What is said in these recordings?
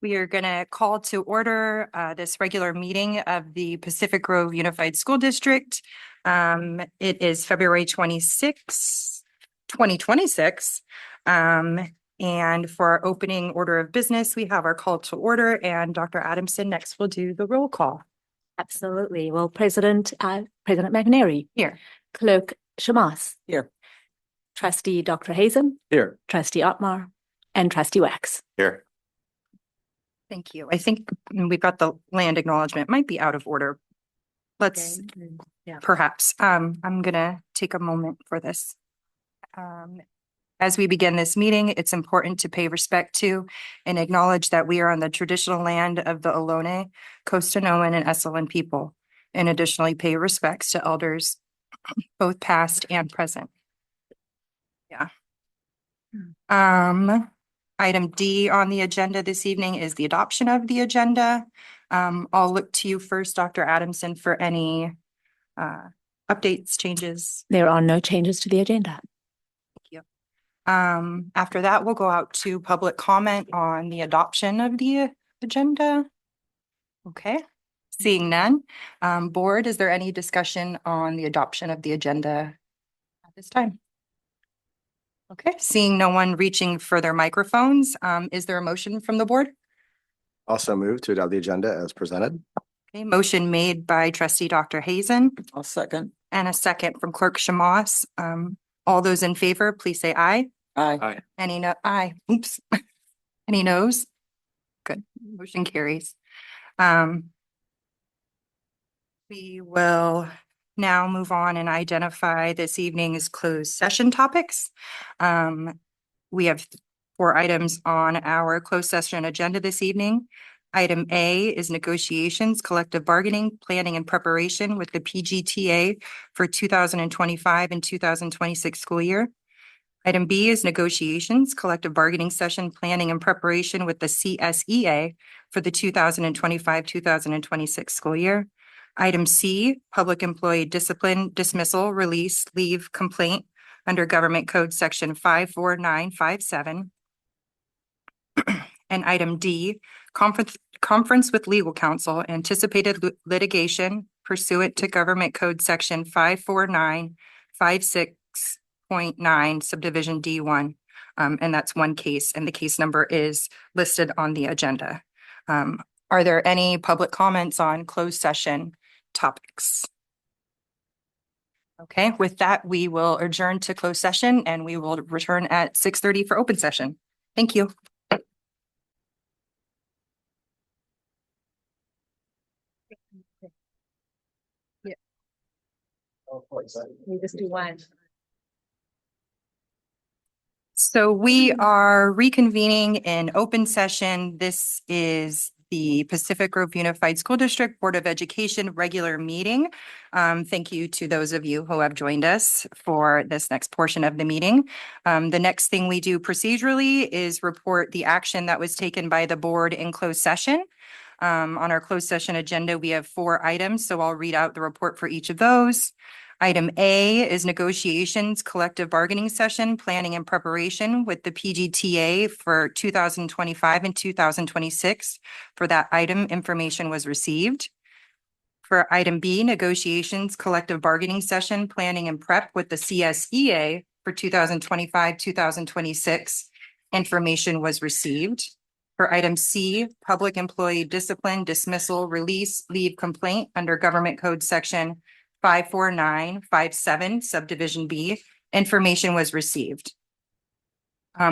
We are going to call to order this regular meeting of the Pacific Grove Unified School District. It is February 26, 2026. And for our opening order of business, we have our call to order, and Dr. Adamson next will do the roll call. Absolutely. Well, President McNary. Here. Clerk Shamas. Here. Trustee Dr. Hazen. Here. Trustee Otmar. And Trustee Wax. Here. Thank you. I think we've got the land acknowledgement. Might be out of order. Let's perhaps. I'm going to take a moment for this. As we begin this meeting, it's important to pay respect to and acknowledge that we are on the traditional land of the Ohlone, Costanoan, and Esselen people, and additionally pay respects to elders, both past and present. Yeah. Item D on the agenda this evening is the adoption of the agenda. I'll look to you first, Dr. Adamson, for any updates, changes. There are no changes to the agenda. Thank you. After that, we'll go out to public comment on the adoption of the agenda. Okay. Seeing none. Board, is there any discussion on the adoption of the agenda at this time? Okay, seeing no one reaching for their microphones, is there a motion from the board? Also move to adopt the agenda as presented. Okay, motion made by trustee Dr. Hazen. I'll second. And a second from clerk Shamas. All those in favor, please say aye. Aye. Aye. Any no, aye, oops. Any noes? Good, motion carries. We will now move on and identify this evening's closed session topics. We have 4 items on our closed session agenda this evening. Item A is negotiations, collective bargaining, planning and preparation with the PGTA for 2025 and 2026 school year. Item B is negotiations, collective bargaining session, planning and preparation with the CSEA for the 2025-2026 school year. Item C, public employee discipline, dismissal, release, leave, complaint under Government Code Section 54957. And item D, conference with legal counsel, anticipated litigation pursuant to Government Code Section 54956.9, subdivision D1. And that's one case, and the case number is listed on the agenda. Are there any public comments on closed session topics? Okay, with that, we will adjourn to closed session and we will return at 6:30 for open session. Thank you. Yeah. We just do one. So we are reconvening in open session. This is the Pacific Grove Unified School District Board of Education regular meeting. Thank you to those of you who have joined us for this next portion of the meeting. The next thing we do procedurally is report the action that was taken by the board in closed session. On our closed session agenda, we have 4 items, so I'll read out the report for each of those. Item A is negotiations, collective bargaining session, planning and preparation with the PGTA for 2025 and 2026. For that item, information was received. For item B, negotiations, collective bargaining session, planning and prep with the CSEA for 2025, 2026, information was received. For item C, public employee discipline, dismissal, release, leave, complaint under Government Code Section 54957, subdivision B, information was received.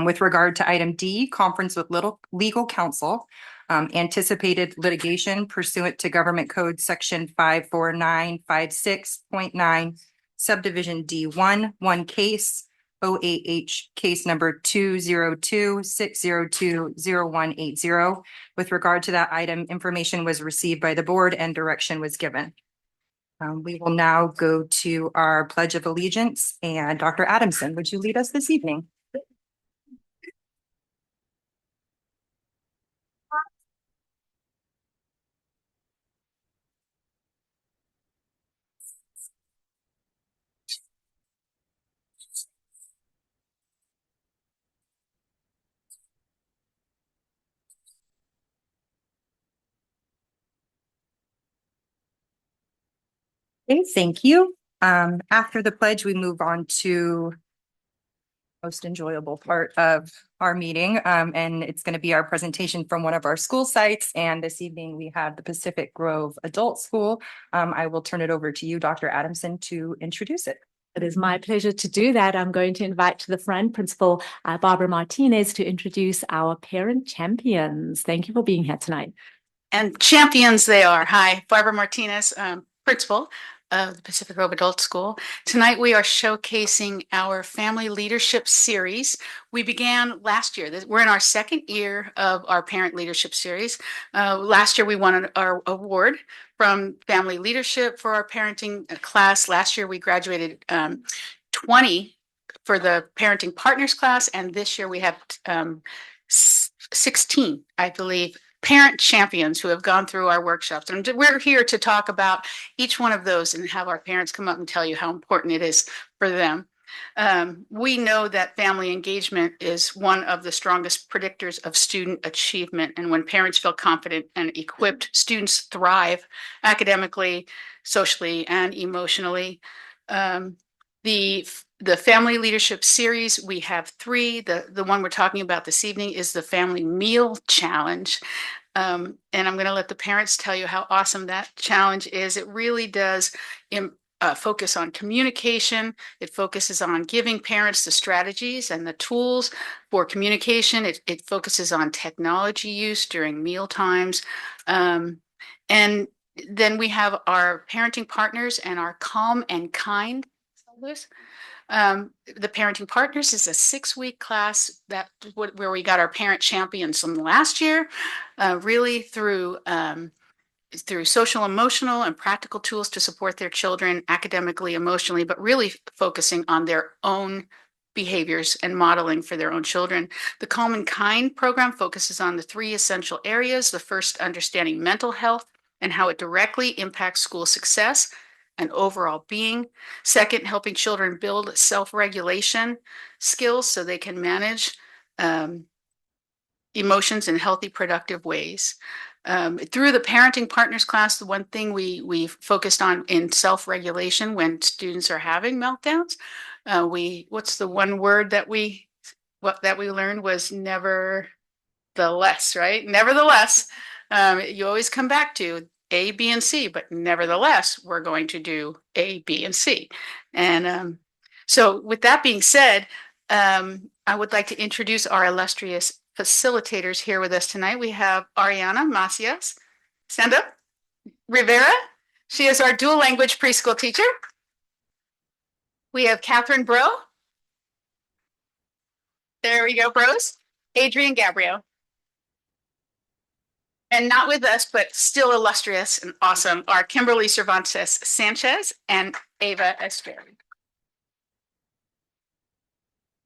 With regard to item D, conference with legal counsel, anticipated litigation pursuant to Government Code Section 54956.9, subdivision D1, one case, OAH case number 202-602-0180. With regard to that item, information was received by the board and direction was given. We will now go to our Pledge of Allegiance, and Dr. Adamson, would you lead us this evening? Okay, thank you. After the pledge, we move on to most enjoyable part of our meeting. And it's going to be our presentation from one of our school sites. And this evening we have the Pacific Grove Adult School. I will turn it over to you, Dr. Adamson, to introduce it. It is my pleasure to do that. I'm going to invite to the front Principal Barbara Martinez to introduce our parent champions. Thank you for being here tonight. And champions they are. Hi, Barbara Martinez, principal of the Pacific Grove Adult School. Tonight we are showcasing our family leadership series. We began last year. We're in our second year of our parent leadership series. Last year we won our award from family leadership for our parenting class. Last year we graduated 20 for the parenting partners class, and this year we have 16, I believe, parent champions who have gone through our workshops. And we're here to talk about each one of those and have our parents come up and tell you how important it is for them. We know that family engagement is one of the strongest predictors of student achievement. And when parents feel confident and equipped, students thrive academically, socially, and emotionally. The family leadership series, we have 3. The one we're talking about this evening is the Family Meal Challenge. And I'm going to let the parents tell you how awesome that challenge is. It really does focus on communication. It focuses on giving parents the strategies and the tools for communication. It focuses on technology use during meal times. And then we have our parenting partners and our Calm and Kind. The Parenting Partners is a 6-week class where we got our parent champions from last year, really through social, emotional, and practical tools to support their children academically, emotionally, but really focusing on their own behaviors and modeling for their own children. The Calm and Kind program focuses on the 3 essential areas. The first, understanding mental health and how it directly impacts school success and overall being. Second, helping children build self-regulation skills so they can manage emotions in healthy, productive ways. Through the Parenting Partners class, the one thing we focused on in self-regulation when students are having meltdowns, what's the one word that we learned was nevertheless, right? Nevertheless, you always come back to A, B, and C, but nevertheless, we're going to do A, B, and C. And so with that being said, I would like to introduce our illustrious facilitators here with us tonight. We have Ariana Macias, stand up, Rivera. She is our dual language preschool teacher. We have Catherine Bro. There we go, Bros. Adrian Gabriel. And not with us, but still illustrious and awesome, are Kimberly Cervantes Sanchez and Ava Esteri.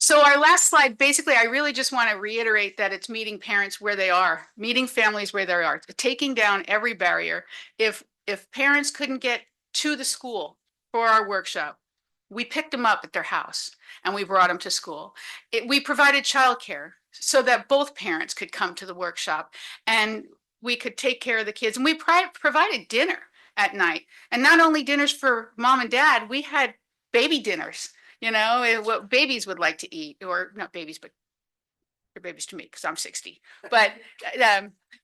So our last slide, basically, I really just want to reiterate that it's meeting parents where they are, meeting families where they are, taking down every barrier. If parents couldn't get to the school for our workshop, we picked them up at their house and we brought them to school. We provided childcare so that both parents could come to the workshop and we could take care of the kids. And we provided dinner at night. And not only dinners for mom and dad, we had baby dinners, what babies would like to eat, or not babies, but they're babies to me because I'm 60. But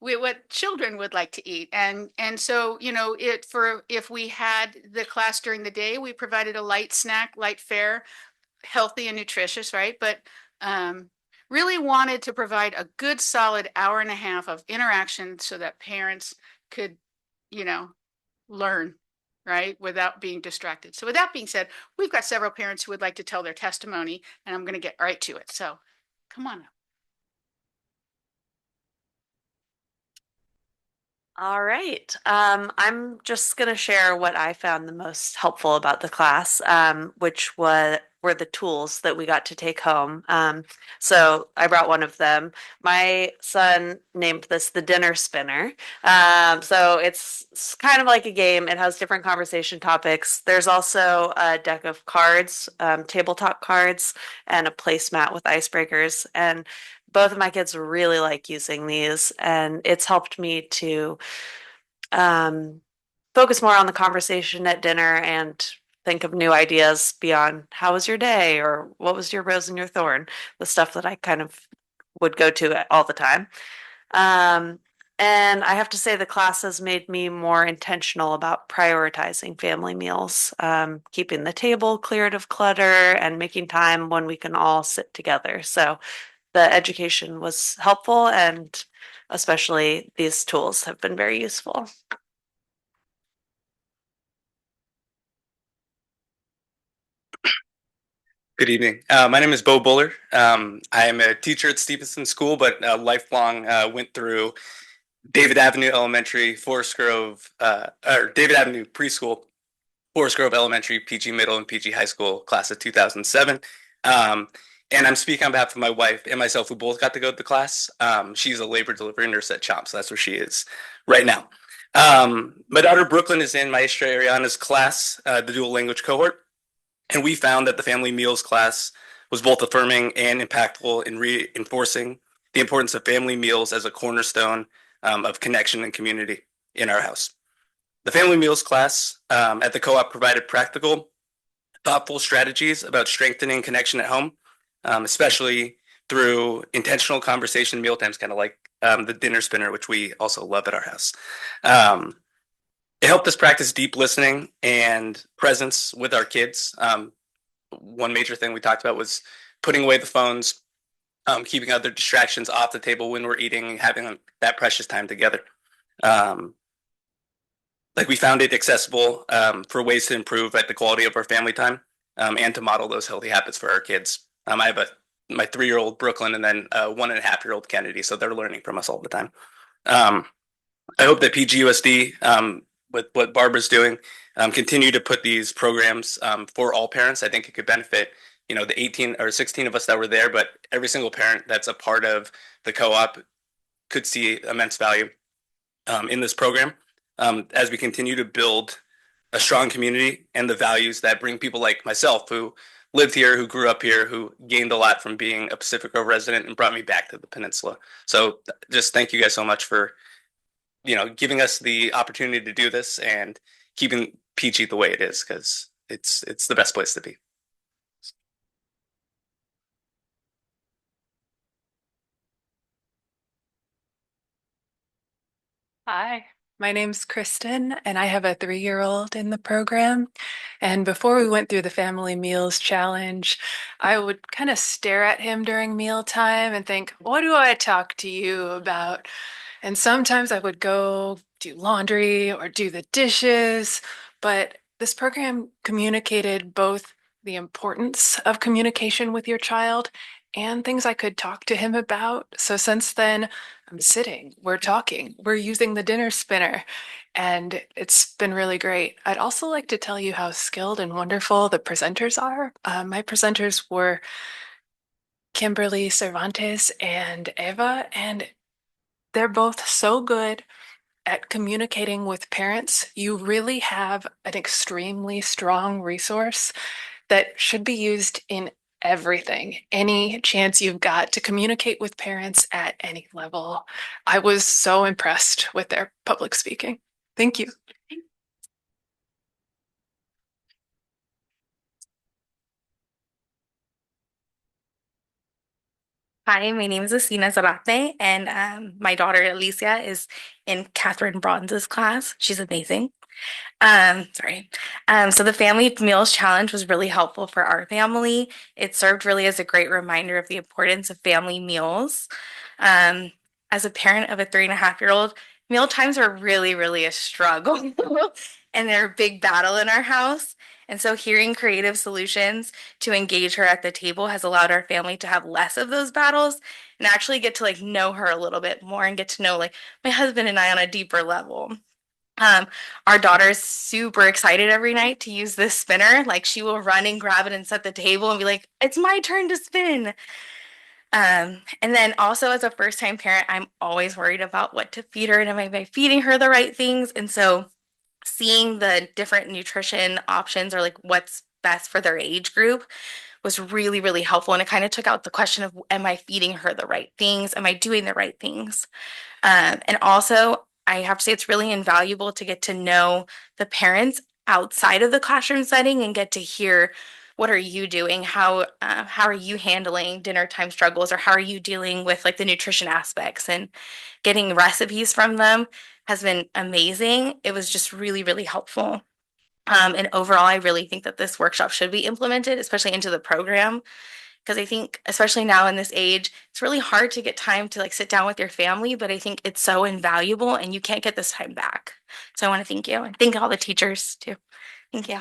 what children would like to eat. And so, if we had the class during the day, we provided a light snack, light fare, healthy and nutritious, right? But really wanted to provide a good solid hour and a half of interaction so that parents could, learn, right, without being distracted. So with that being said, we've got several parents who would like to tell their testimony, and I'm going to get right to it. So come on up. All right. I'm just going to share what I found the most helpful about the class, which were the tools that we got to take home. So I brought one of them. My son named this the dinner spinner. So it's kind of like a game. It has different conversation topics. There's also a deck of cards, tabletop cards, and a placemat with icebreakers. And both of my kids really like using these, and it's helped me to focus more on the conversation at dinner and think of new ideas beyond how was your day or what was your rose and your thorn, the stuff that I kind of would go to all the time. Um, and I have to say the class has made me more intentional about prioritizing family meals, keeping the table cleared of clutter and making time when we can all sit together. So the education was helpful, and especially these tools have been very useful. Good evening. My name is Bo Buller. I am a teacher at Stevenson School, but lifelong went through David Avenue Elementary, Forest Grove, or David Avenue Preschool, Forest Grove Elementary, PG Middle, and PG High School, class of 2007. And I'm speaking on behalf of my wife and myself, who both got to go to the class. She's a labor delivery nurse at CHOMP, so that's where she is right now. My daughter Brooklyn is in Maestra Ariana's class, the dual language cohort. And we found that the family meals class was both affirming and impactful in reinforcing the importance of family meals as a cornerstone of connection and community in our house. The family meals class at the co-op provided practical, thoughtful strategies about strengthening connection at home, especially through intentional conversation meal times, kind of like the dinner spinner, which we also love at our house. It helped us practice deep listening and presence with our kids. One major thing we talked about was putting away the phones, keeping other distractions off the table when we're eating, and having that precious time together. Like we found it accessible for ways to improve at the quality of our family time and to model those healthy habits for our kids. I have my 3-year-old Brooklyn and then 1.5-year-old Kennedy, so they're learning from us all the time. I hope that PGUSD, with what Barbara's doing, continue to put these programs for all parents. I think it could benefit, the 18 or 16 of us that were there, but every single parent that's a part of the co-op could see immense value in this program as we continue to build a strong community and the values that bring people like myself who lived here, who grew up here, who gained a lot from being a Pacific Grove resident and brought me back to the peninsula. So just thank you guys so much for giving us the opportunity to do this and keeping PG the way it is, because it's the best place to be. Hi, my name's Kristen, and I have a 3-year-old in the program. And before we went through the Family Meals Challenge, I would kind of stare at him during mealtime and think, what do I talk to you about? And sometimes I would go do laundry or do the dishes, but this program communicated both the importance of communication with your child and things I could talk to him about. So since then, I'm sitting, we're talking, we're using the dinner spinner, and it's been really great. I'd also like to tell you how skilled and wonderful the presenters are. My presenters were Kimberly Cervantes and Eva, and they're both so good at communicating with parents. You really have an extremely strong resource that should be used in everything, any chance you've got to communicate with parents at any level. I was so impressed with their public speaking. Thank you. Hi, my name is Asina Zarate, and my daughter Alicia is in Catherine Bronze's class. She's amazing. Sorry. So the Family Meals Challenge was really helpful for our family. It served really as a great reminder of the importance of family meals. Um, as a parent of a 3.5-year-old, meal times are really, really a struggle, and they're a big battle in our house. And so hearing creative solutions to engage her at the table has allowed our family to have less of those battles and actually get to know her a little bit more and get to know my husband and I on a deeper level. Um, our daughter is super excited every night to use this spinner. Like she will run and grab it and set the table and be like, it's my turn to spin. And then also as a first time parent, I'm always worried about what to feed her and am I feeding her the right things? And so seeing the different nutrition options or what's best for their age group was really, really helpful. And it kind of took out the question of, am I feeding her the right things? Am I doing the right things? And also I have to say it's really invaluable to get to know the parents outside of the classroom setting and get to hear what are you doing? How are you handling dinner time struggles, or how are you dealing with like the nutrition aspects, and getting recipes from them has been amazing. It was just really, really helpful. And overall, I really think that this workshop should be implemented, especially into the program, because I think, especially now in this age, it's really hard to get time to like sit down with your family, but I think it's so invaluable and you can't get this time back. So I want to thank you and thank all the teachers too. Thank you.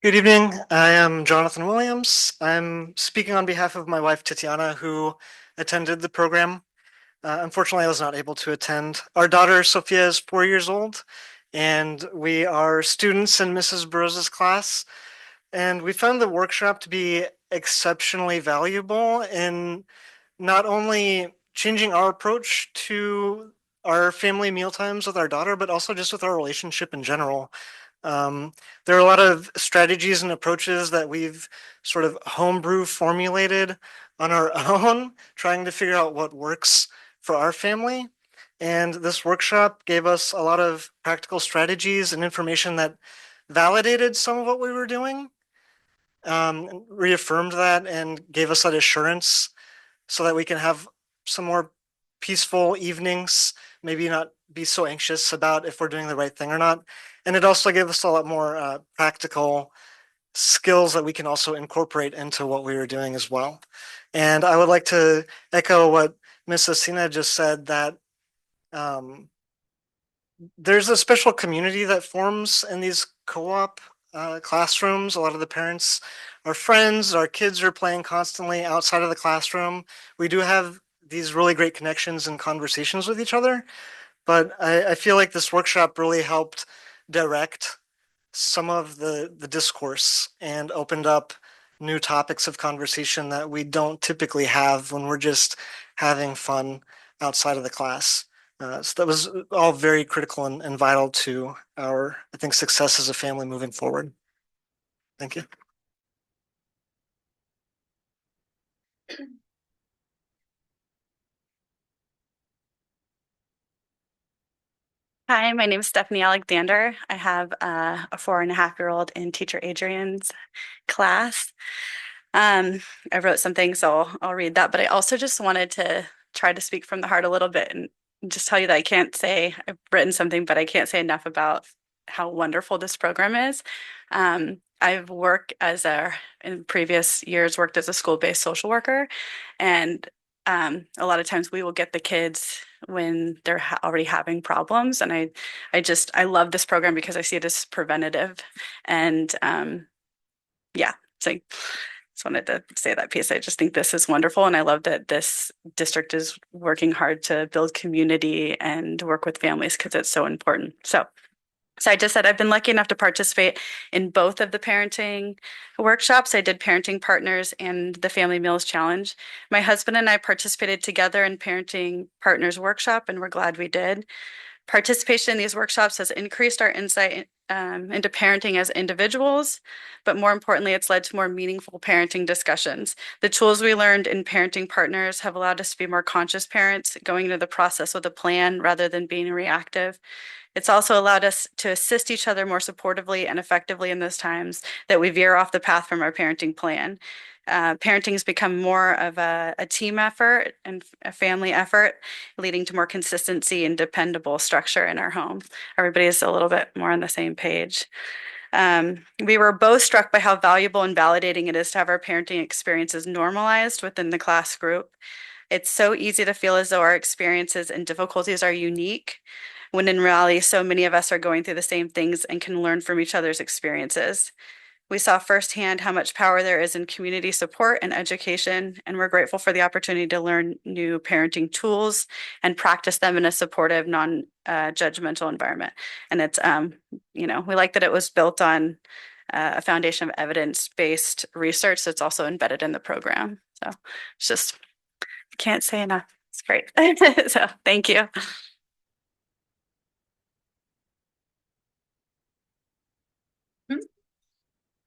Good evening. I am Jonathan Williams. I'm speaking on behalf of my wife, Tatiana, who attended the program. Unfortunately, I was not able to attend. Our daughter, Sophia, is 4 years old, and we are students in Mrs. Burroughs' class. And we found the workshop to be exceptionally valuable in not only changing our approach to our family meal times with our daughter, but also just with our relationship in general. There are a lot of strategies and approaches that we've sort of homebrew formulated on our own, trying to figure out what works for our family. And this workshop gave us a lot of practical strategies and information that validated some of what we were doing, reaffirmed that, and gave us that assurance so that we can have some more peaceful evenings, maybe not be so anxious about if we're doing the right thing or not. And it also gave us a lot more practical skills that we can also incorporate into what we were doing as well. And I would like to echo what Ms. Asina just said, that there's a special community that forms in these co-op classrooms. A lot of the parents are friends, our kids are playing constantly outside of the classroom. We do have these really great connections and conversations with each other, but I feel like this workshop really helped direct some of the discourse and opened up new topics of conversation that we don't typically have when we're just having fun outside of the class. So that was all very critical and vital to our, I think, success as a family moving forward. Thank you. Hi, my name is Stephanie Alexander. I have a 4.5-year-old in teacher Adrian's class. I wrote something, so I'll read that, but I also just wanted to try to speak from the heart a little bit and just tell you that I can't say, I've written something, but I can't say enough about how wonderful this program is. I've worked in previous years, worked as a school-based social worker, and a lot of times we will get the kids when they're already having problems. And I love this program because I see it as preventative. And yeah, so I just wanted to say that piece. I just think this is wonderful. And I love that this district is working hard to build community and work with families because it's so important. So I just said I've been lucky enough to participate in both of the parenting workshops. I did Parenting Partners and the Family Meals Challenge. My husband and I participated together in Parenting Partners workshop, and we're glad we did. Participation in these workshops has increased our insight into parenting as individuals, but more importantly, it's led to more meaningful parenting discussions. The tools we learned in Parenting Partners have allowed us to be more conscious parents, going into the process with a plan rather than being reactive. It's also allowed us to assist each other more supportively and effectively in those times that we veer off the path from our parenting plan. Parenting has become more of a team effort and a family effort, leading to more consistency and dependable structure in our home. Everybody is a little bit more on the same page. We were both struck by how valuable and validating it is to have our parenting experiences normalized within the class group. It's so easy to feel as though our experiences and difficulties are unique, when in reality, so many of us are going through the same things and can learn from each other's experiences. We saw firsthand how much power there is in community support and education, and we're grateful for the opportunity to learn new parenting tools and practice them in a supportive, non-judgmental environment. And it's, we like that it was built on a foundation of evidence-based research that's also embedded in the program. So it's just, can't say enough. It's great. So thank you.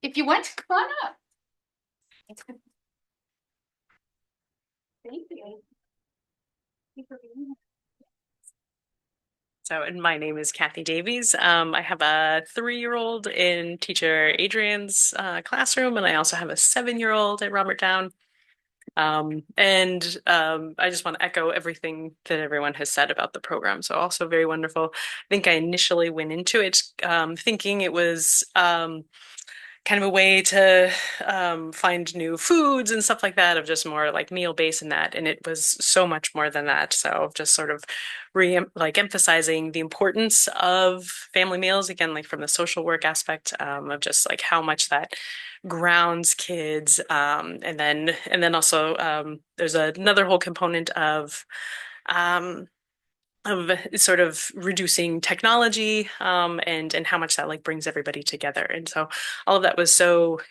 If you want, come on up. So, and my name is Kathy Davies. I have a 3-year-old in teacher Adrian's classroom, and I also have a 7-year-old at Robert Down. I just want to echo everything that everyone has said about the program. So, also very wonderful. I think I initially went into it thinking it was kind of a way to find new foods and stuff like that, of just more like meal based in that. And it was so much more than that. So just sort of emphasizing the importance of family meals, again, like from the social work aspect, of just like how much that grounds kids. And then also there's another whole component of sort of reducing technology, and how much that like brings everybody together. And so all of that was so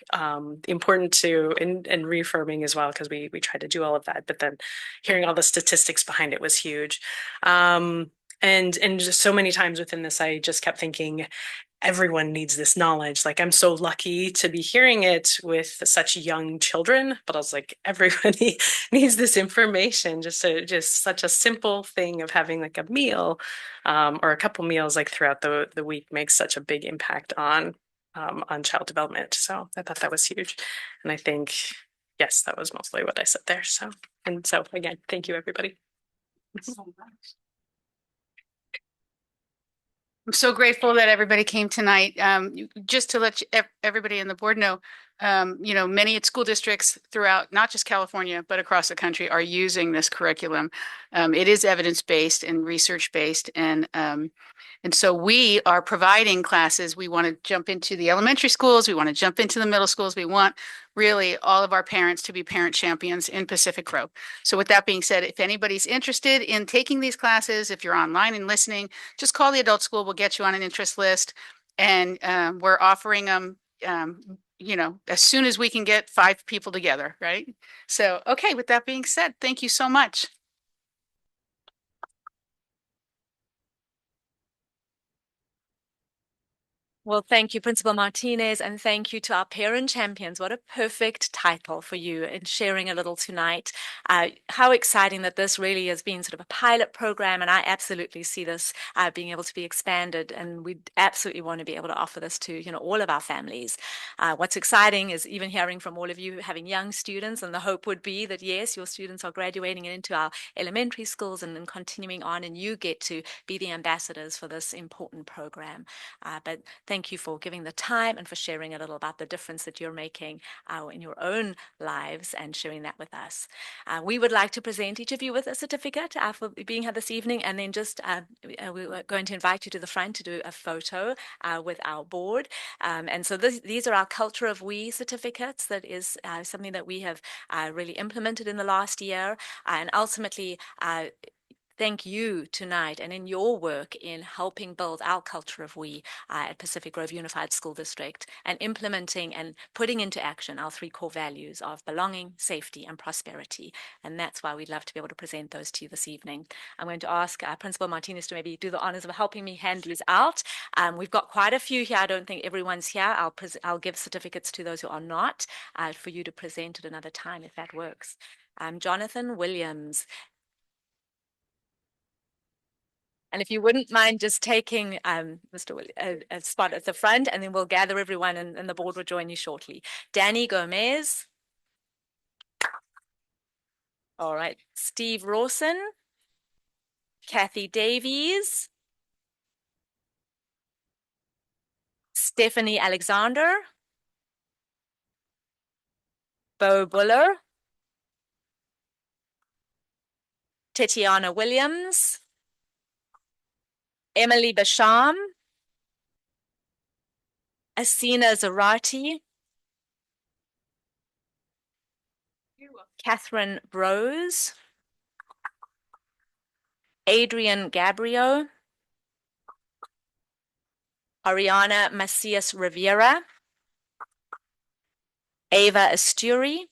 important to and reaffirming as well, because we tried to do all of that, but then hearing all the statistics behind it was huge. And just so many times within this, I just kept thinking, everyone needs this knowledge. Like, I'm so lucky to be hearing it with such young children, but I was like, everybody needs this information. Just such a simple thing of having like a meal, or a couple meals like throughout the week makes such a big impact on child development. So I thought that was huge. And I think, yes, that was mostly what I said there. So again, thank you, everybody. I'm so grateful that everybody came tonight. Just to let everybody on the board know, many school districts throughout, not just California, but across the country are using this curriculum. It is evidence-based and research-based, and so we are providing classes. We want to jump into the elementary schools. We want to jump into the middle schools. We want really all of our parents to be parent champions in Pacific Grove. So with that being said, if anybody's interested in taking these classes, if you're online and listening, just call the adult school. We'll get you on an interest list. And we're offering them, as soon as we can get 5 people together, right? So, okay, with that being said, thank you so much. Well, thank you, Principal Martinez, and thank you to our parent champions. What a perfect title for you in sharing a little tonight. How exciting that this really has been sort of a pilot program, and I absolutely see this being able to be expanded, and we absolutely want to be able to offer this to all of our families. What's exciting is even hearing from all of you having young students, and the hope would be that yes, your students are graduating into our elementary schools and then continuing on, and you get to be the ambassadors for this important program. But thank you for giving the time and for sharing a little about the difference that you're making in your own lives and sharing that with us. We would like to present each of you with a certificate for being here this evening, and then just we're going to invite you to the front to do a photo with our board. And so these are our Culture of We certificates. That is something that we have really implemented in the last year, and ultimately thank you tonight and in your work in helping build our culture of we at Pacific Grove Unified School District, and implementing and putting into action our 3 core values of belonging, safety, and prosperity. And that's why we'd love to be able to present those to you this evening. I'm going to ask Principal Martinez to maybe do the honors of helping me hand these out. We've got quite a few here. I don't think everyone's here. I'll give certificates to those who are not for you to present at another time if that works. Jonathan Williams. And if you wouldn't mind just taking Mr. a spot at the front, and then we'll gather everyone and the board will join you shortly. Danny Gomez. All right. Steve Rawson. Kathy Davies. Stephanie Alexander. Bo Buller. Tatiana Williams. Emily Basham, Asina Zarati, Catherine Brose, Adrian Gabriel, Ariana Macias Rivera, Ava Asturi,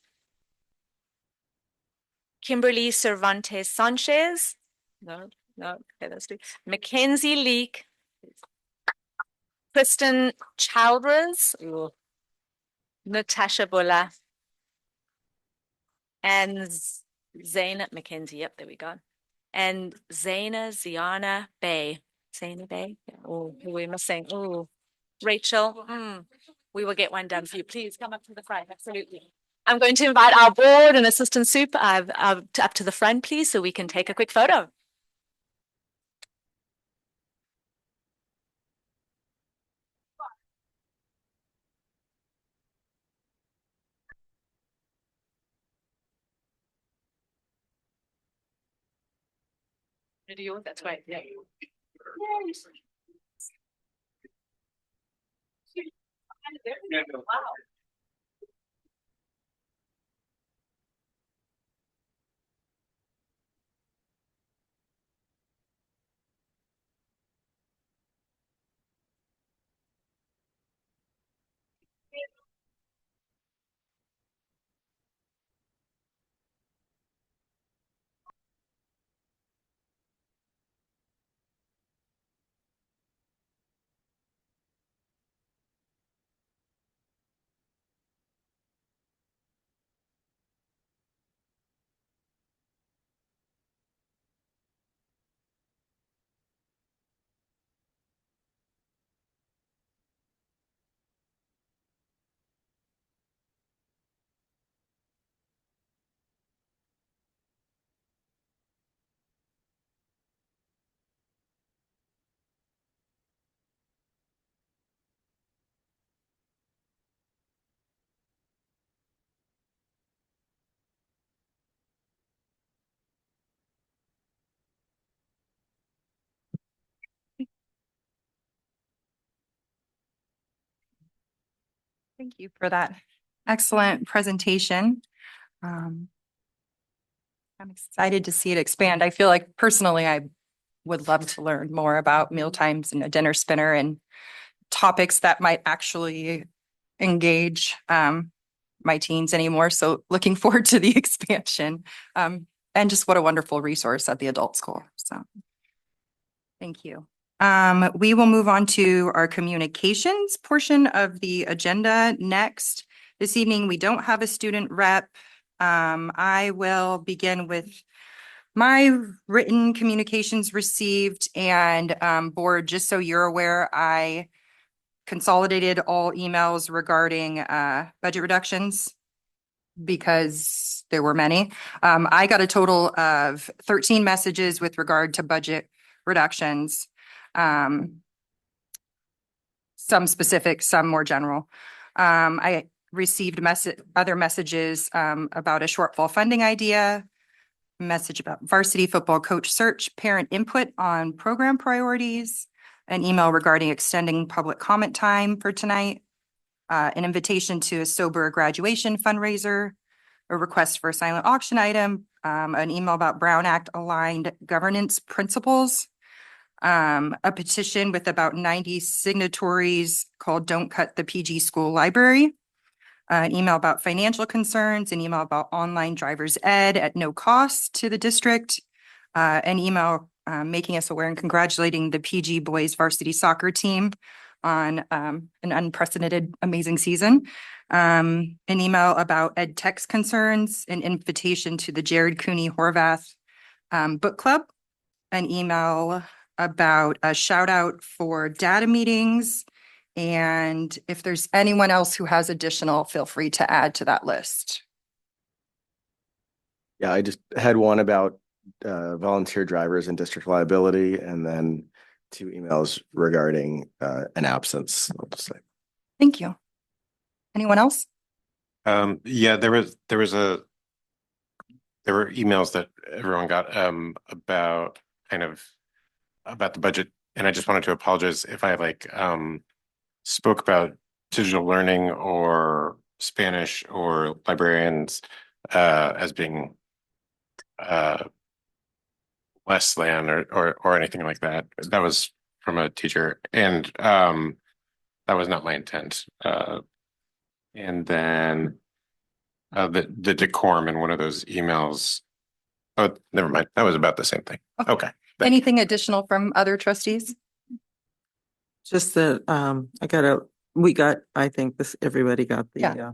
Kimberly Cervantes Sanchez, okay, that's two. Mackenzie Leake, Kristen Childress, Natasha Bulla, and Zaina Mackenzie. Yep, there we go. And Ziana Bay. Zaina Bay. Oh, who are we missing? Oh, Rachel. We will get one done for you. Please come up to the front. Absolutely. I'm going to invite our board and assistant soup up to the front, please, so we can take a quick photo. That's right. Yeah. Wow. Thank you for that excellent presentation. I'm excited to see it expand. I feel like personally, I would love to learn more about meal times and a dinner spinner and topics that might actually engage my teens anymore. So looking forward to the expansion. And just what a wonderful resource at the adult school. So thank you. We will move on to our communications portion of the agenda next. This evening, we don't have a student rep. I will begin with my written communications received and board, just so you're aware, I consolidated all emails regarding budget reductions because there were many. I got a total of 13 messages with regard to budget reductions. Some specific, some more general. I received other messages about a shortfall funding idea, message about varsity football coach search, parent input on program priorities, an email regarding extending public comment time for tonight, an invitation to a sober graduation fundraiser, a request for a silent auction item, an email about Brown Act aligned governance principles, a petition with about 90 signatories called Don't Cut the PG School Library, an email about financial concerns, an email about online driver's ed at no cost to the district, an email making us aware and congratulating the PG boys varsity soccer team on an unprecedented, amazing season, an email about ed tech's concerns, an invitation to the Jared Cooney Horvath book club, an email about a shout out for data meetings. And if there's anyone else who has additional, feel free to add to that list. Yeah, I just had one about volunteer drivers and district liability, and then 2 emails regarding an absence. I'll just say. Thank you. Anyone else? Yeah, there were emails that everyone got about about the budget, and I just wanted to apologize if I spoke about digital learning or Spanish or librarians as being less than or anything like that. That was from a teacher, and that was not my intent. And then the decorum in one of those emails. Oh, never mind. That was about the same thing. Okay. Anything additional from other trustees? Just that I think everybody got the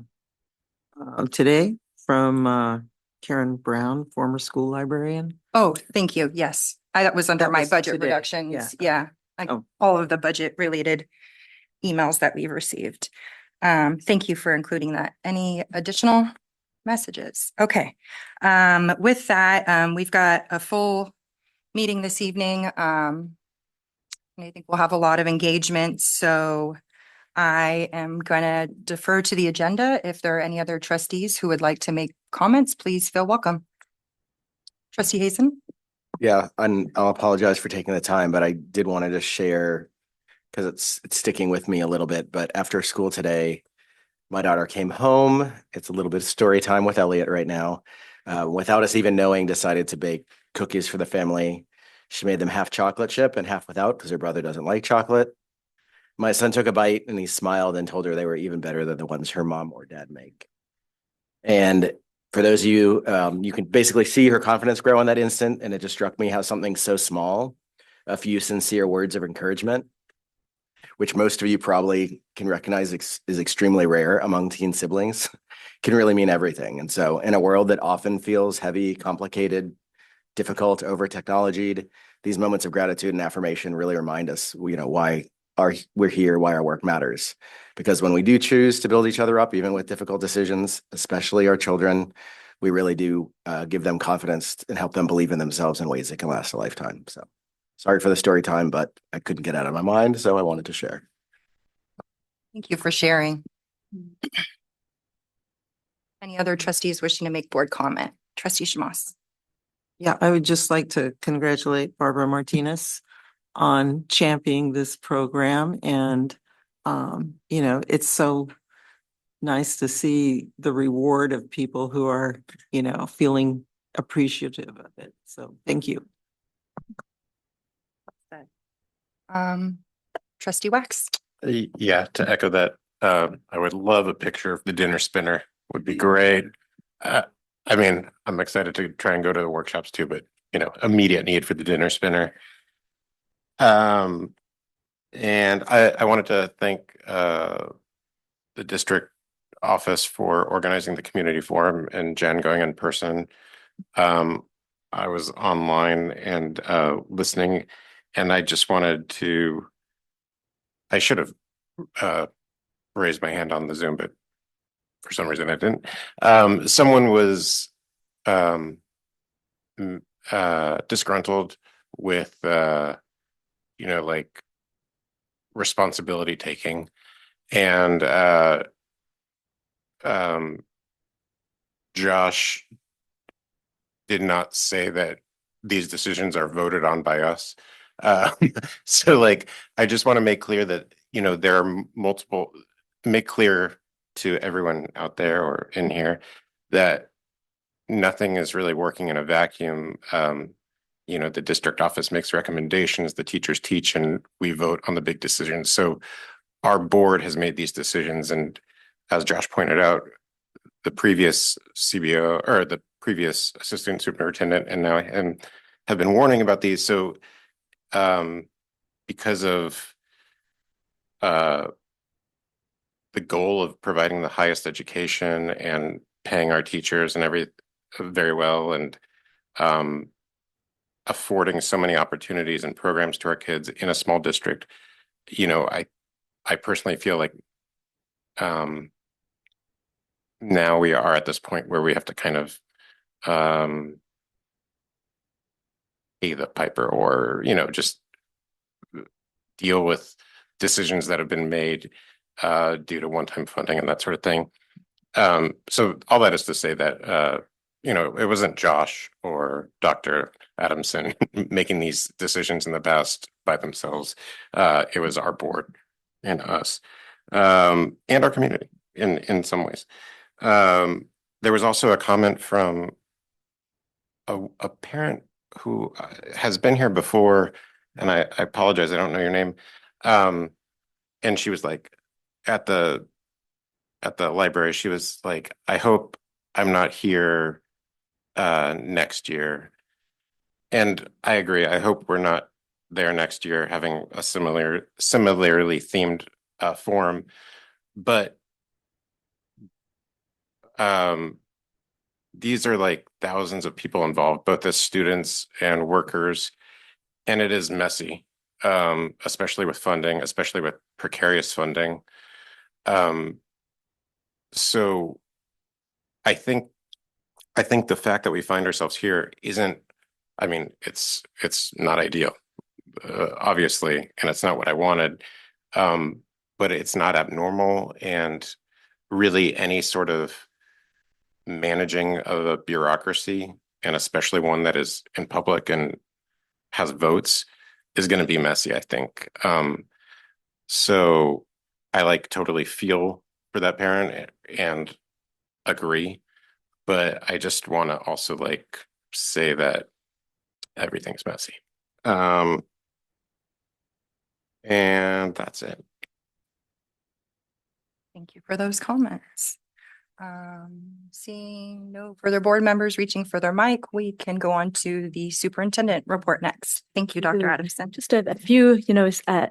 today from Karen Brown, former school librarian. Oh, thank you. Yes. That was under That my was budget today. reductions. Yeah. Yeah. Oh. All of the budget related emails that we've received. Thank you for including that. Any additional messages? Okay. With that, we've got a full meeting this evening. And I think we'll have a lot of engagement. So I am going to defer to the agenda. If there are any other trustees who would like to make comments, please feel welcome. Trustee Hazen? Yeah, and I'll apologize for taking the time, but I did want to just share because it's sticking with me a little bit. But after school today, my daughter came home. It's a little bit of story time with Elliot right now. Without us even knowing, decided to bake cookies for the family. She made them half chocolate chip and half without because her brother doesn't like chocolate. My son took a bite and he smiled and told her they were even better than the ones her mom or dad make. And for those of you, you can basically see her confidence grow in that instant. And it just struck me how something so small, a few sincere words of encouragement, which most of you probably can recognize is extremely rare among teen siblings, can really mean everything. And so in a world that often feels heavy, complicated, difficult, over technologied, these moments of gratitude and affirmation really remind us, why we're here, why our work matters. Because when we do choose to build each other up, even with difficult decisions, especially our children, we really do give them confidence and help them believe in themselves in ways that can last a lifetime. So sorry for the story time, but I couldn't get out of my mind, so I wanted to share. Thank you for sharing. Any other trustees wishing to make board comment? Trustee Shamos. Yeah, I would just like to congratulate Barbara Martinez on championing this program. And, it's so nice to see the reward of people who are, feeling appreciative of it. So thank you. Trustee Wax. Yeah, to echo that, I would love a picture of the dinner spinner. Would be great. I mean, I'm excited to try and go to the workshops too, but immediate need for the dinner spinner. And I wanted to thank the district office for organizing the community forum and Jen going in person. I was online and listening, and I just wanted to. I should have raised my hand on the Zoom, but for some reason I didn't. Someone was disgruntled with like responsibility taking, and Josh did not say that these decisions are voted on by us. So like, I just want to make clear that, there are make clear to everyone out there or in here that nothing is really working in a vacuum. The district office makes recommendations, the teachers teach, and we vote on the big decisions. So our board has made these decisions. And as Josh pointed out, the previous CBO or the previous assistant superintendent and now have been warning about these. So because of the goal of providing the highest education and paying our teachers and very well, and affording so many opportunities and programs to our kids in a small district, I personally feel like now we are at this point where we have to kind of pay the piper, or just deal with decisions that have been made due to one-time funding and that sort of thing. So all that is to say that it wasn't Josh or Dr. Adamson making these decisions in the past by themselves. It was our board and us, and our community in some ways. There was also a comment from a parent who has been here before, and I apologize, I don't know your name. And she was like, at the library, she was like, I hope I'm not here next year. And I agree. I hope we're not there next year having a similarly themed forum. But these are like thousands of people involved, both as students and workers, and it is messy, especially with funding, especially with precarious funding. Um, so I think I think the fact that we find ourselves here isn't, I mean, it's not ideal, obviously, and it's not what I wanted. Um, but it's not abnormal, and really any sort of managing of a bureaucracy, and especially one that is in public and has votes, is going to be messy, I think. So I like totally feel for that parent and agree, but I just want to also like say that everything's messy. And that's it. Thank you for those comments. Seeing no further board members reaching for their mic, we can go on to the superintendent report next. Thank you, Dr. Adamson. Just a few,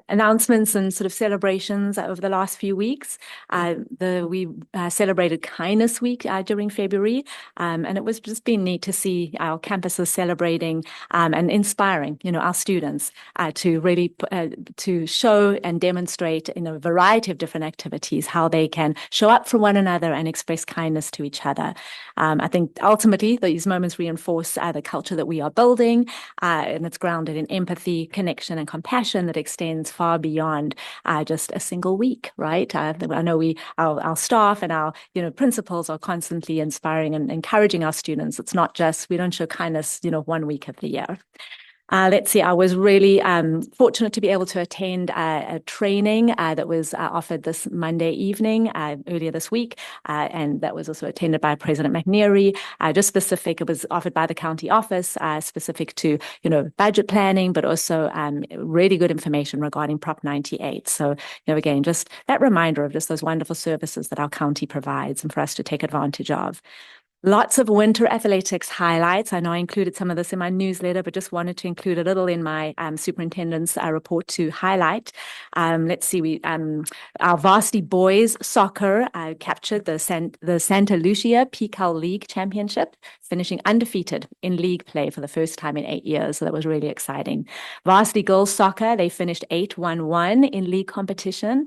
announcements and sort of celebrations over the last few weeks. We celebrated Kindness Week during February, and it was just been neat to see our campuses celebrating and inspiring, our students to really to show and demonstrate in a variety of different activities how they can show up for one another and express kindness to each other. I think ultimately these moments reinforce the culture that we are building, and it's grounded in empathy, connection, and compassion that extends far beyond just a single week, right? I know our staff and our principals are constantly inspiring and encouraging our students. It's not just, we don't show kindness 1 week of the year. Let's see, I was really fortunate to be able to attend a training that was offered this Monday evening earlier this week, and that was also attended by President McNeary. Just specific, it was offered by the county office, specific to budget planning, but also really good information regarding Prop 98. So again, just that reminder of just those wonderful services that our county provides and for us to take advantage of. Lots of winter athletics highlights. I know I included some of this in my newsletter, but just wanted to include a little in my superintendent's report to highlight. Let's see, our varsity boys soccer captured the Santa Lucia PCAL League Championship, finishing undefeated in league play for the first time in 8 years. So that was really exciting. Varsity girls soccer, they finished 8-1-1 in league competition.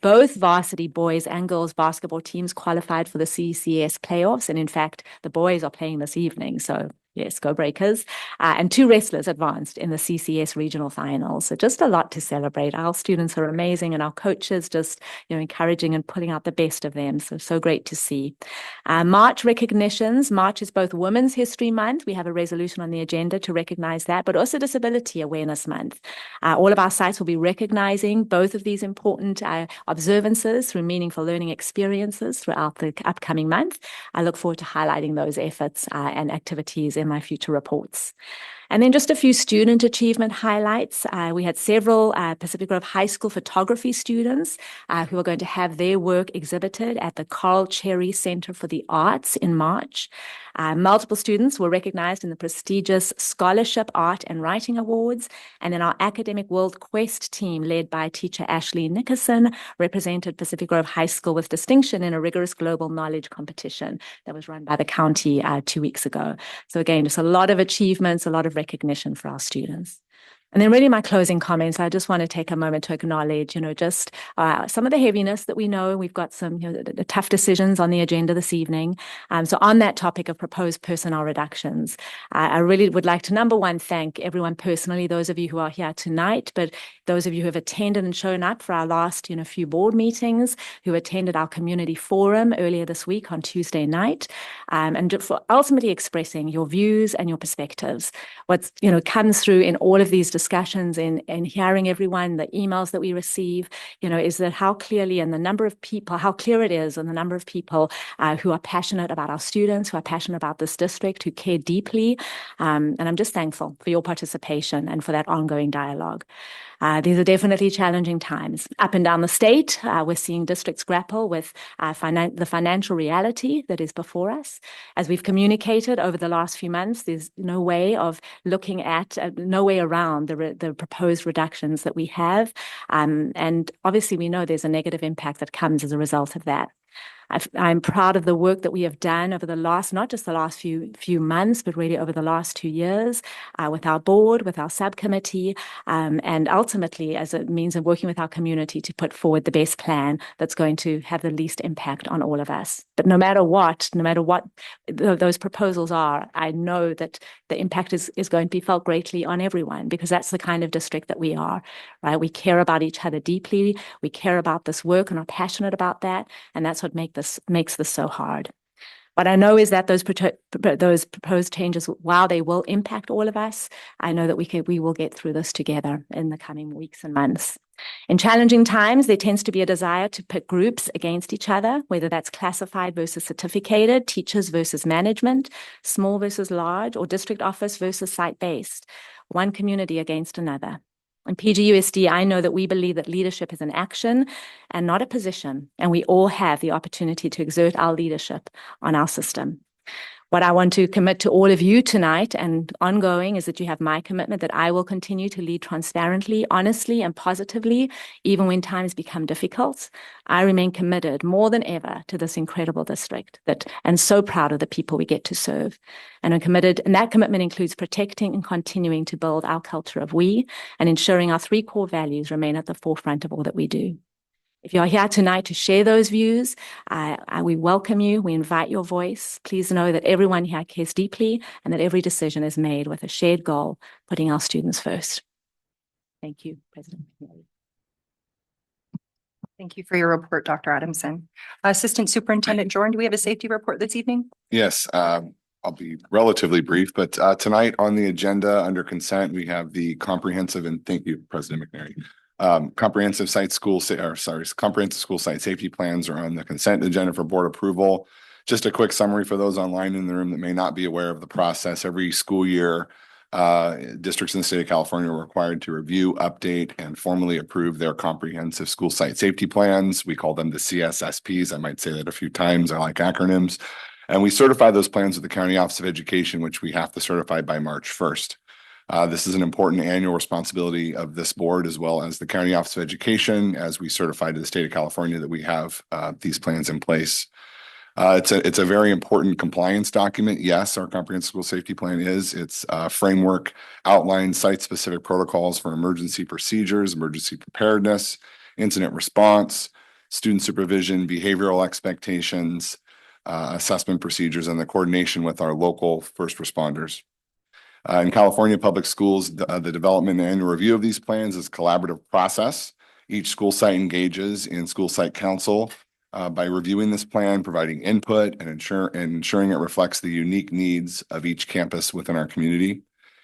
Both varsity boys and girls basketball teams qualified for the CCS playoffs, and in fact, the boys are playing this evening. So yes, go Breakers. And 2 wrestlers advanced in the CCS regional finals. So just a lot to celebrate. Our students are amazing and our coaches just, encouraging and pulling out the best of them. So great to see. March recognitions. March is both Women's History Month. We have a resolution on the agenda to recognize that, but also Disability Awareness Month. All of our sites will be recognizing both of these important observances through meaningful learning experiences throughout the upcoming month. I look forward to highlighting those efforts and activities in my future reports. And then just a few student achievement highlights. We had several Pacific Grove High School photography students who are going to have their work exhibited at the Carl Cherry Center for the Arts in March. Multiple students were recognized in the prestigious Scholarship Art and Writing Awards. And then our Academic World Quest team, led by teacher Ashley Nickerson, represented Pacific Grove High School with distinction in a rigorous global knowledge competition that was run by the county 2 weeks ago. So again, just a lot of achievements, a lot of recognition for our students. And then really my closing comments, I just want to take a moment to acknowledge, just some of the heaviness that we know. We've got some the tough decisions on the agenda this evening. So on that topic of proposed personnel reductions, I really would like to, number one, thank everyone personally, those of you who are here tonight, but those of you who have attended and shown up for our last few board meetings, who attended our community forum earlier this week on Tuesday night, and for ultimately expressing your views and your perspectives. What's comes through in all of these discussions and hearing everyone, the emails that we receive, is that how clearly and the number of people, how clear it is, and the number of people who are passionate about our students, who are passionate about this district, who care deeply. And I'm just thankful for your participation and for that ongoing dialogue. These are definitely challenging times. Up and down the state, we're seeing districts grapple with the financial reality that is before us. As we've communicated over the last few months, there's no way of looking at, no way around the proposed reductions that we have. And obviously we know there's a negative impact that comes as a result of that. I'm proud of the work that we have done over the last, not just the last few months, but really over the last 2 years with our board, with our subcommittee, and ultimately as a means of working with our community to put forward the best plan that's going to have the least impact on all of us. But no matter what those proposals are, I know that the impact is going to be felt greatly on everyone, because that's the kind of district that we are, right? We care about each other deeply. We care about this work and are passionate about that. And that's what makes this so hard. What I know is that those proposed changes, while they will impact all of us, I know that we will get through this together in the coming weeks and months. In challenging times, there tends to be a desire to pit groups against each other, whether that's classified versus certificated, teachers versus management, small versus large, or district office versus site-based, one community against another. In PGUSD, I know that we believe that leadership is an action and not a position, and we all have the opportunity to exert our leadership on our system. What I want to commit to all of you tonight and ongoing is that you have my commitment that I will continue to lead transparently, honestly, and positively, even when times become difficult. I remain committed more than ever to this incredible district and so proud of the people we get to serve. And I'm committed, and that commitment includes protecting and continuing to build our culture of we and ensuring our 3 core values remain at the forefront of all that we do. If you're here tonight to share those views, we welcome you. We invite your voice. Please know that everyone here cares deeply and that every decision is made with a shared goal, putting our students first. Thank you, President McNally. Thank you for your report, Dr. Adamson. Assistant Superintendent Jordan, do we have a safety report this evening? Yes, I'll be relatively brief, but tonight on the agenda under consent, we have the comprehensive, and thank you, President McNary. Comprehensive school site safety plans are on the consent agenda for board approval. Just a quick summary for those online in the room that may not be aware of the process. Every school year, districts in the state of California are required to review, update, and formally approve their comprehensive school site safety plans. We call them the CSSPs. I might say that a few times. I like acronyms. And we certify those plans with the County Office of Education, which we have to certify by March 1st. This is an important annual responsibility of this board, as well as the County Office of Education, as we certify to the state of California that we have these plans in place. It's a very important compliance document. Yes, our comprehensive school safety plan is. It's a framework outlines site-specific protocols for emergency procedures, emergency preparedness, incident response, student supervision, behavioral expectations, assessment procedures, and the coordination with our local first responders. In California Public Schools, the development and annual review of these plans is a collaborative process. Each school site engages in school site council by reviewing this plan, providing input, and ensuring it reflects the unique needs of each campus within our community.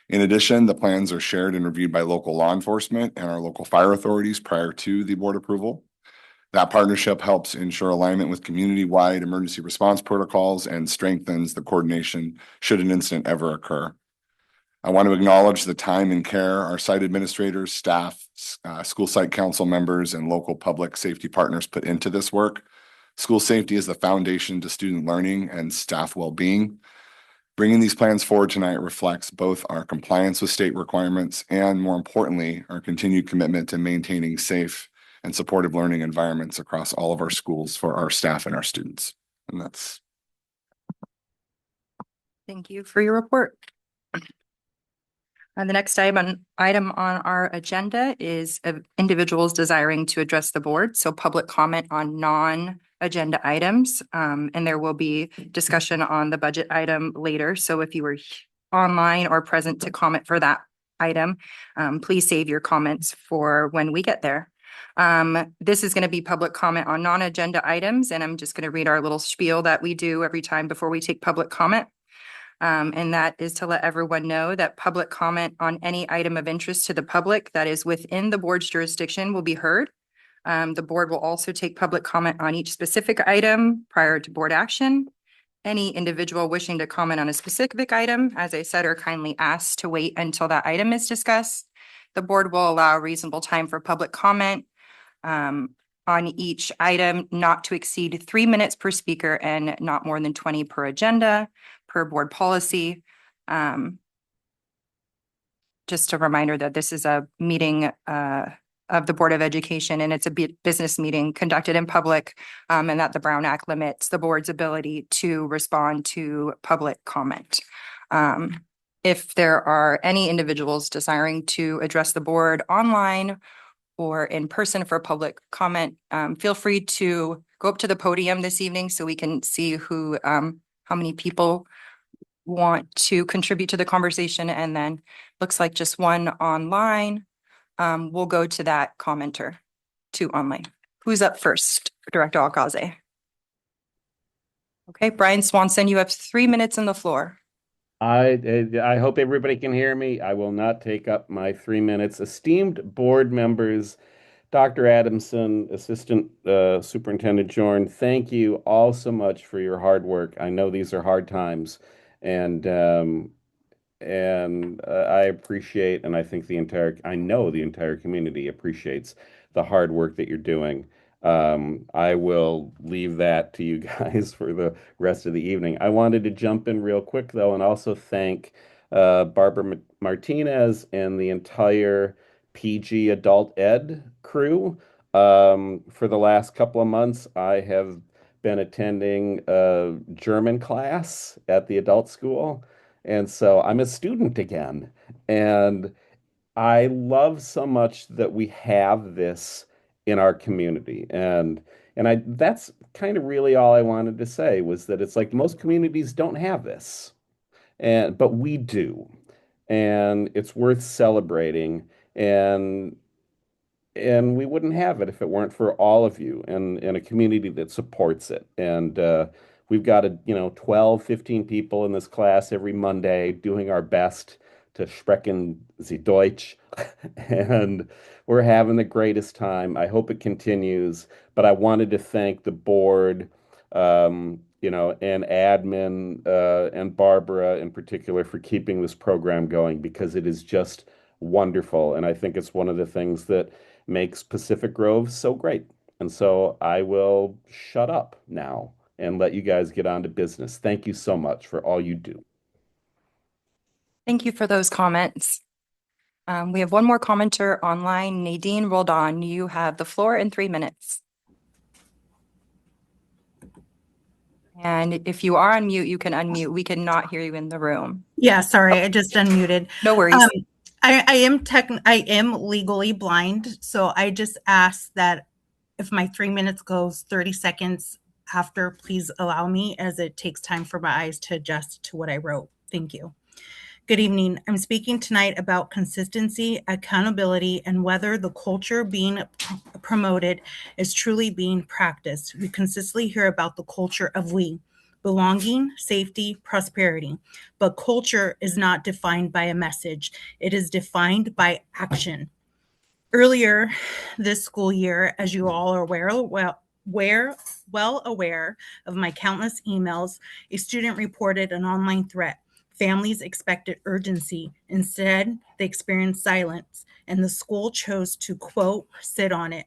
In addition, the plans are shared and reviewed by local law enforcement and our local fire authorities prior to the board approval. That partnership helps ensure alignment with community-wide emergency response protocols and strengthens the coordination should an incident ever occur. I want to acknowledge the time and care our site administrators, staff, school site council members, and local public safety partners put into this work. School safety is the foundation to student learning and staff well-being. Bringing these plans forward tonight reflects both our compliance with state requirements and, more importantly, our continued commitment to maintaining safe and supportive learning environments across all of our schools for our staff and our students. And that's. Thank you for your report. The next item on our agenda is individuals desiring to address the board. So public comment on non-agenda items, and there will be discussion on the budget item later. So if you were online or present to comment for that item, please save your comments for when we get there. This is going to be public comment on non-agenda items, and I'm just going to read our little spiel that we do every time before we take public comment. And that is to let everyone know that public comment on any item of interest to the public that is within the board's jurisdiction will be heard. The board will also take public comment on each specific item prior to board action. Any individual wishing to comment on a specific item, as I said, are kindly asked to wait until that item is discussed. The board will allow reasonable time for public comment on each item, not to exceed 3 minutes per speaker and not more than 20 per agenda, per board policy. Just a reminder that this is a meeting of the Board of Education, and it's a business meeting conducted in public, and that the Brown Act limits the board's ability to respond to public comment. If there are any individuals desiring to address the board online or in person for public comment, feel free to go up to the podium this evening so we can see how many people want to contribute to the conversation. And then looks like just one online. We'll go to that commenter to online. Who's up first? Director Alkaze. Okay, Brian Swanson, you have 3 minutes on the floor. I hope everybody can hear me. I will not take up my 3 minutes. Esteemed board members, Dr. Adamson, Assistant Superintendent Jorn, thank you all so much for your hard work. I know these are hard times, and I appreciate, and I think I know the entire community appreciates the hard work that you're doing. I will leave that to you guys for the rest of the evening. I wanted to jump in real quick, though, and also thank Barbara Martinez and the entire PG Adult Ed crew. For the last couple of months, I have been attending a German class at the adult school, and so I'm a student again. And I love so much that we have this in our community. And that's kind of really all I wanted to say, was that it's like most communities don't have this. But we do. And it's worth celebrating. And we wouldn't have it if it weren't for all of you and a community that supports it. And we've got 12, 15 people in this class every Monday doing our best to sprechen Sie Deutsch. And we're having the greatest time. I hope it continues. But I wanted to thank the board, and admin, and Barbara in particular for keeping this program going, because it is just wonderful. And I think it's one of the things that makes Pacific Grove so great. And so I will shut up now and let you guys get on to business. Thank you so much for all you do. Thank you for those comments. We have one more commenter online. Nadine Roldan, you have the floor in 3 minutes. And if you are on mute, you can unmute. We cannot hear you in the room. Yeah, sorry, I just unmuted. No worries. I am legally blind, so I just ask that if my 3 minutes goes 30 seconds after, please allow me, as it takes time for my eyes to adjust to what I wrote. Thank you. Good evening. I'm speaking tonight about consistency, accountability, and whether the culture being promoted is truly being practiced. We consistently hear about the culture of we, belonging, safety, prosperity. But culture is not defined by a message. It is defined by action. Earlier this school year, as you all are well aware of my countless emails, a student reported an online threat. Families expected urgency. Instead, they experienced silence, and the school chose to, quote, sit on it.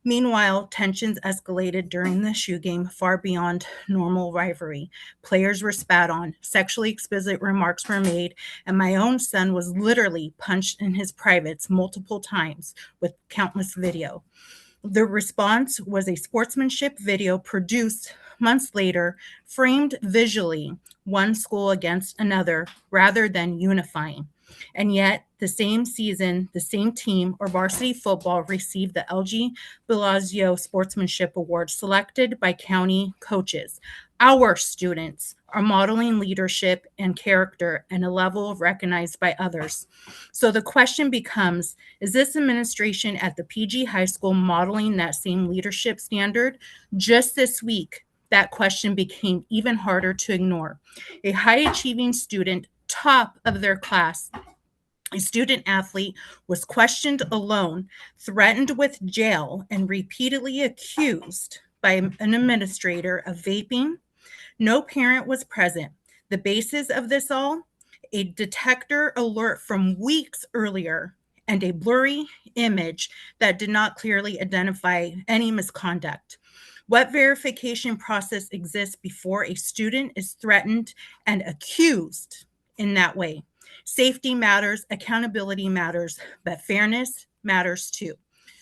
Meanwhile, tensions escalated during the shoe game far beyond normal rivalry. Players were spat on, sexually explicit remarks were made, and my own son was literally punched in his privates multiple times with countless video. The response was a sportsmanship video produced months later, framed visually, one school against another, rather than unifying. And yet, the same season, the same team or varsity football received the LG Bellagio Sportsmanship Award, selected by county coaches. Our students are modeling leadership and character and a level recognized by others. So the question becomes, is this administration at the PG High School modeling that same leadership standard? Just this week, that question became even harder to ignore. A high-achieving student, top of their class, a student athlete, was questioned alone, threatened with jail, and repeatedly accused by an administrator of vaping. No parent was present. The basis of this all? A detector alert from weeks earlier and a blurry image that did not clearly identify any misconduct. What verification process exists before a student is threatened and accused in that way? Safety matters, accountability matters, but fairness matters too.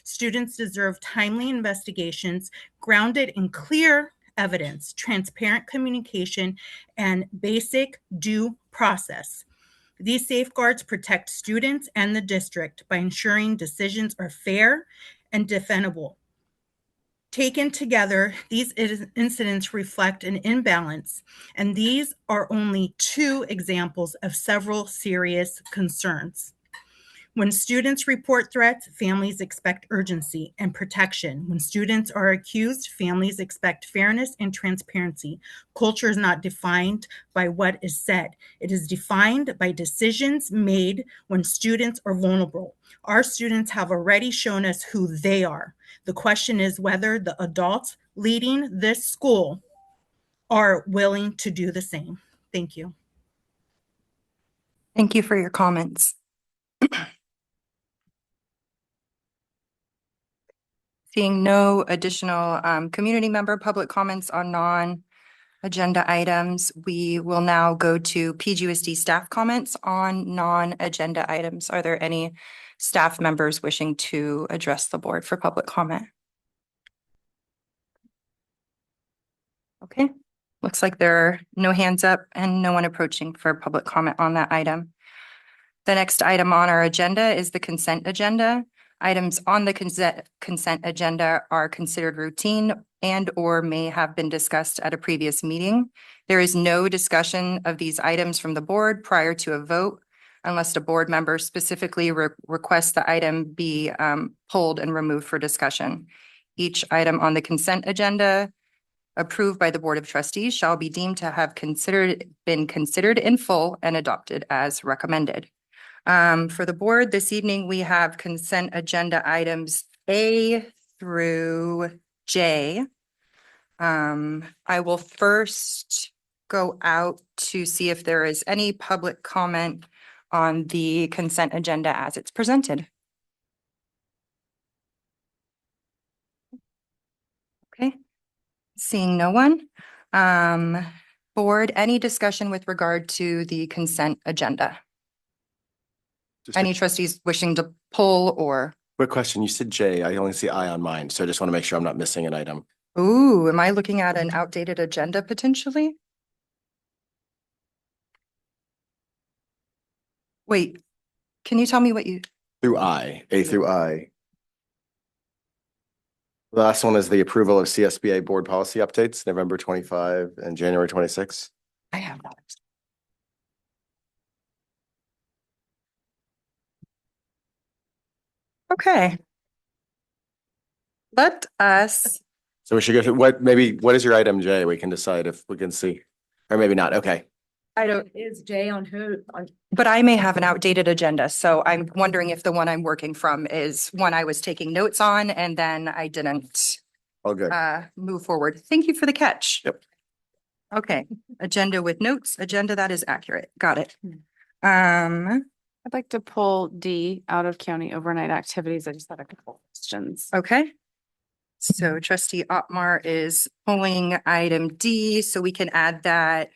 Students deserve timely investigations grounded in clear evidence, transparent communication, and basic due process. These safeguards protect students and the district by ensuring decisions are fair and defendable. Taken together, these incidents reflect an imbalance, and these are only two examples of several serious concerns. When students report threats, families expect urgency and protection. When students are accused, families expect fairness and transparency. Culture is not defined by what is said. It is defined by decisions made when students are vulnerable. Our students have already shown us who they are. The question is whether the adults leading this school are willing to do the same. Thank you. Thank you for your comments. Seeing no additional community member public comments on non-agenda items, we will now go to PGUSD staff comments on non-agenda items. Are there any staff members wishing to address the board for public comment? Okay, looks like there are no hands up and no one approaching for public comment on that item. The next item on our agenda is the consent agenda. Items on the consent agenda are considered routine and or may have been discussed at a previous meeting. There is no discussion of these items from the board prior to a vote unless a board member specifically requests the item be pulled and removed for discussion. Each item on the consent agenda approved by the Board of Trustees shall be deemed to have been considered in full and adopted as recommended. For the board this evening, we have consent agenda items A through J. I will first go out to see if there is any public comment on the consent agenda as it's presented. Okay, seeing no one. Board, any discussion with regard to the consent agenda? Any trustees wishing to pull or? Quick question. You said J. I only see I on mine, so I just want to make sure I'm not missing an item. Ooh, am I looking at an outdated agenda potentially? Wait, can you tell me what you? Through I, A through I. The last one is the approval of CSBA board policy updates, November 25 and January 26. I have that. Okay. Let us. So we should go to what is your item J? We can decide if we can see, or maybe not. Okay. I don't, Is Jay on her? but I may have an outdated agenda, so I'm wondering if the one I'm working from is one I was taking notes on and then I didn't All good. move forward. Thank you for the catch. Yep. Okay, agenda with notes, agenda that is accurate. Got it. I'd like to pull D, out of county overnight activities. I just had a couple questions. Okay. So trustee Otmar is pulling item D, so we can add that.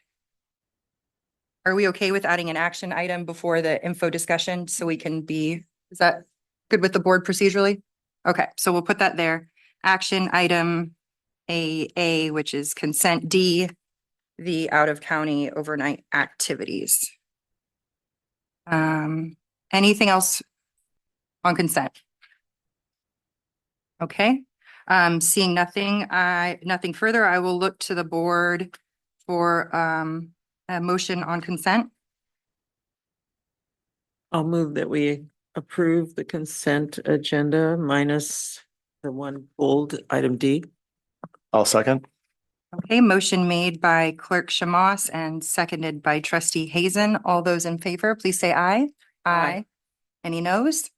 Are we okay with adding an action item before the info discussion so we can be, is that good with the board procedurally? Okay, so we'll put that there. Action item A, which is consent D, the out of county overnight activities. Anything else on consent? Okay, seeing nothing further, I will look to the board for a motion on consent. I'll move that we approve the consent agenda minus the one bold item D. I'll second. Okay, motion made by Clerk Shamas and seconded by Trustee Hazen. All those in favor, please say aye. Aye. Any noes?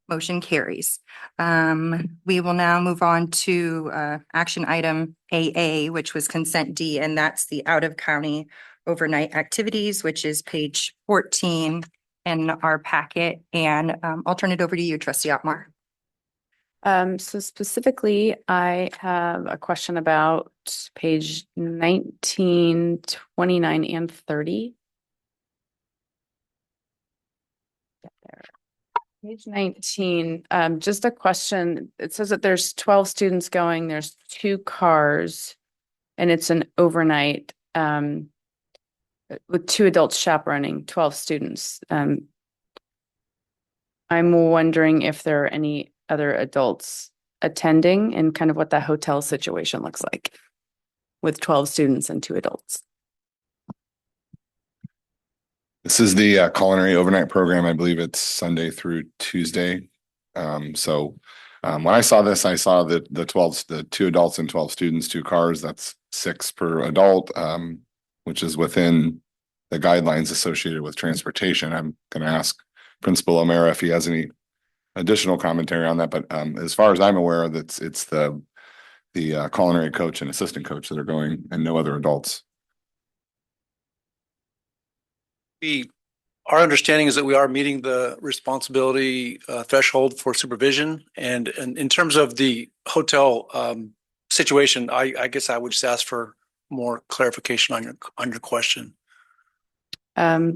Motion carries. We will now move on to action item AA, which was consent D, and that's the out of county overnight activities, which is page 14 in our packet. And I'll turn it over to you, Trustee Otmar. So specifically, I have a question about page 19, 29, and 30. Get there. Page 19, just a question. It says that there's 12 students going, there's 2 cars, and it's an overnight, with 2 adults chaperoning 12 students. I'm wondering if there are any other adults attending and kind of what that hotel situation looks like with 12 students and 2 adults. This is the culinary overnight program. I believe it's Sunday through Tuesday. When I saw this, I saw that the 2 adults and 12 students, 2 cars, that's 6 per adult, which is within the guidelines associated with transportation. I'm going to ask Principal O'Mara if he has any additional commentary on that. But as far as I'm aware, it's the culinary coach and assistant coach that are going, and no other adults. Our understanding is that we are meeting the responsibility threshold for supervision. And in terms of the hotel situation, I guess I would just ask for more clarification on your question.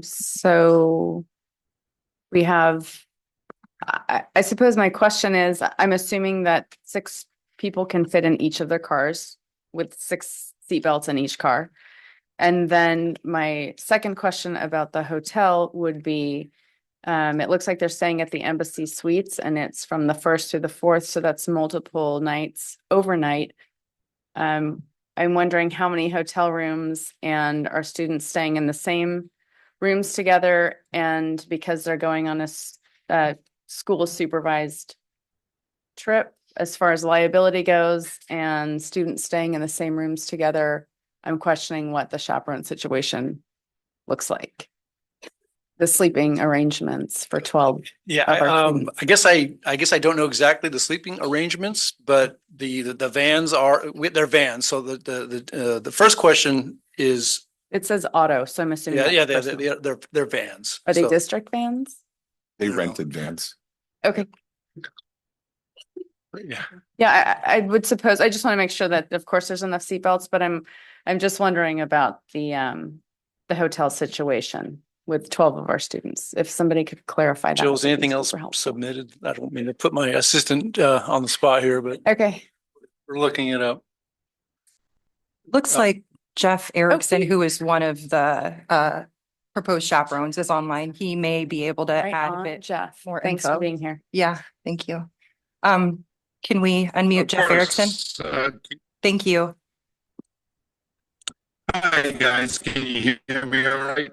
So we have, I suppose my question is, I'm assuming that 6 people can fit in each of their cars with 6 seatbelts in each car. And then my second question about the hotel would be, it looks like they're staying at the Embassy Suites and it's from the 1st to the 4th. So that's multiple nights overnight. I'm wondering how many hotel rooms and are students staying in the same rooms together? And because they're going on a school supervised trip, as far as liability goes and students staying in the same rooms together, I'm questioning what the chaperone situation looks like. The sleeping arrangements for 12. Yeah, of our students. I guess I don't know exactly the sleeping arrangements, but the vans they're vans. So the first question is, it says auto, so I'm assuming they're vans. Are they district vans? They rented vans. Okay. Yeah. Yeah, I would suppose. I just want to make sure that, of course, there's enough seatbelts, but I'm just wondering about the hotel situation with 12 of our students. If somebody could clarify that. Jill, is anything else submitted? I don't mean to put my assistant on the spot here, but okay, we're looking it up. Looks like Jeff Erickson, who is one of the proposed chaperones, is online. He may be able to add a bit Jeff. more Thanks info. for being here. Yeah, thank you. Can we unmute Jeff Erickson? Thank you. Hi, guys. Can you hear me all right?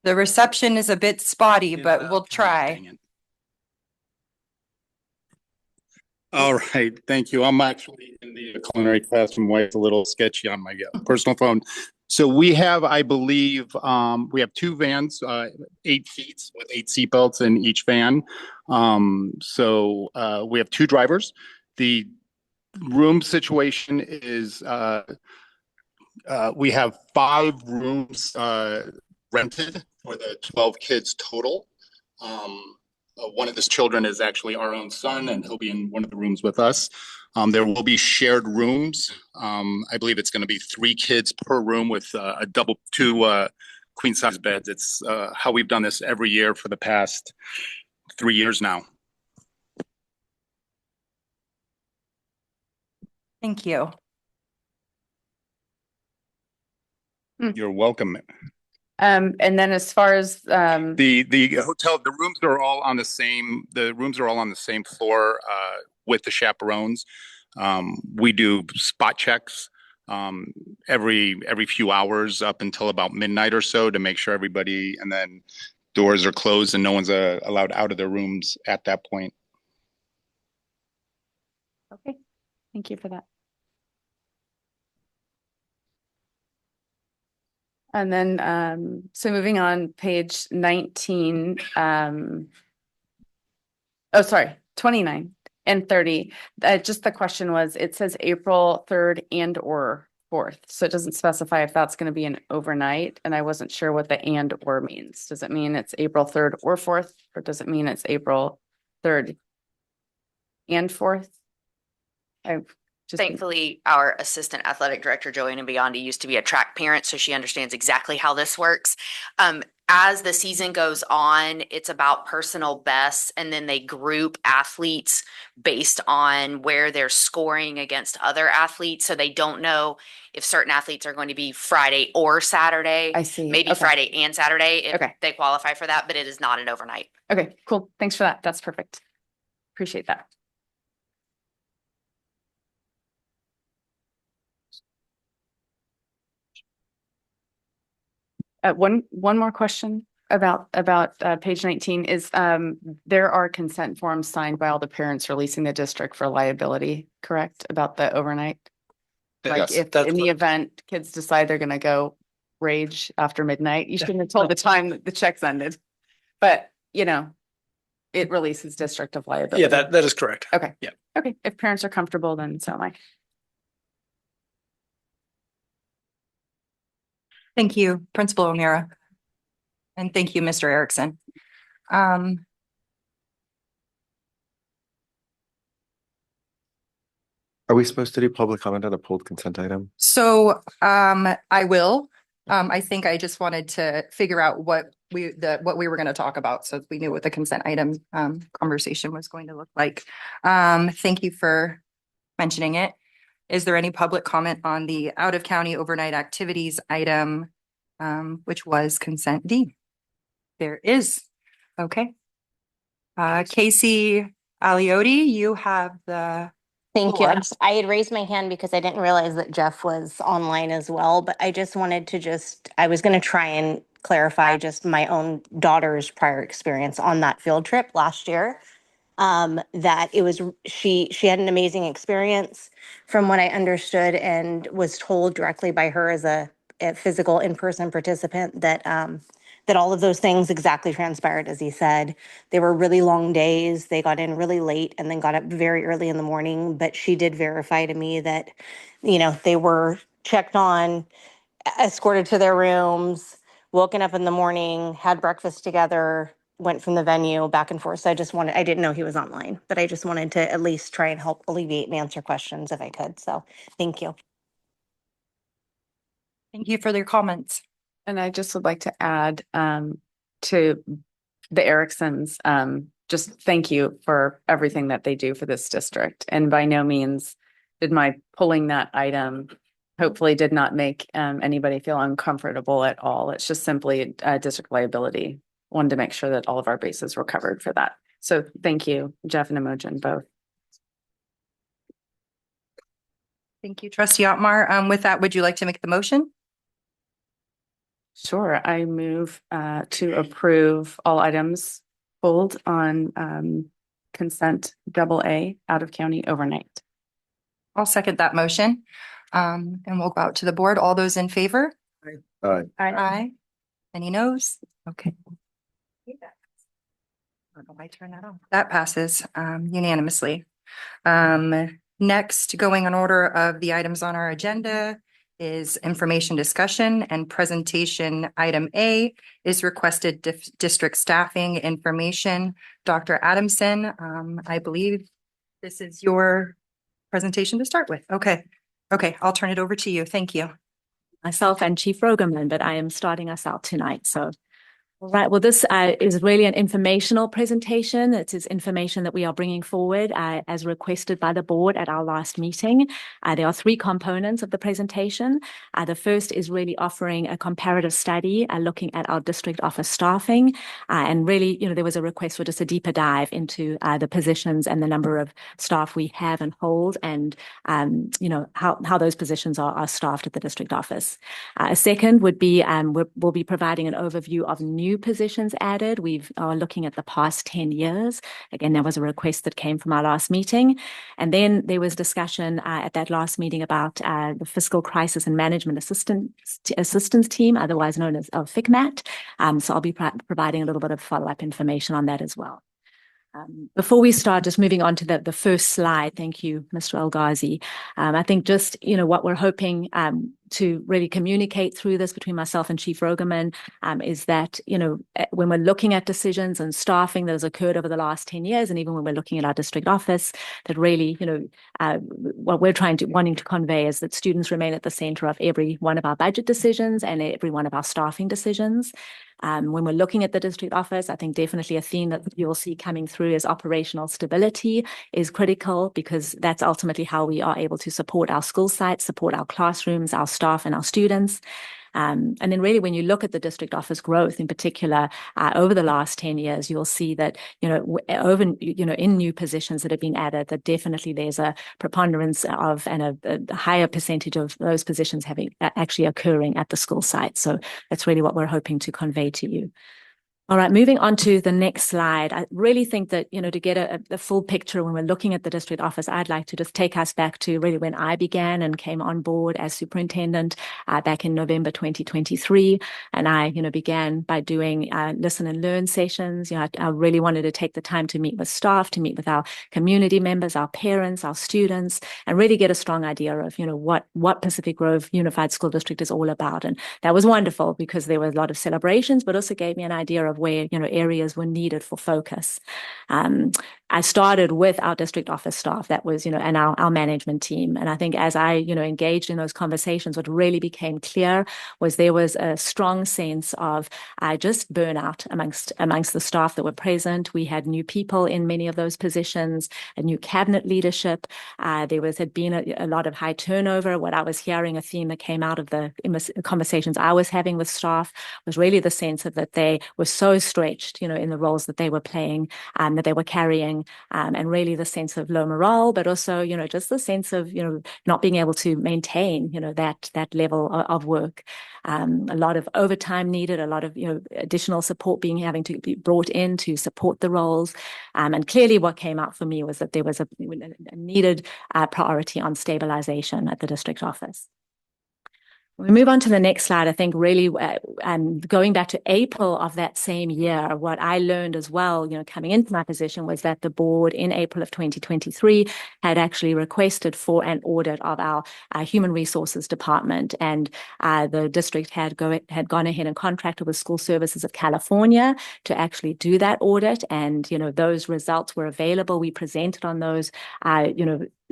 The reception is a bit spotty, but we'll try. All right. Thank you. I'm actually in the culinary classroom where it's a little sketchy on my personal phone. So we have, I believe, we have 2 vans, 8 seats with 8 seatbelts in each van. We have 2 drivers. The room situation is we have 5 rooms rented for the 12 kids total. One of his children is actually our own son, and he'll be in one of the rooms with us. There will be shared rooms. I believe it's going to be 3 kids per room with a 2 queen size beds. It's how we've done this every year for the past 3 years now. Thank you. You're welcome. And then as far as the hotel, the rooms are all on the same floor with the chaperones. We do spot checks every few hours up until about midnight or so to make sure everybody, and then doors are closed and no one's allowed out of their rooms at that point. okay, thank you for that. And then, so moving on, page 19, 29 and 30. Just the question was, it says April 3rd and or 4th. So it doesn't specify if that's going to be an overnight. And I wasn't sure what the and or means. Does it mean it's April 3rd or 4th? Or does it mean it's April 3rd and 4th? Thankfully, our assistant athletic director, Joanna Biondi, used to be a track parent, so she understands exactly how this works. As the season goes on, it's about personal bests, and then they group athletes based on where they're scoring against other athletes. So they don't know if certain athletes are going to be Friday or Saturday. I see. Maybe Okay. Friday and Saturday if Okay. they qualify for that, but it is not an overnight. Okay, cool. Thanks for that. That's perfect. Appreciate that. One more question about page 19 is there are consent forms signed by all the parents releasing the district for liability, correct? About the overnight? Like Yes, if in the event kids decide they're gonna go rage after midnight, you shouldn't have told the time that the checks ended. But it releases district of liability. Yeah, that is correct. Okay. Yeah. Okay. If parents are comfortable, then so am I. Thank you, Principal O'Meara. And thank you, Mr. Erickson. Are we supposed to do public comment on a pulled consent item? So I will. I think I just wanted to figure out what we were going to talk about, so we knew what the consent item conversation was going to look like. Thank you for mentioning it. Is there any public comment on the out of county overnight activities item, which was consent D? There is. Okay. Casey Aliotti, you have the Thank you. floor. I had raised my hand because I didn't realize that Jeff was online as well, but I just wanted to I was going to try and clarify just my own daughter's prior experience on that field trip last year. That it was, she had an amazing experience from what I understood and was told directly by her as a physical in-person participant that that all of those things exactly transpired as he said. They were really long days. They got in really late and then got up very early in the morning. But she did verify to me that, they were checked on, escorted to their rooms, woken up in the morning, had breakfast together, went from the venue back and forth. So I didn't know he was online, but I just wanted to at least try and help alleviate and answer questions if I could. So thank you. Thank you for their comments. And I just would like to add to the Ericksons, just thank you for everything that they do for this district. And by no means did my pulling that item hopefully did not make anybody feel uncomfortable at all. It's just simply district liability. Wanted to make sure that all of our bases were covered for that. So thank you, Jeff and Imogen, both. Thank you, Trustee Otmar. With that, would you like to make the motion? Sure. I move to approve all items pulled on consent AA out of county overnight. I'll second that motion. And we'll go out to the board. All those in favor? Aye. Aye. Any noes? Okay. I turn that on. That passes unanimously. Next, going in order of the items on our agenda is information discussion and presentation. Item A is requested district staffing information. Dr. Adamson, I believe this is your presentation to start with. Okay. I'll turn it over to you. Thank you. Myself and Chief Rogerman, but I am starting us out tonight. So, all right. Well, this is really an informational presentation. It is information that we are bringing forward as requested by the board at our last meeting. There are three components of the presentation. The first is really offering a comparative study looking at our district office staffing. And really, there was a request for just a deeper dive into the positions and the number of staff we have and hold and, how those positions are staffed at the district office. A second would be we'll be providing an overview of new positions added. We are looking at the past 10 years. Again, that was a request that came from our last meeting. And then there was discussion at that last meeting about the Fiscal Crisis and Management Assistance Team, otherwise known as FICMAT. So I'll be providing a little bit of follow-up information on that as well. Before we start, just moving on to the first slide. Thank you, Mr. El Ghazi. I think just, what we're hoping to really communicate through this between myself and Chief Rogerman is that, when we're looking at decisions and staffing that has occurred over the last 10 years, and even when we're looking at our district office, that really, what we're wanting to convey is that students remain at the center of every one of our budget decisions and every one of our staffing decisions. When we're looking at the district office, I think definitely a theme that you'll see coming through is operational stability is critical, because that's ultimately how we are able to support our school sites, support our classrooms, our staff, and our students. And then really, when you look at the district office growth in particular, over the last 10 years, you'll see that, in new positions that have been added, that definitely there's a preponderance of and a higher percentage of those positions having actually occurring at the school site. So that's really what we're hoping to convey to you. All right, moving on to the next slide. I really think that, to get a full picture when we're looking at the district office, I'd like to just take us back to really when I began and came on board as superintendent back in November 2023. And I, began by doing listen and learn sessions. I really wanted to take the time to meet with staff, to meet with our community members, our parents, our students, and really get a strong idea of, what Pacific Grove Unified School District is all about. And that was wonderful because there were a lot of celebrations, but also gave me an idea of where, areas were needed for focus. I started with our district office staff, that was, and our management team. And I think as I, engaged in those conversations, what really became clear was there was a strong sense of just burnout amongst the staff that were present. We had new people in many of those positions, a new cabinet leadership. There had been a lot of high turnover. What I was hearing, a theme that came out of the conversations I was having with staff, was really the sense of that they were so stretched, in the roles that they were playing, that they were carrying, and really the sense of low morale, but also, just the sense of, not being able to maintain, that level of work. A lot of overtime needed, a lot of, additional support having to be brought in to support the roles. And clearly what came out for me was that there was a needed priority on stabilization at the district office. We move on to the next slide. I think really going back to April of that same year, what I learned as well, coming into my position, was that the board in April of 2023 had actually requested for an audit of our human resources department. And the district had gone ahead and contracted with School Services of California to actually do that audit. And, those results were available. We presented on those,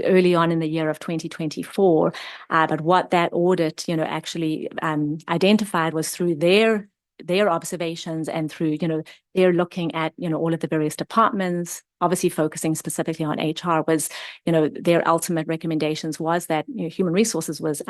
early on in the year of 2024. But what that audit, actually identified was through their observations and through, they're looking at, all of the various departments, obviously focusing specifically on HR, was, their ultimate recommendations was that human resources was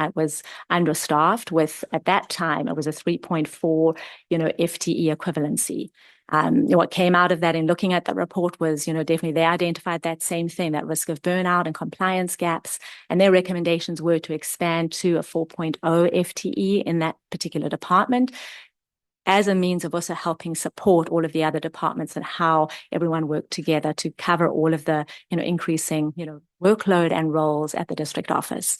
understaffed with, at that time, it was a 3.4, FTE equivalency. What came out of that in looking at the report was, definitely they identified that same thing, that risk of burnout and compliance gaps. And their recommendations were to expand to a 4.0 FTE in that particular department, as a means of also helping support all of the other departments and how everyone worked together to cover all of the, increasing, workload and roles at the district office.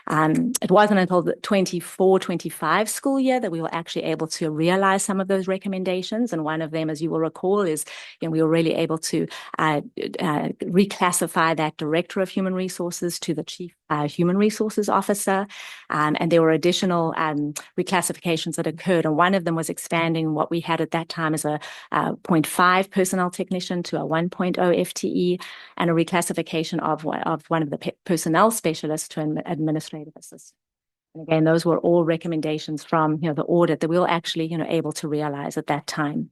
It wasn't until the 24-25 school year that we were actually able to realize some of those recommendations. And one of them, as you will recall, is we were really able to reclassify that director of human resources to the chief human resources officer. And there were additional reclassifications that occurred. And one of them was expanding what we had at that time as a 0.5 personnel technician to a 1.0 FTE, and a reclassification of one of the personnel specialists to an administrative assistant. And again, those were all recommendations from the audit that we were actually able to realize at that time.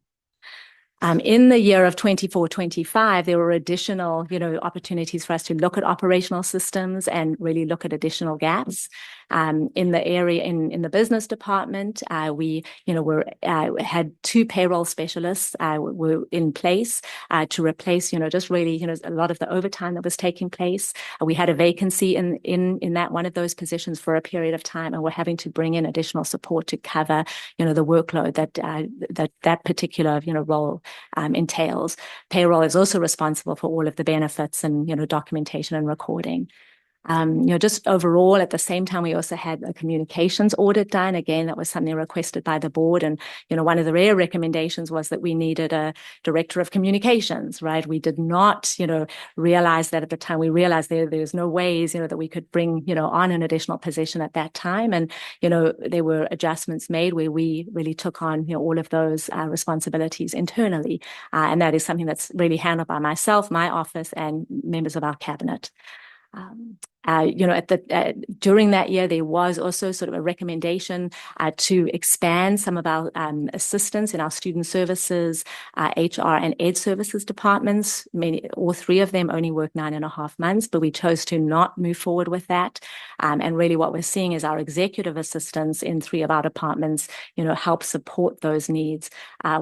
In the year of 24-25, there were additional, opportunities for us to look at operational systems and really look at additional gaps. In the area, in the business department, we, had 2 payroll specialists were in place to replace, just really, a lot of the overtime that was taking place. We had a vacancy in that one of those positions for a period of time, and we're having to bring in additional support to cover, the workload that particular, role entails. Payroll is also responsible for all of the benefits and, documentation and recording. Just overall, at the same time, we also had a communications audit done. Again, that was something requested by the board. And, one of the rare recommendations was that we needed a director of communications, right? We did not, realize that at the time. We realized there's no ways, that we could bring, on an additional position at that time. And, there were adjustments made where we really took on, all of those responsibilities internally. And that is something that's really handled by myself, my office, and members of our cabinet. During that year, there was also sort of a recommendation to expand some of our assistants in our student services, HR, and ed services departments. All three of them only work 9.5 months, but we chose to not move forward with that. And really what we're seeing is our executive assistants in three of our departments, help support those needs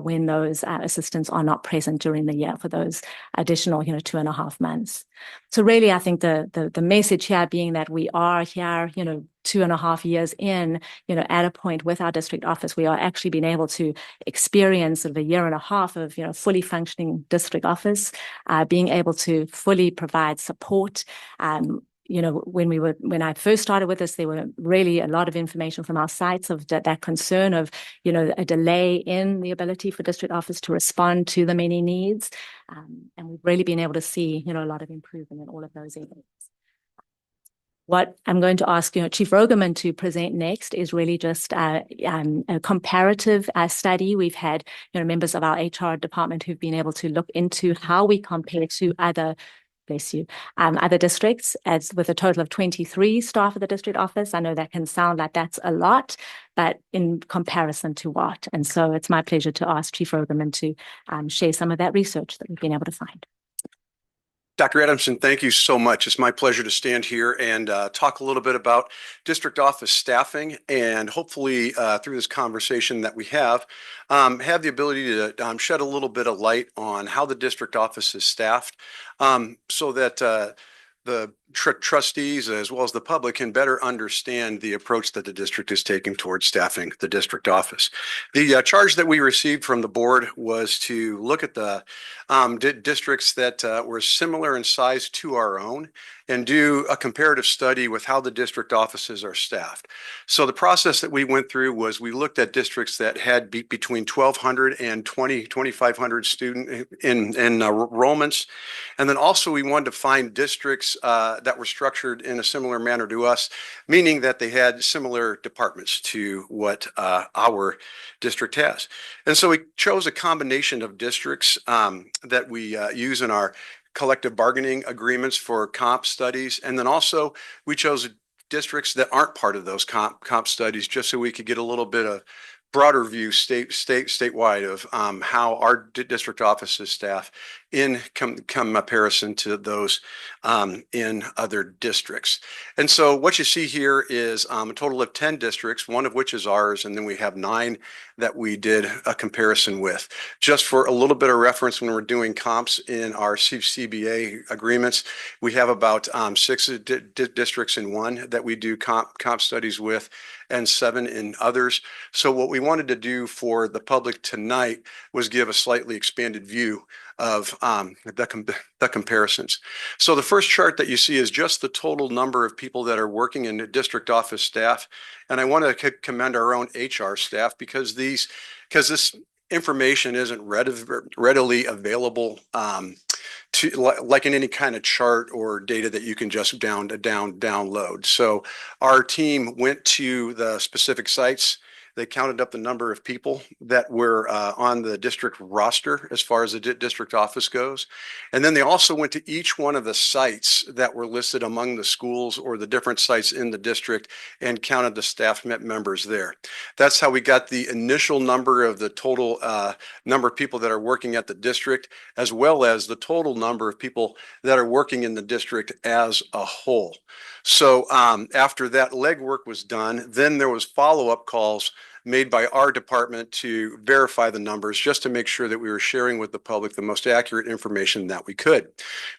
when those assistants are not present during the year for those additional, 2.5 months. So really, I think the message here being that we are here, 2.5 years in, at a point with our district office, we are actually being able to experience sort of 1.5 years of, fully functioning district office, being able to fully provide support. When I first started with this, there were really a lot of information from our sites of that concern of, a delay in the ability for district office to respond to the many needs. And we've really been able to see, a lot of improvement in all of those areas. What I'm going to ask, Chief Rogerman to present next is really just a comparative study. We've had, members of our HR department who've been able to look into how we compare to other districts, as with a total of 23 staff at the district office. I know that can sound like that's a lot, but in comparison to what? And so it's my pleasure to ask Chief Rogerman to share some of that research that we've been able to find. Dr. Adamson, thank you so much. It's my pleasure to stand here and talk a little bit about district office staffing, and hopefully through this conversation that we have the ability to shed a little bit of light on how the district office is staffed, so that the trustees as well as the public can better understand the approach that the district is taking towards staffing the district office. The charge that we received from the board was to look at the districts that were similar in size to our own and do a comparative study with how the district offices are staffed. So the process that we went through was we looked at districts that had between 1,200 and 2,500 student in enrollments. And then also we wanted to find districts that were structured in a similar manner to us, meaning that they had similar departments to what our district has. And so we chose a combination of districts that we use in our collective bargaining agreements for comp studies. And then also we chose districts that aren't part of those comp studies, just so we could get a little bit of broader view statewide of how our district offices staff in comparison to those in other districts. And so what you see here is a total of 10 districts, one of which is ours, and then we have 9 that we did a comparison with. Just for a little bit of reference, when we're doing comps in our CBA agreements, we have about 6 districts in one that we do comp studies with, and 7 in others. So what we wanted to do for the public tonight was give a slightly expanded view of the comparisons. So the first chart that you see is just the total number of people that are working in the district office staff. And I want to commend our own HR staff because this information isn't readily available like in any kind of chart or data that you can just download. So our team went to the specific sites. They counted up the number of people that were on the district roster as far as the district office goes. And then they also went to each one of the sites that were listed among the schools or the different sites in the district and counted the staff members there. That's how we got the initial number of the total number of people that are working at the district, as well as the total number of people that are working in the district as a whole. So after that legwork was done, then there was follow-up calls made by our department to verify the numbers, just to make sure that we were sharing with the public the most accurate information that we could.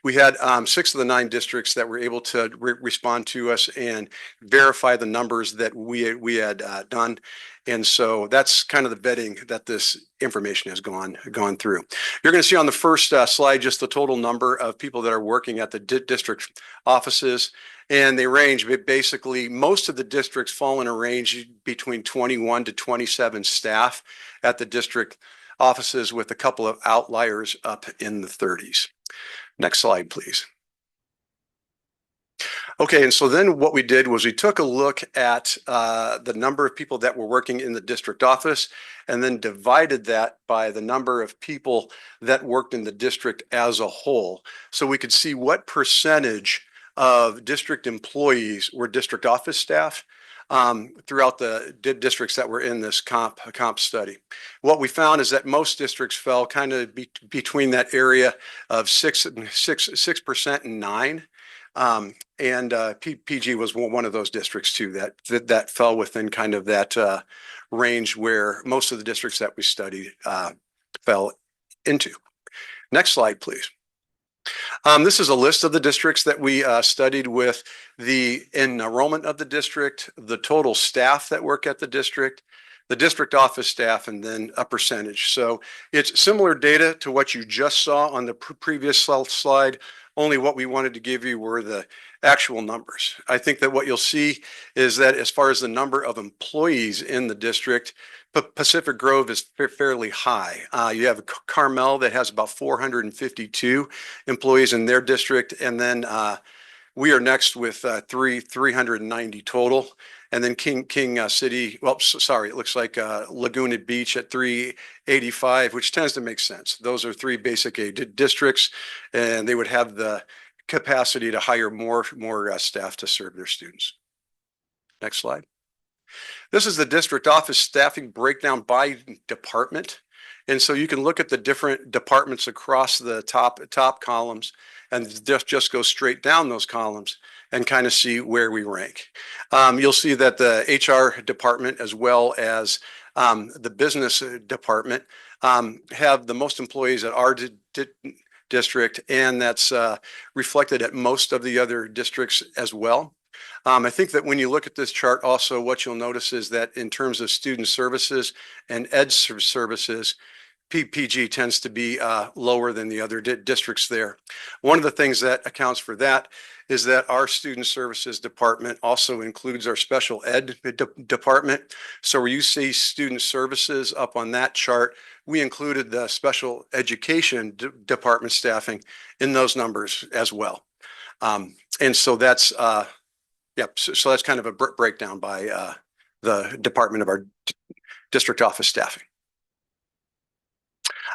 We had 6 of the 9 districts that were able to respond to us and verify the numbers that we had done. And so that's kind of the vetting that this information has gone through. You're going to see on the first slide just the total number of people that are working at the district offices. And they range, but basically most of the districts fall in a range between 21 to 27 staff at the district offices, with a couple of outliers up in the 30s. Next slide, please. Okay, and so then what we did was we took a look at the number of people that were working in the district office, and then divided that by the number of people that worked in the district as a whole. So we could see what percentage of district employees were district office staff throughout the districts that were in this comp study. What we found is that most districts fell kind of between that area of 6% and 9%. PG was one of those districts too that fell within kind of that range where most of the districts that we studied fell into. Next slide, please. This is a list of the districts that we studied with the enrollment of the district, the total staff that work at the district office staff, and then a percentage. So it's similar data to what you just saw on the previous slide. Only what we wanted to give you were the actual numbers. I think that what you'll see is that as far as the number of employees in the district, Pacific Grove is fairly high. You have Carmel that has about 452 employees in their district, and then we are next with 390 total. And then King City, well, sorry, it looks like Laguna Beach at 385, which tends to make sense. Those are three basic aid districts, and they would have the capacity to hire more staff to serve their students. Next slide. This is the district office staffing breakdown by department. And so you can look at the different departments across the top columns and just go straight down those columns and kind of see where we rank. You'll see that the HR department as well as the business department have the most employees at our district, and that's reflected at most of the other districts as well. I think that when you look at this chart also, what you'll notice is that in terms of student services and ed services, PG tends to be lower than the other districts there. One of the things that accounts for that is that our student services department also includes our special ed department. So where you see student services up on that chart, we included the special education department staffing in those numbers as well. And so that's, so that's kind of a breakdown by the department of our district office staffing.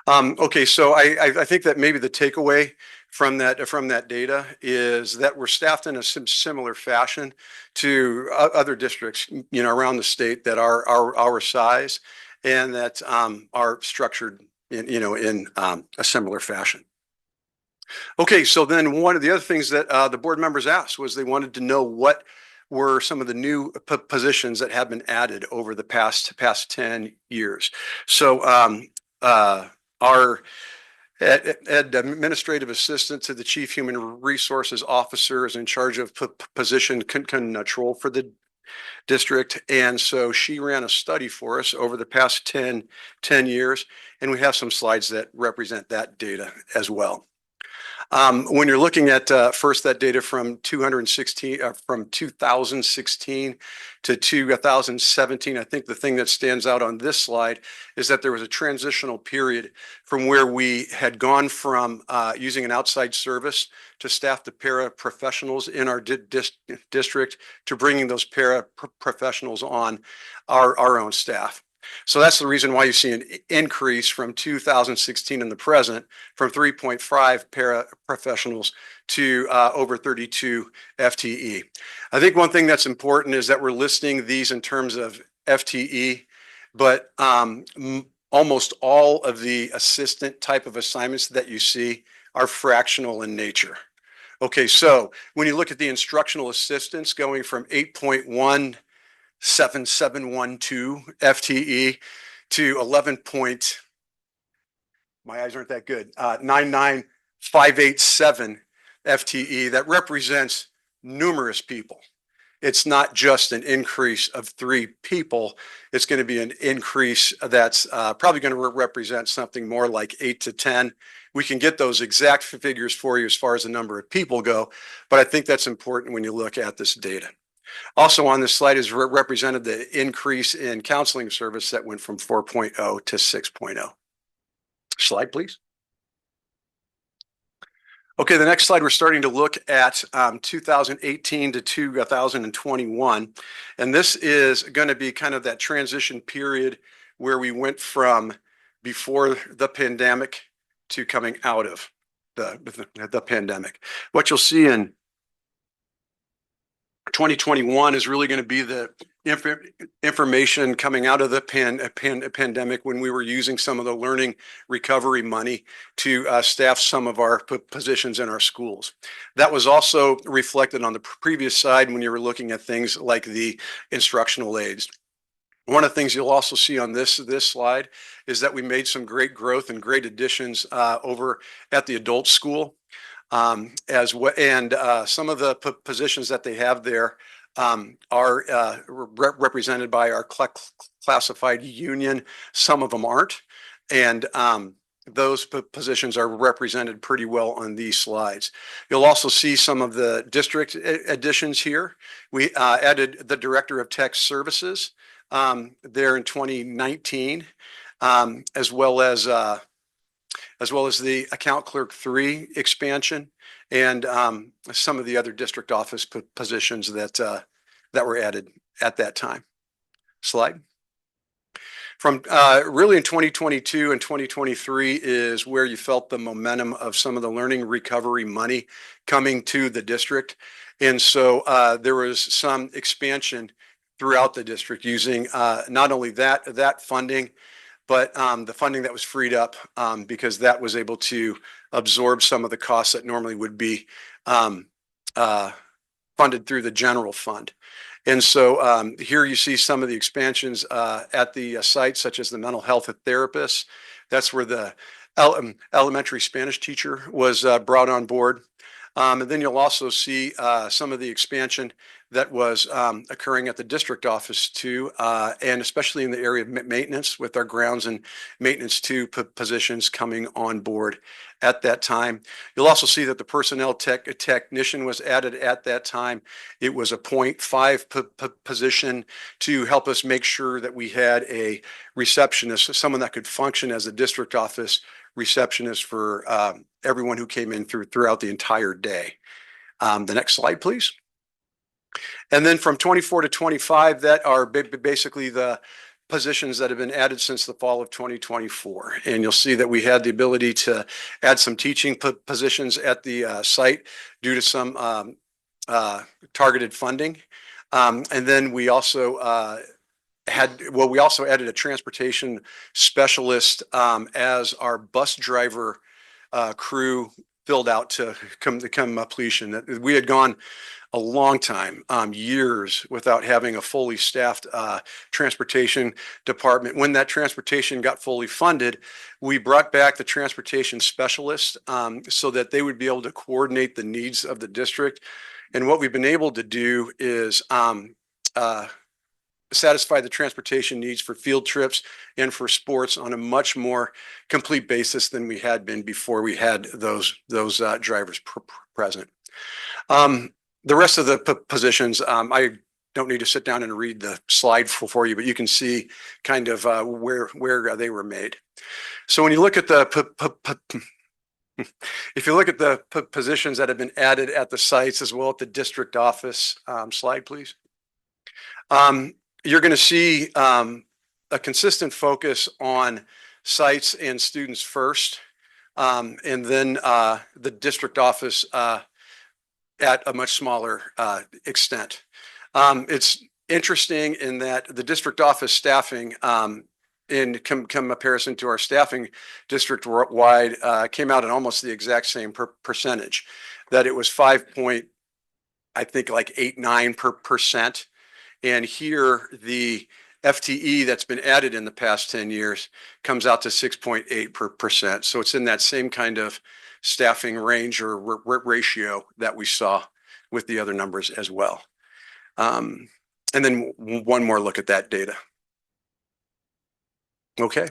Okay, so I think that maybe the takeaway from that data is that we're staffed in a similar fashion to other districts, around the state that are our size, and that are structured in a similar fashion. Okay, so then one of the other things that the board members asked was they wanted to know what were some of the new positions that have been added over the past 10 years. So our administrative assistant to the chief human resources officer is in charge of position control for the district. And so she ran a study for us over the past 10 years, and we have some slides that represent that data as well. When you're looking at first that data from 2016 to 2017, I think the thing that stands out on this slide is that there was a transitional period from where we had gone from using an outside service to staff the paraprofessionals in our district to bringing those paraprofessionals on our own staff. So that's the reason why you see an increase from 2016 in the present from 3.5 paraprofessionals to over 32 FTE. I think one thing that's important is that we're listing these in terms of FTE, but almost all of the assistant type of assignments that you see are fractional in nature. Okay, so when you look at the instructional assistants going from 8.1 7712 FTE to 11. My eyes aren't that good. 99587 FTE. That represents numerous people. it's not just an increase of 3 people. It's going to be an increase that's probably going to represent something more like 8 to 10. We can get those exact figures for you as far as the number of people go, but I think that's important when you look at this data. Also on this slide is represented the increase in counseling service that went from 4.0 to 6.0. Slide, please. Okay, the next slide, we're starting to look at 2018 to 2021. And this is going to be kind of that transition period where we went from before the pandemic to coming out of the pandemic. What you'll see in 2021 is really going to be the information coming out of the pandemic when we were using some of the learning recovery money to staff some of our positions in our schools. That was also reflected on the previous slide when you were looking at things like the instructional aides. One of the things you'll also see on this slide is that we made some great growth and great additions over at the adult school. As well, and some of the positions that they have there are represented by our classified union. Some of them aren't, and those positions are represented pretty well on these slides. You'll also see some of the district additions here. We added the Director of Tech Services there in 2019, as well as the Account Clerk 3 expansion and some of the other district office positions that were added at that time. Slide. From really in 2022 and 2023 is where you felt the momentum of some of the learning recovery money coming to the district. And so there was some expansion throughout the district using not only that funding, but the funding that was freed up because that was able to absorb some of the costs that normally would be funded through the general fund. And so here you see some of the expansions at the sites, such as the mental health therapists. That's where the elementary Spanish teacher was brought on board. And then you'll also see some of the expansion that was occurring at the district office too, and especially in the area of maintenance with our grounds and maintenance 2 positions coming on board at that time. You'll also see that the personnel technician was added at that time. It was a 0.5 position to help us make sure that we had a receptionist, someone that could function as a district office receptionist for everyone who came in throughout the entire day. The next slide, please. And then from 24 to 25, that are basically the positions that have been added since the fall of 2024. And you'll see that we had the ability to add some teaching positions at the site due to some targeted funding. And then we also we also added a transportation specialist as our bus driver crew filled out to come completion. We had gone a long time, years, without having a fully staffed transportation department. When that transportation got fully funded, we brought back the transportation specialist so that they would be able to coordinate the needs of the district. And what we've been able to do is satisfy the transportation needs for field trips and for sports on a much more complete basis than we had been before we had those drivers present. The rest of the positions, I don't need to sit down and read the slide for you, but you can see kind of where they were made. So when you look at if you look at the positions that have been added at the sites as well at the district office, slide please. You're going to see a consistent focus on sites and students first, and then the district office at a much smaller extent. It's interesting in that the district office staffing in comparison to our staffing district wide came out at almost the exact same percentage, that it was 5.89%. And here the FTE that's been added in the past 10 years comes out to 6.8%. So it's in that same kind of staffing range or ratio that we saw with the other numbers as well. And then one more look at that data. Okay.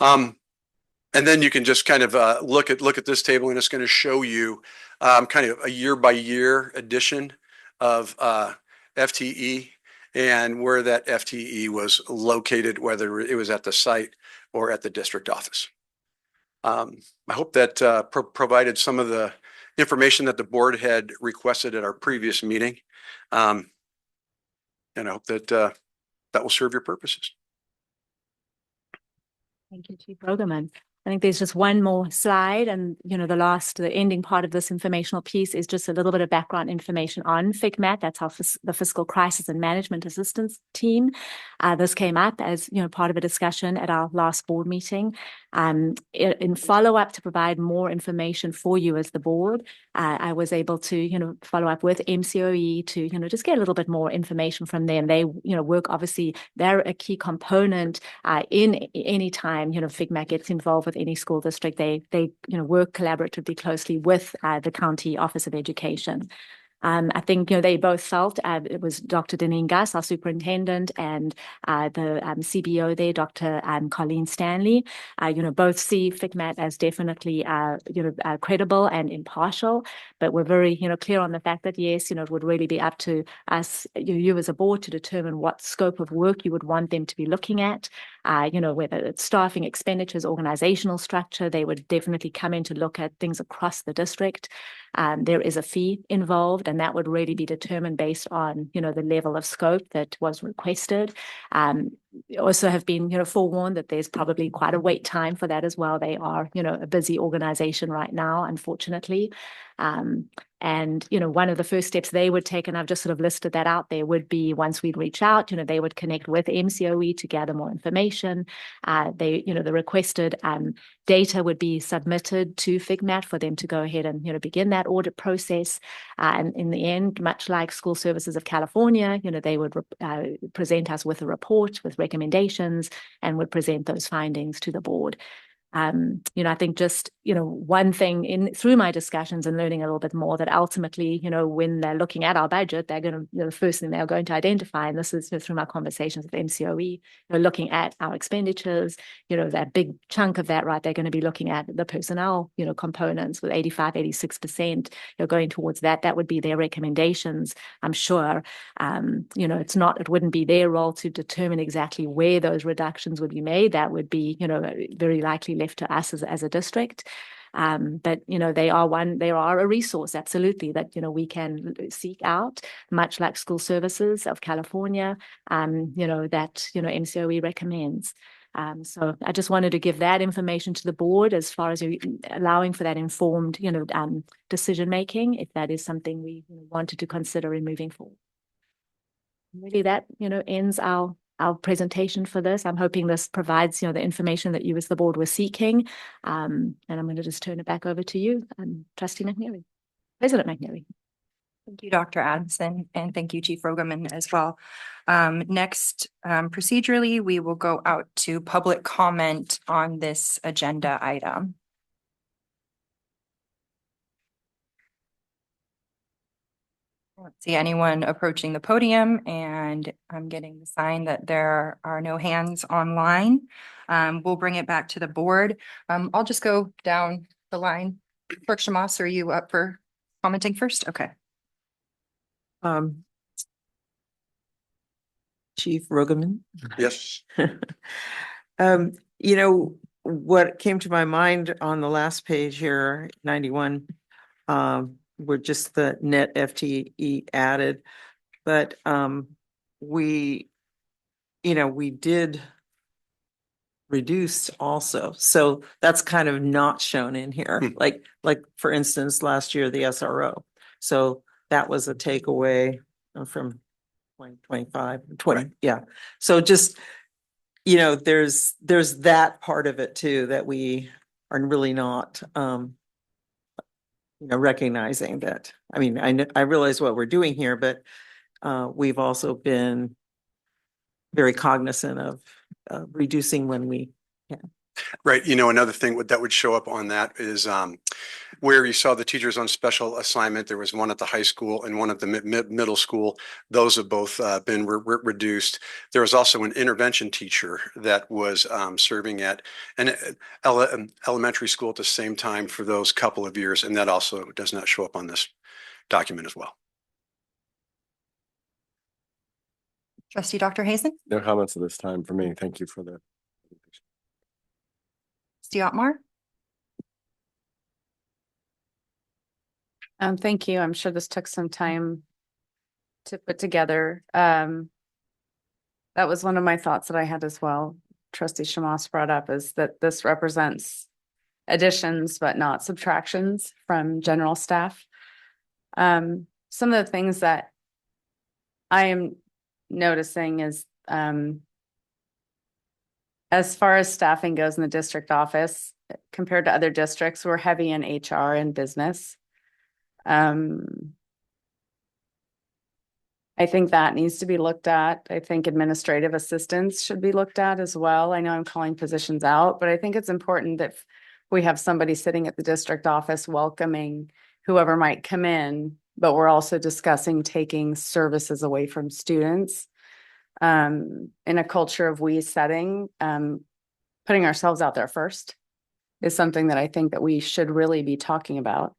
And then you can just kind of look at this table, and it's going to show you kind of a year by year addition of FTE and where that FTE was located, whether it was at the site or at the district office. I hope that provided some of the information that the board had requested at our previous meeting. And I hope that that will serve your purposes. Thank you, Chief Rogerman. I think there's just one more slide, and the ending part of this informational piece is just a little bit of background information on FICMAT. That's the Fiscal Crisis and Management Assistance Team. This came up as part of a discussion at our last board meeting. In follow-up to provide more information for you as the board, I was able to follow up with MCOE to just get a little bit more information from them. They work, obviously they're a key component in any time FICMAT gets involved with any school district. They work collaboratively closely with the County Office of Education. I think they both felt it was Dr. Dominguez, our superintendent, and the CBO there, Dr. Colleen Stanley. Both see FICMAT as definitely credible and impartial, but we're very clear on the fact that yes, it would really be up to us, you as a board, to determine what scope of work you would want them to be looking at. Whether it's staffing, expenditures, organizational structure, they would definitely come in to look at things across the district. There is a fee involved, and that would really be determined based on, the level of scope that was requested. Also have been, forewarned that there's probably quite a wait time for that as well. They are, a busy organization right now, unfortunately. And one of the first steps they would take, and I've just sort of listed that out there, would be once we'd reach out, they would connect with MCOE to gather more information. The requested data would be submitted to FICMAT for them to go ahead and begin that audit process. And in the end, much like School Services of California, they would present us with a report with recommendations and would present those findings to the board. I think just, one thing through my discussions and learning a little bit more, that ultimately, when they're looking at our budget, they're going to, the first thing they're going to identify, and this is through my conversations with MCOE, looking at our expenditures, that big chunk of that, right, they're going to be looking at the personnel, components with 85, 86%, going towards that. That would be their recommendations, I'm sure. It wouldn't be their role to determine exactly where those reductions would be made. That would be, very likely left to us as a district. But they are a resource, absolutely, that we can seek out, much like School Services of California, that MCOE recommends. So I just wanted to give that information to the board as far as allowing for that informed decision making, if that is something we wanted to consider in moving forward. Really, that ends our presentation for this. I'm hoping this provides, the information that you as the board were seeking. And I'm going to just turn it back over to you, Trustee McNeely, President McNeely. Thank you, Dr. Adamson, and thank you, Chief Rogerman, as well. Next, procedurally, we will go out to public comment on this agenda item. I don't see anyone approaching the podium, and I'm getting the sign that there are no hands online. We'll bring it back to the board. I'll just go down the line. Clerk Shamas, are you up for commenting first? Okay. Chief Rogerman. Yes. What came to my mind on the last page here, 91, were just the net FTE added, but we did reduce also, so that's kind of not shown in here. Like for instance, last year the SRO, so that was a takeaway from 2025, 20, right. Yeah. So just there's that part of it too that we are really not recognizing that. I mean, I realize what we're doing here, but we've also been very cognizant of reducing when we can. Right. Another thing that would show up on that is where you saw the teachers on special assignment. There was one at the high school and one at the middle school. Those have both been reduced. There was also an intervention teacher that was serving at an elementary school at the same time for those couple of years, and that also does not show up on this document as well. Trustee Dr. Hazen? No comments at this time for me. Thank you for the. Trustee Otmar? Thank you. I'm sure this took some time to put together. That was one of my thoughts that I had as well. Trustee Shamas brought up is that this represents additions but not subtractions from general staff. Some of the things that I am noticing is as far as staffing goes in the district office, compared to other districts, we're heavy in HR and business. I think that needs to be looked at. I think administrative assistants should be looked at as well. I know I'm calling positions out, but I think it's important that we have somebody sitting at the district office welcoming whoever might come in, but we're also discussing taking services away from students. In a culture of we setting, putting ourselves out there first is something that I think that we should really be talking about.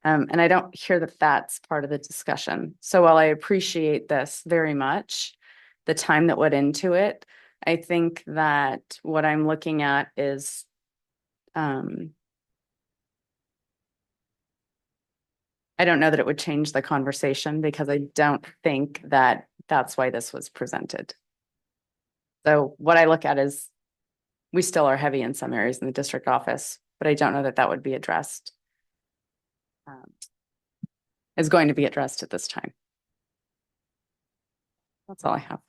And I don't hear that that's part of the discussion. So while I appreciate this very much, the time that went into it, I think that what I'm looking at is I don't know that it would change the conversation because I don't think that that's why this was presented. So what I look at is we still are heavy in some areas in the district office, but I don't know that that would be addressed. Is going to be addressed at this time. That's all I have.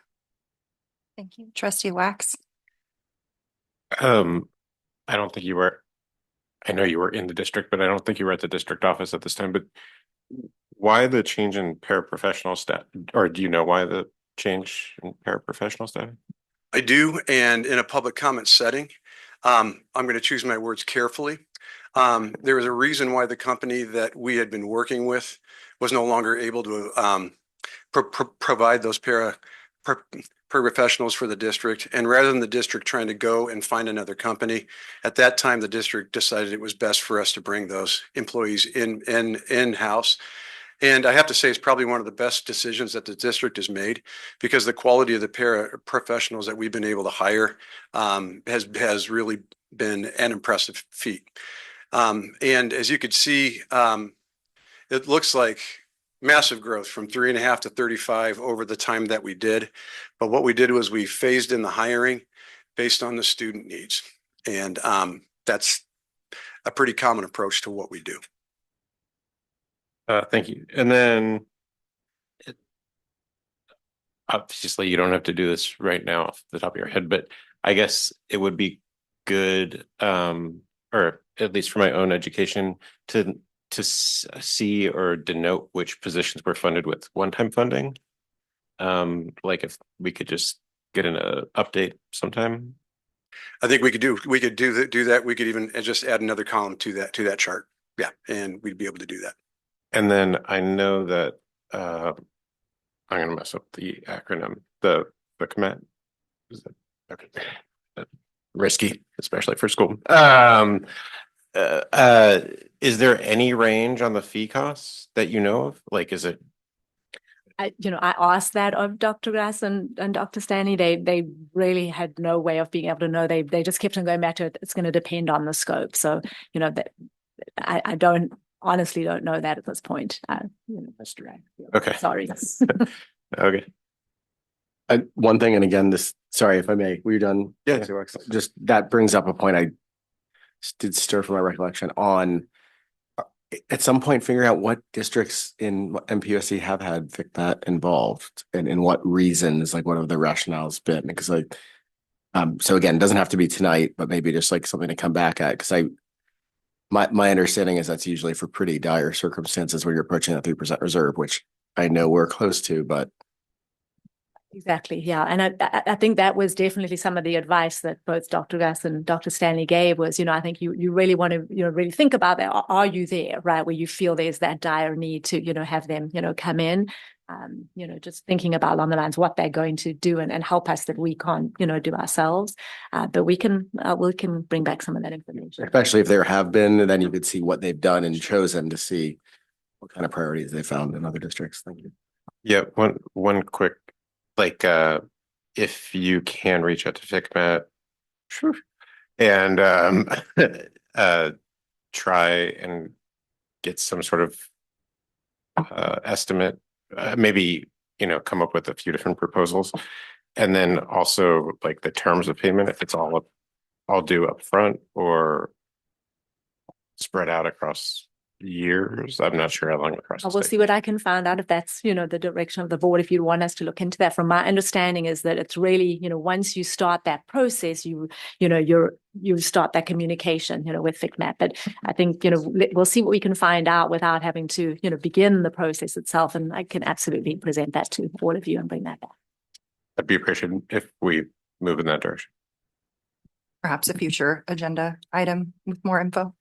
Thank you. Trustee Wax? I don't think you were, I know you were in the district, but I don't think you were at the district office at this time. But why the change in paraprofessional staff, or do you know why the change in paraprofessional staff? I do, and in a public comment setting, I'm going to choose my words carefully. There was a reason why the company that we had been working with was no longer able to provide those paraprofessionals for the district. And rather than the district trying to go and find another company, at that time, the district decided it was best for us to bring those employees in-house. And I have to say, it's probably one of the best decisions that the district has made because the quality of the paraprofessionals that we've been able to hire has really been an impressive feat. And as you could see, it looks like massive growth from 3.5 to 35 over the time that we did. But what we did was we phased in the hiring based on the student needs. And that's a pretty common approach to what we do. Thank you. And then obviously you don't have to do this right now off the top of your head, but I guess it would be good, or at least for my own education, to see or denote which positions were funded with one-time funding. Like if we could just get an update sometime. I think we could do that. We could even just add another column to that chart. Yeah, and we'd be able to do that. And then I know that I'm going to mess up the acronym. The COMMET. Is that okay? Risky, especially for school. Is there any range on the fee costs that you know of? Like, is it? I asked that of Dr. Grass and Dr. Stanley. They really had no way of being able to know. They just kept on going back to it. It's going to depend on the scope. So, that I honestly don't know that at this point. Mr. Ray. Okay. Sorry. Okay. One thing, and again, sorry if I may, were you done? Yeah. Just that brings up a point I did stir from my recollection on at some point figuring out what districts in MPUSD have had that involved and in what reasons, like what have the rationales been? Because so again, it doesn't have to be tonight, but maybe just like something to come back at. Because my understanding is that's usually for pretty dire circumstances where you're approaching that 3% reserve, which I know we're close to, but Exactly. Yeah. And I think that was definitely some of the advice that both Dr. Gus and Dr. Stanley gave was, I think you really want to, really think about that. Are you there, right? Where you feel there's that dire need to, have them, come in, just thinking about along the lines, what they're going to do and help us that we can't, do ourselves. But we can bring back some of that information. Especially if there have been, and then you could see what they've done and chosen to see what kind of priorities they found in other districts. Thank you. Yeah, one quick, if you can reach out to FICMAT and try and get some sort of estimate, maybe, come up with a few different proposals. And then also like the terms of payment, if it's all due up front or spread out across years. I'm not sure how long across the I will state. see what I can find out if that's, the direction of the board, if you want us to look into that. From my understanding is that it's really, once you start that process, you start that communication, with FICMAT. But I think, we'll see what we can find out without having to, begin the process itself. And I can absolutely present that to all of you and bring that back. I'd be appreciated if we move in that direction. Perhaps a future agenda item with more info.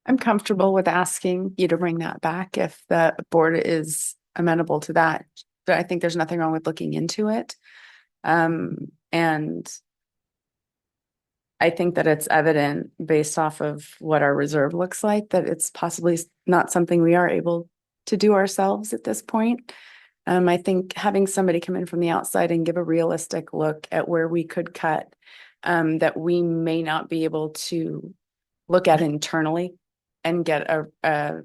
I'm comfortable with asking you to bring that back if the board is amenable to that. But I think there's nothing wrong with looking into it. And I think that it's evident based off of what our reserve looks like that it's possibly not something we are able to do ourselves at this point. I think having somebody come in from the outside and give a realistic look at where we could cut that we may not be able to look at internally and get a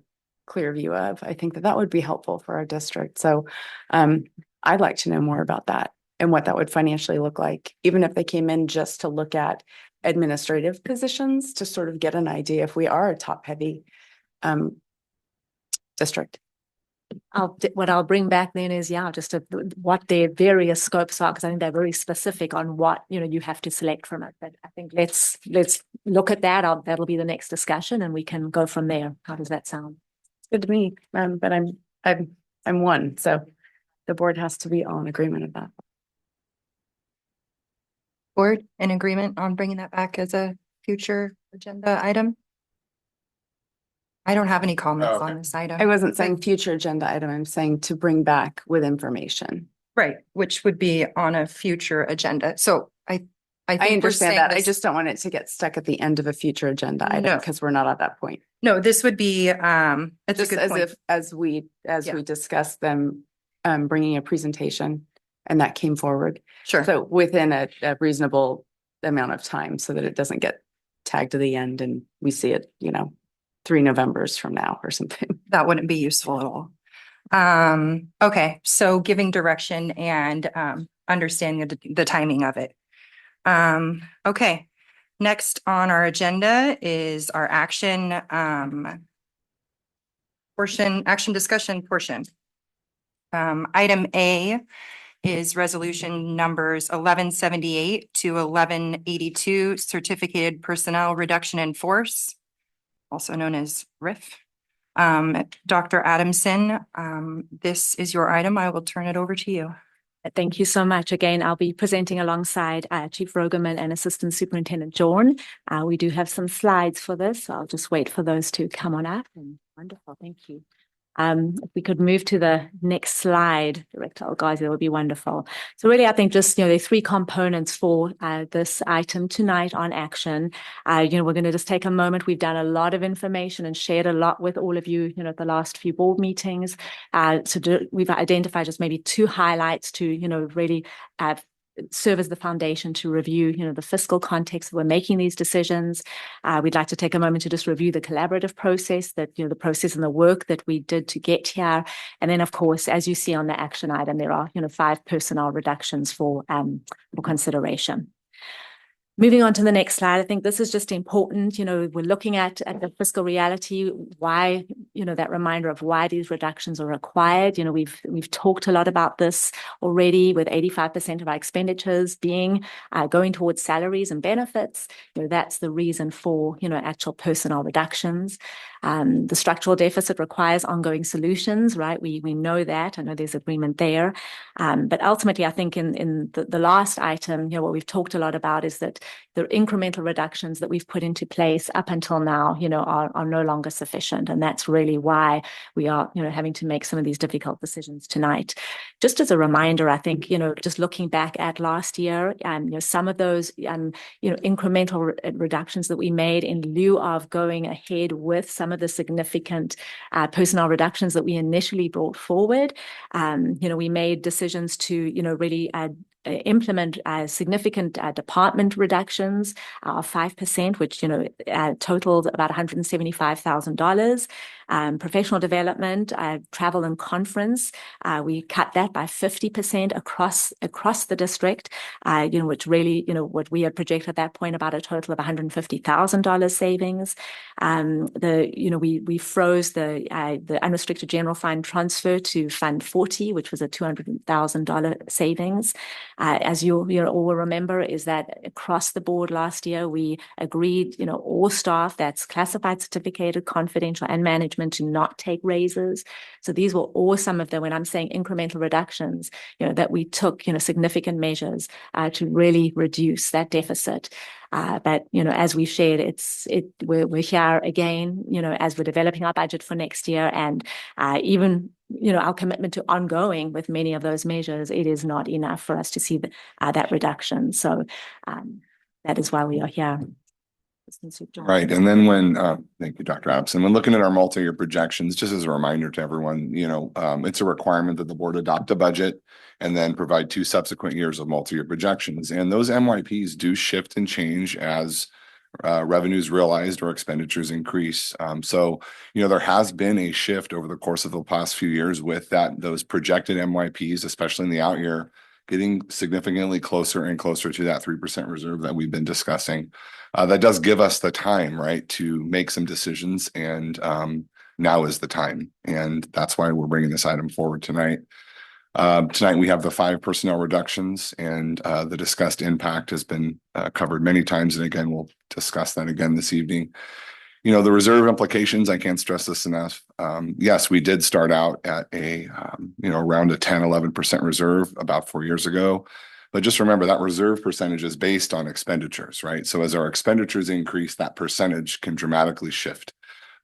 clear view of, I think that would be helpful for our district. So I'd like to know more about that and what that would financially look like, even if they came in just to look at administrative positions to sort of get an idea if we are a top heavy district. What I'll bring back then is, just what their various scopes are, because I think they're very specific on what, you have to select from it. But I think let's look at that. That'll be the next discussion and we can go from there. How does that sound? Good to me. But I'm one, so the board has to be all in agreement of that. Board in agreement on bringing that back as a future agenda item? I don't have any comments on this item. I wasn't saying future agenda item. I'm saying to bring back with information. Right, which would be on a future agenda. So I think I understand that. I this, just don't want it to get stuck at the end of a future agenda item because we're not at that point. no, this would be it's Just a good as point. if as we discussed them bringing a presentation and that came forward. Sure. So within a reasonable amount of time so that it doesn't get tagged to the end and we see it, 3 Novembers from now or something. That wouldn't be useful at all. Okay, so giving direction and understanding the timing of it. Okay, next on our agenda is our action discussion portion. Item A is resolution numbers 1178 to 1182, certificated personnel reduction in force, also known as RIF. Dr. Adamson, this is your item. I will turn it over to you. Thank you so much. Again, I'll be presenting alongside Chief Rogerman and Assistant Superintendent Jorn. We do have some slides for this, so I'll just wait for those to come on up. And wonderful, thank you. If we could move to the next slide, Director guys, that would be wonderful. So really, I think just, there are 3 components for this item tonight on action. We're going to just take a moment. We've done a lot of information and shared a lot with all of you, at the last few board meetings. We've identified just maybe 2 highlights to, really serve as the foundation to review, the fiscal context we're making these decisions. We'd like to take a moment to just review the collaborative process that, the process and the work that we did to get here. And then, of course, as you see on the action item, there are, 5 personnel reductions for consideration. Moving on to the next slide, I think this is just important. We're looking at the fiscal reality, why, that reminder of why these reductions are required. We've talked a lot about this already, with 85% of our expenditures being going towards salaries and benefits. That's the reason for, actual personnel reductions. The structural deficit requires ongoing solutions, right? We know that. I know there's agreement there. But ultimately, I think in the last item, what we've talked a lot about is that the incremental reductions that we've put into place up until now, are no longer sufficient. And that's really why we are, having to make some of these difficult decisions tonight. Just as a reminder, I think, just looking back at last year, some of those, incremental reductions that we made in lieu of going ahead with some of the significant personnel reductions that we initially brought forward, we made decisions to, really implement significant department reductions of 5%, which totaled about $175,000. Professional development, travel and conference, we cut that by 50% across the district, which really, what we had projected at that point, about a total of $150,000 savings. We froze the unrestricted general fund transfer to Fund 40, which was a $200,000 savings. As you all will remember, is that across the board last year, we agreed, all staff that's classified, certificated, confidential, and management to not take raises. So these were all some of the, when I'm saying incremental reductions, that we took, significant measures to really reduce that deficit. But, as we've shared, we're here again, as we're developing our budget for next year, and even, our commitment to ongoing with many of those measures, it is not enough for us to see that reduction. So that is why we are here. Right. And then thank you, Dr. Adamson. When looking at our multi-year projections, just as a reminder to everyone, it's a requirement that the board adopt a budget and then provide 2 subsequent years of multi-year projections. And those MYPs do shift and change as revenues realized or expenditures increase. So, there has been a shift over the course of the past few years with those projected MYPs, especially in the out year, getting significantly closer and closer to that 3% reserve that we've been discussing. That does give us the time, right, to make some decisions, and now is the time. And that's why we're bringing this item forward tonight. Tonight, we have the 5 personnel reductions, and the discussed impact has been covered many times. And again, we'll discuss that again this evening. The reserve implications, I can't stress this enough. Yes, we did start out at around a 10-11% reserve about 4 years ago. But just remember that reserve percentage is based on expenditures, right? So as our expenditures increase, that percentage can dramatically shift.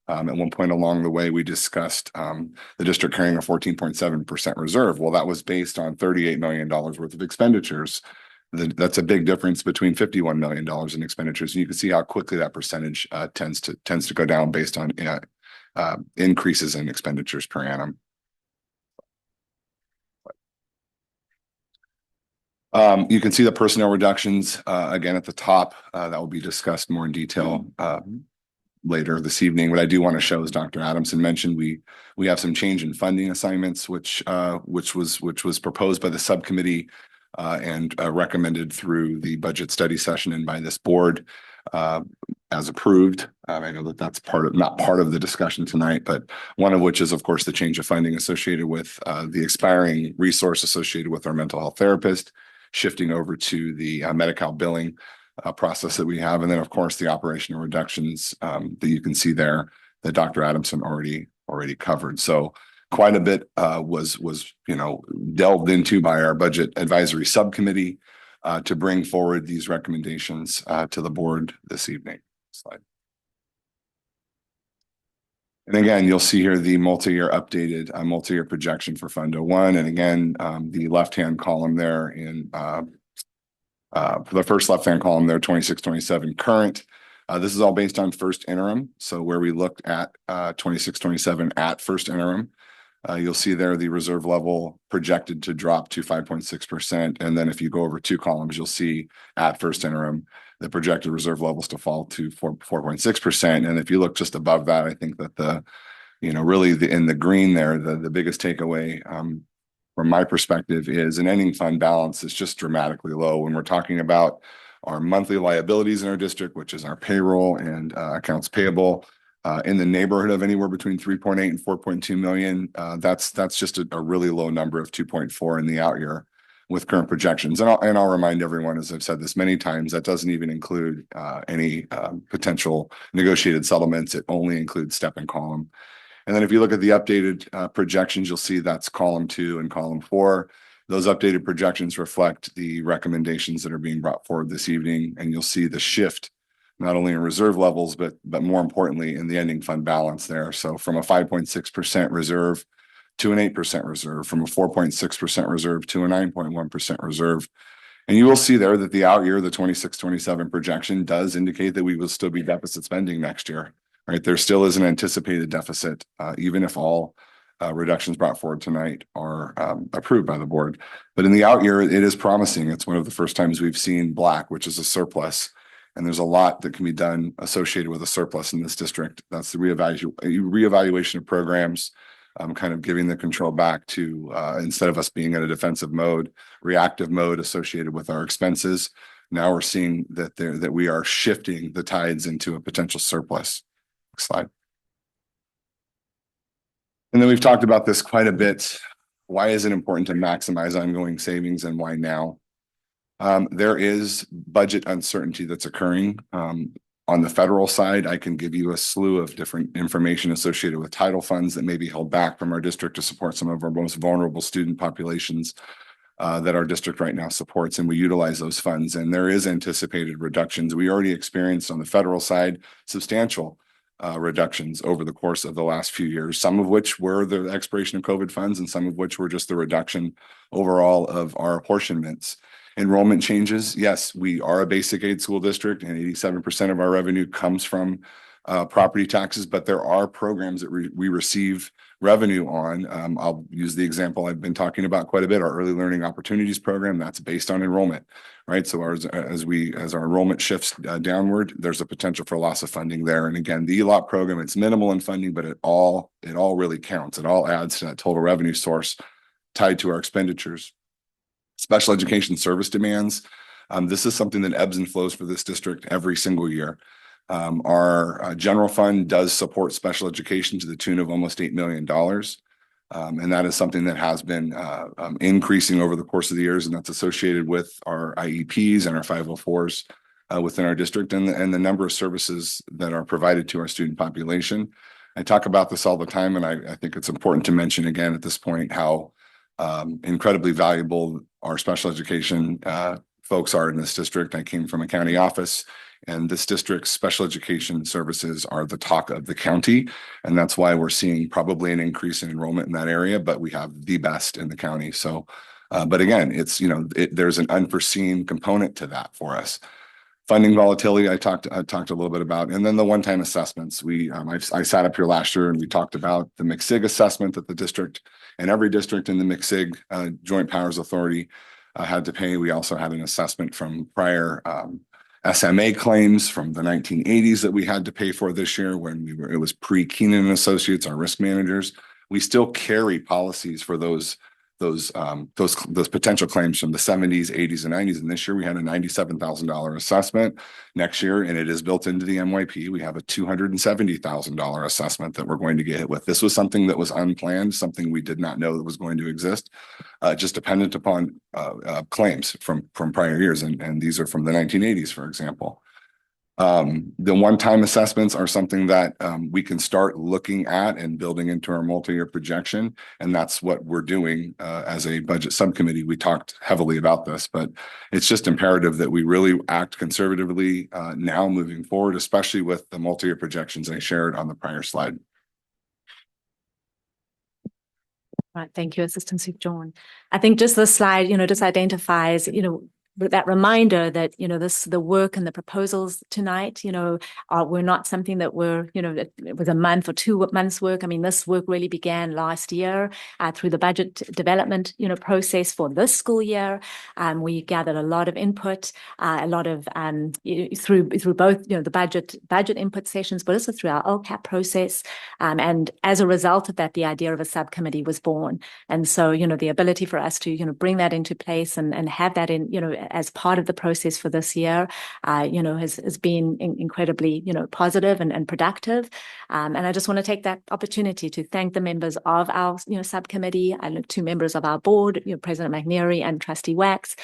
At one point along the way, we discussed the district carrying a 14.7% reserve. Well, that was based on $38 million worth of expenditures. That's a big difference between $51 million in expenditures. And you can see how quickly that percentage tends to go down based on increases in expenditures per annum. You can see the personnel reductions again at the top. That will be discussed more in detail later this evening. What I do want to show, as Dr. Adamson mentioned, we have some change in funding assignments, which was proposed by the subcommittee and recommended through the budget study session and by this board as approved. I know that that's not part of the discussion tonight, but one of which is, of course, the change of funding associated with the expiring resource associated with our mental health therapist, shifting over to the Medi-Cal billing process that we have. And then, of course, the operational reductions that you can see there that Dr. Adamson already covered. So quite a bit was delved into by our budget advisory subcommittee to bring forward these recommendations to the board this evening. Slide. And again, you'll see here the updated multi-year projection for Fund 01. And again, the left-hand column there for the first left-hand column there, 26-27 current. This is all based on first interim. So where we looked at 26-27 at first interim, you'll see there the reserve level projected to drop to 5.6%. And then if you go over 2 columns, you'll see at first interim, the projected reserve levels to fall to 4.6%. And if you look just above that, I think that in the green there, the biggest takeaway from my perspective is an ending fund balance is just dramatically low. When we're talking about our monthly liabilities in our district, which is our payroll and accounts payable, in the neighborhood of anywhere between 3.8 and 4.2 million. That's just a really low number of 2.4 in the out year with current projections. And I'll remind everyone, as I've said this many times, that doesn't even include any potential negotiated settlements. It only includes step and column. And then if you look at the updated projections, you'll see that's column 2 and column 4. Those updated projections reflect the recommendations that are being brought forward this evening, and you'll see the shift not only in reserve levels, but more importantly in the ending fund balance there. So from a 5.6% reserve to an 8% reserve, from a 4.6% reserve to a 9.1% reserve. And you will see there that the out year, the 26-27 projection does indicate that we will still be deficit spending next year, right? There still is an anticipated deficit, even if all reductions brought forward tonight are approved by the board. But in the out year, it is promising. It's one of the first times we've seen black, which is a surplus. And there's a lot that can be done associated with a surplus in this district. That's the reevaluation of programs, kind of giving the control back to, instead of us being in a defensive mode, reactive mode associated with our expenses. Now we're seeing that we are shifting the tides into a potential surplus. Next slide. And then we've talked about this quite a bit. Why is it important to maximize ongoing savings and why now? There is budget uncertainty that's occurring. On the federal side, I can give you a slew of different information associated with title funds that may be held back from our district to support some of our most vulnerable student populations that our district right now supports, and we utilize those funds. And there is anticipated reductions. We already experienced on the federal side substantial reductions over the course of the last few years, some of which were the expiration of COVID funds and some of which were just the reduction overall of our apportionments. Enrollment changes. Yes, we are a basic aid school district and 87% of our revenue comes from property taxes, but there are programs that we receive revenue on. I'll use the example I've been talking about quite a bit, our early learning opportunities program, that's based on enrollment, right? So as our enrollment shifts downward, there's a potential for loss of funding there. And again, the ELOP program, it's minimal in funding, but it all really counts. It all adds to that total revenue source tied to our expenditures. Special education service demands. This is something that ebbs and flows for this district every single year. Our general fund does support special education to the tune of almost $8 million. And that is something that has been increasing over the course of the years, and that's associated with our IEPs and our 504s within our district and the number of services that are provided to our student population. I talk about this all the time, and I think it's important to mention again at this point how incredibly valuable our special education folks are in this district. I came from a county office, and this district's special education services are the talk of the county. And that's why we're seeing probably an increase in enrollment in that area, but we have the best in the county. So, but again, it's, there's an unforeseen component to that for us. Funding volatility, I talked a little bit about, and then the one-time assessments. I sat up here last year and we talked about the MCSIG assessment that the district and every district in the MCSIG Joint Powers Authority had to pay. We also had an assessment from prior SMA claims from the 1980s that we had to pay for this year when it was pre-Keenan and Associates, our risk managers. We still carry policies for those potential claims from the 70s, 80s, and 90s. And this year we had a $97,000 assessment. Next year, and it is built into the MYP, we have a $270,000 assessment that we're going to get hit with. This was something that was unplanned, something we did not know that was going to exist, just dependent upon claims from prior years. And these are from the 1980s, for example. The one-time assessments are something that we can start looking at and building into our multi-year projection. And that's what we're doing as a budget subcommittee. We talked heavily about this, but it's just imperative that we really act conservatively now moving forward, especially with the multi-year projections I shared on the prior slide. Right. Thank you, Assistant Chief John. I think just this slide, just identifies, that reminder that, the work and the proposals tonight, were not something that it was a month or 2 months work. I mean, this work really began last year through the budget development, process for this school year. We gathered a lot of input, a lot of through both, the budget input sessions, but also through our LCAP process. And as a result of that, the idea of a subcommittee was born. And so, the ability for us to, bring that into place and have that in, as part of the process for this year, has been incredibly, positive and productive. And I just want to take that opportunity to thank the members of our, subcommittee, and 2 members of our board, President McNary and Trustee Wax,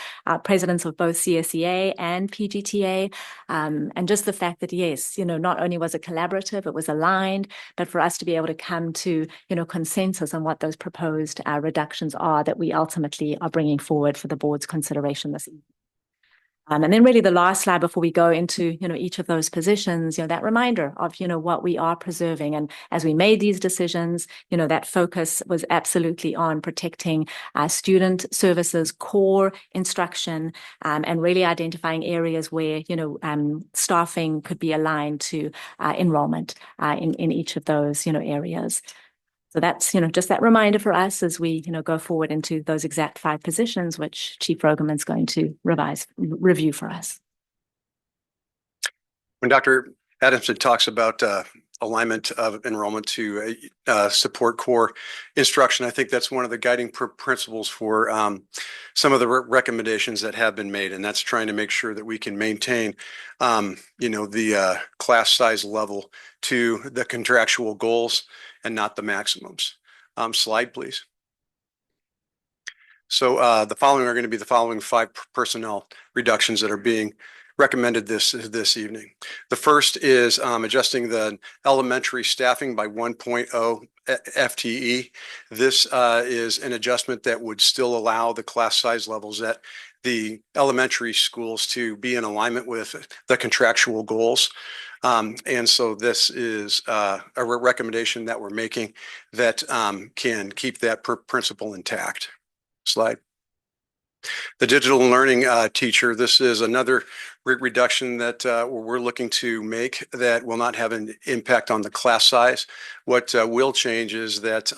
presidents of both CSEA and PGTA, and just the fact that, yes, not only was it collaborative, it was aligned, but for us to be able to come to, consensus on what those proposed reductions are that we ultimately are bringing forward for the board's consideration this evening. And then really the last slide before we go into, each of those positions, that reminder of, what we are preserving. And as we made these decisions, that focus was absolutely on protecting student services, core instruction, and really identifying areas where, staffing could be aligned to enrollment in each of those, areas. So that's, just that reminder for us as we, go forward into those exact 5 positions, which Chief Rogerman's going to review for us. When Dr. Adamson talks about alignment of enrollment to support core instruction, I think that's one of the guiding principles for some of the recommendations that have been made, and that's trying to make sure that we can maintain, the class size level to the contractual goals and not the maximums. Slide, please. So the following are going to be the following 5 personnel reductions that are being recommended this evening. The first is adjusting the elementary staffing by 1.0 FTE. This is an adjustment that would still allow the class size levels at the elementary schools to be in alignment with the contractual goals. And so this is a recommendation that we're making that can keep that principle intact. Slide. The digital learning teacher, this is another reduction that we're looking to make that will not have an impact on the class size. What will change is that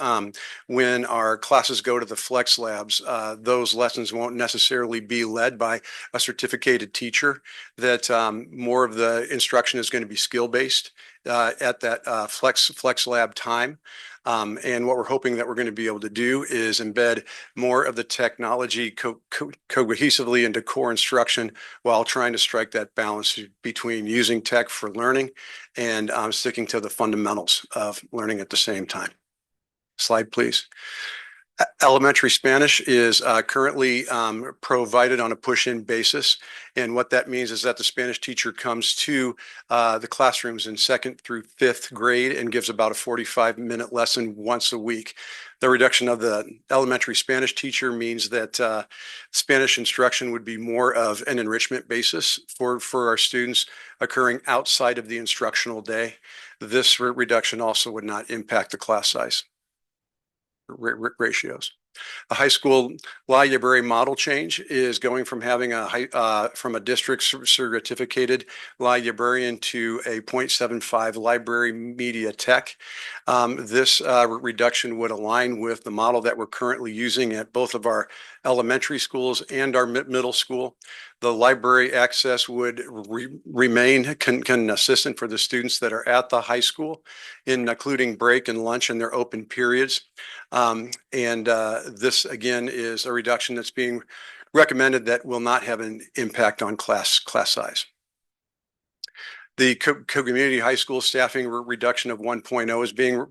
when our classes go to the flex labs, those lessons won't necessarily be led by a certificated teacher, that more of the instruction is going to be skill-based at that flex lab time. And what we're hoping that we're going to be able to do is embed more of the technology cohesively into core instruction while trying to strike that balance between using tech for learning and sticking to the fundamentals of learning at the same time. Slide, please. Elementary Spanish is currently provided on a push-in basis. And what that means is that the Spanish teacher comes to the classrooms in 2nd through 5th grade and gives about a 45-minute lesson once a week. The reduction of the elementary Spanish teacher means that Spanish instruction would be more of an enrichment basis for our students occurring outside of the instructional day. This reduction also would not impact the class size ratios. A high school library model change is going from having from a district certificated librarian to a 0.75 library media tech. This reduction would align with the model that we're currently using at both of our elementary schools and our middle school. The library access would remain consistent for the students that are at the high school, including break and lunch in their open periods. This again is a reduction that's being recommended that will not have an impact on class size. The community high school staffing reduction of 1.0 is being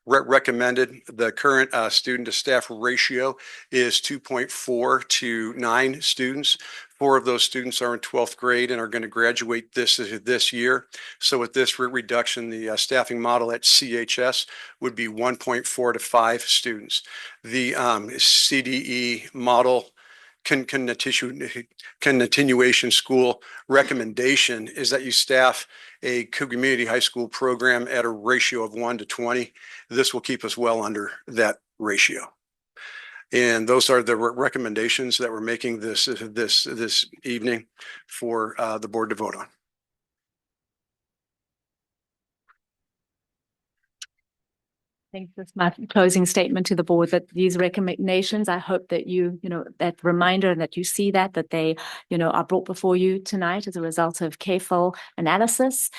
recommended. The current student to staff ratio is 2.4 to 9 students. 4 of those students are in 12th grade and are going to graduate this year. So with this reduction, the staffing model at CHS would be 1.4 to 5 students. The CDE model continuation school recommendation is that you staff a community high school program at a ratio of 1 to 20. This will keep us well under that ratio. And those are the recommendations that we're making this evening for the board to vote on. I think that's my closing statement to the board, that these recommendations, I hope that that reminder and that you see that they, are brought before you tonight as a result of careful analysis,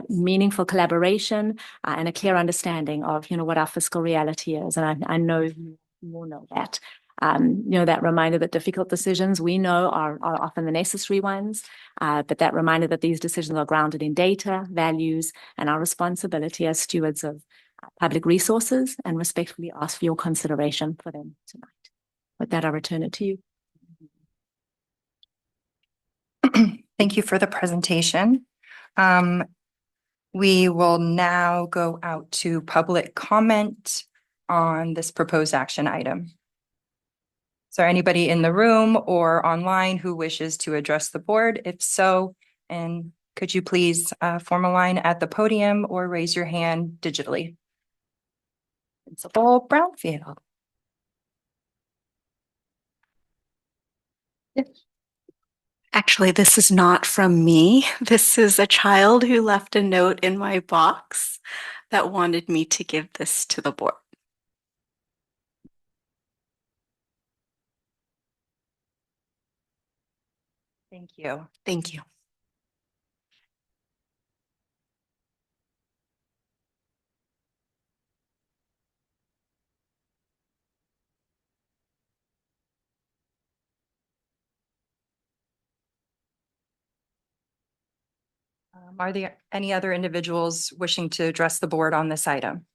meaningful collaboration, and a clear understanding of, what our fiscal reality is. And I know you all know that. That reminder that difficult decisions we know are often the necessary ones, but that reminder that these decisions are grounded in data, values, and our responsibility as stewards of public resources, and respectfully ask for your consideration for them tonight. With that, I return it to you. Thank you for the presentation. We will now go out to public comment on this proposed action item. Is there anybody in the room or online who wishes to address the board? If so, and could you please form a line at the podium or raise your hand digitally? Principal Brownfield. Yes. Actually, this is not from me. This is a child who left a note in my box that wanted me to give this to the board. Thank you. Thank you. Are there any other individuals wishing to address the board on this item?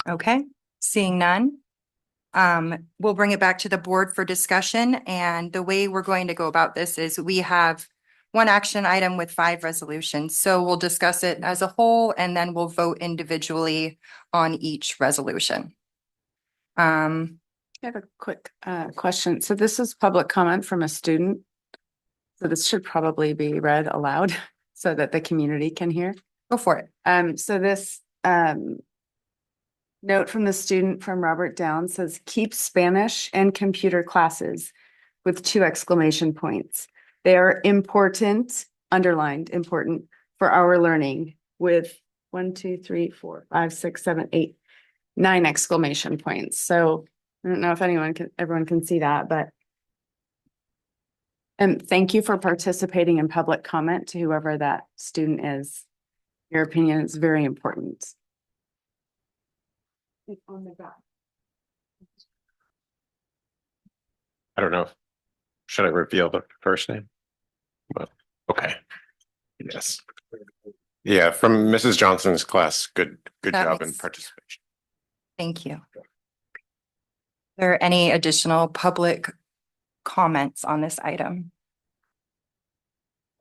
Okay, seeing none. We'll bring it back to the board for discussion, and the way we're going to go about this is we have one action item with 5 resolutions. So we'll discuss it as a whole and then we'll vote individually on each resolution. I have a quick question. So this is public comment from a student. So this should probably be read aloud so that the community can hear. Go for it. So this note from the student from Robert Downs says, keep Spanish and computer classes with 2 exclamation points. They are important, underlined, important for our learning with 1, 2, 3, 4, 5, 6, 7, 8, 9 exclamation points. So I don't know if everyone can see that, but thank you for participating in public comment to whoever that student is. Your opinion is very important. I don't know. Should I reveal the first name? Well, okay. Yes. Yeah, from Mrs. Johnson's class. Good That job in makes- participation. Thank you. Are there any additional public comments on this item?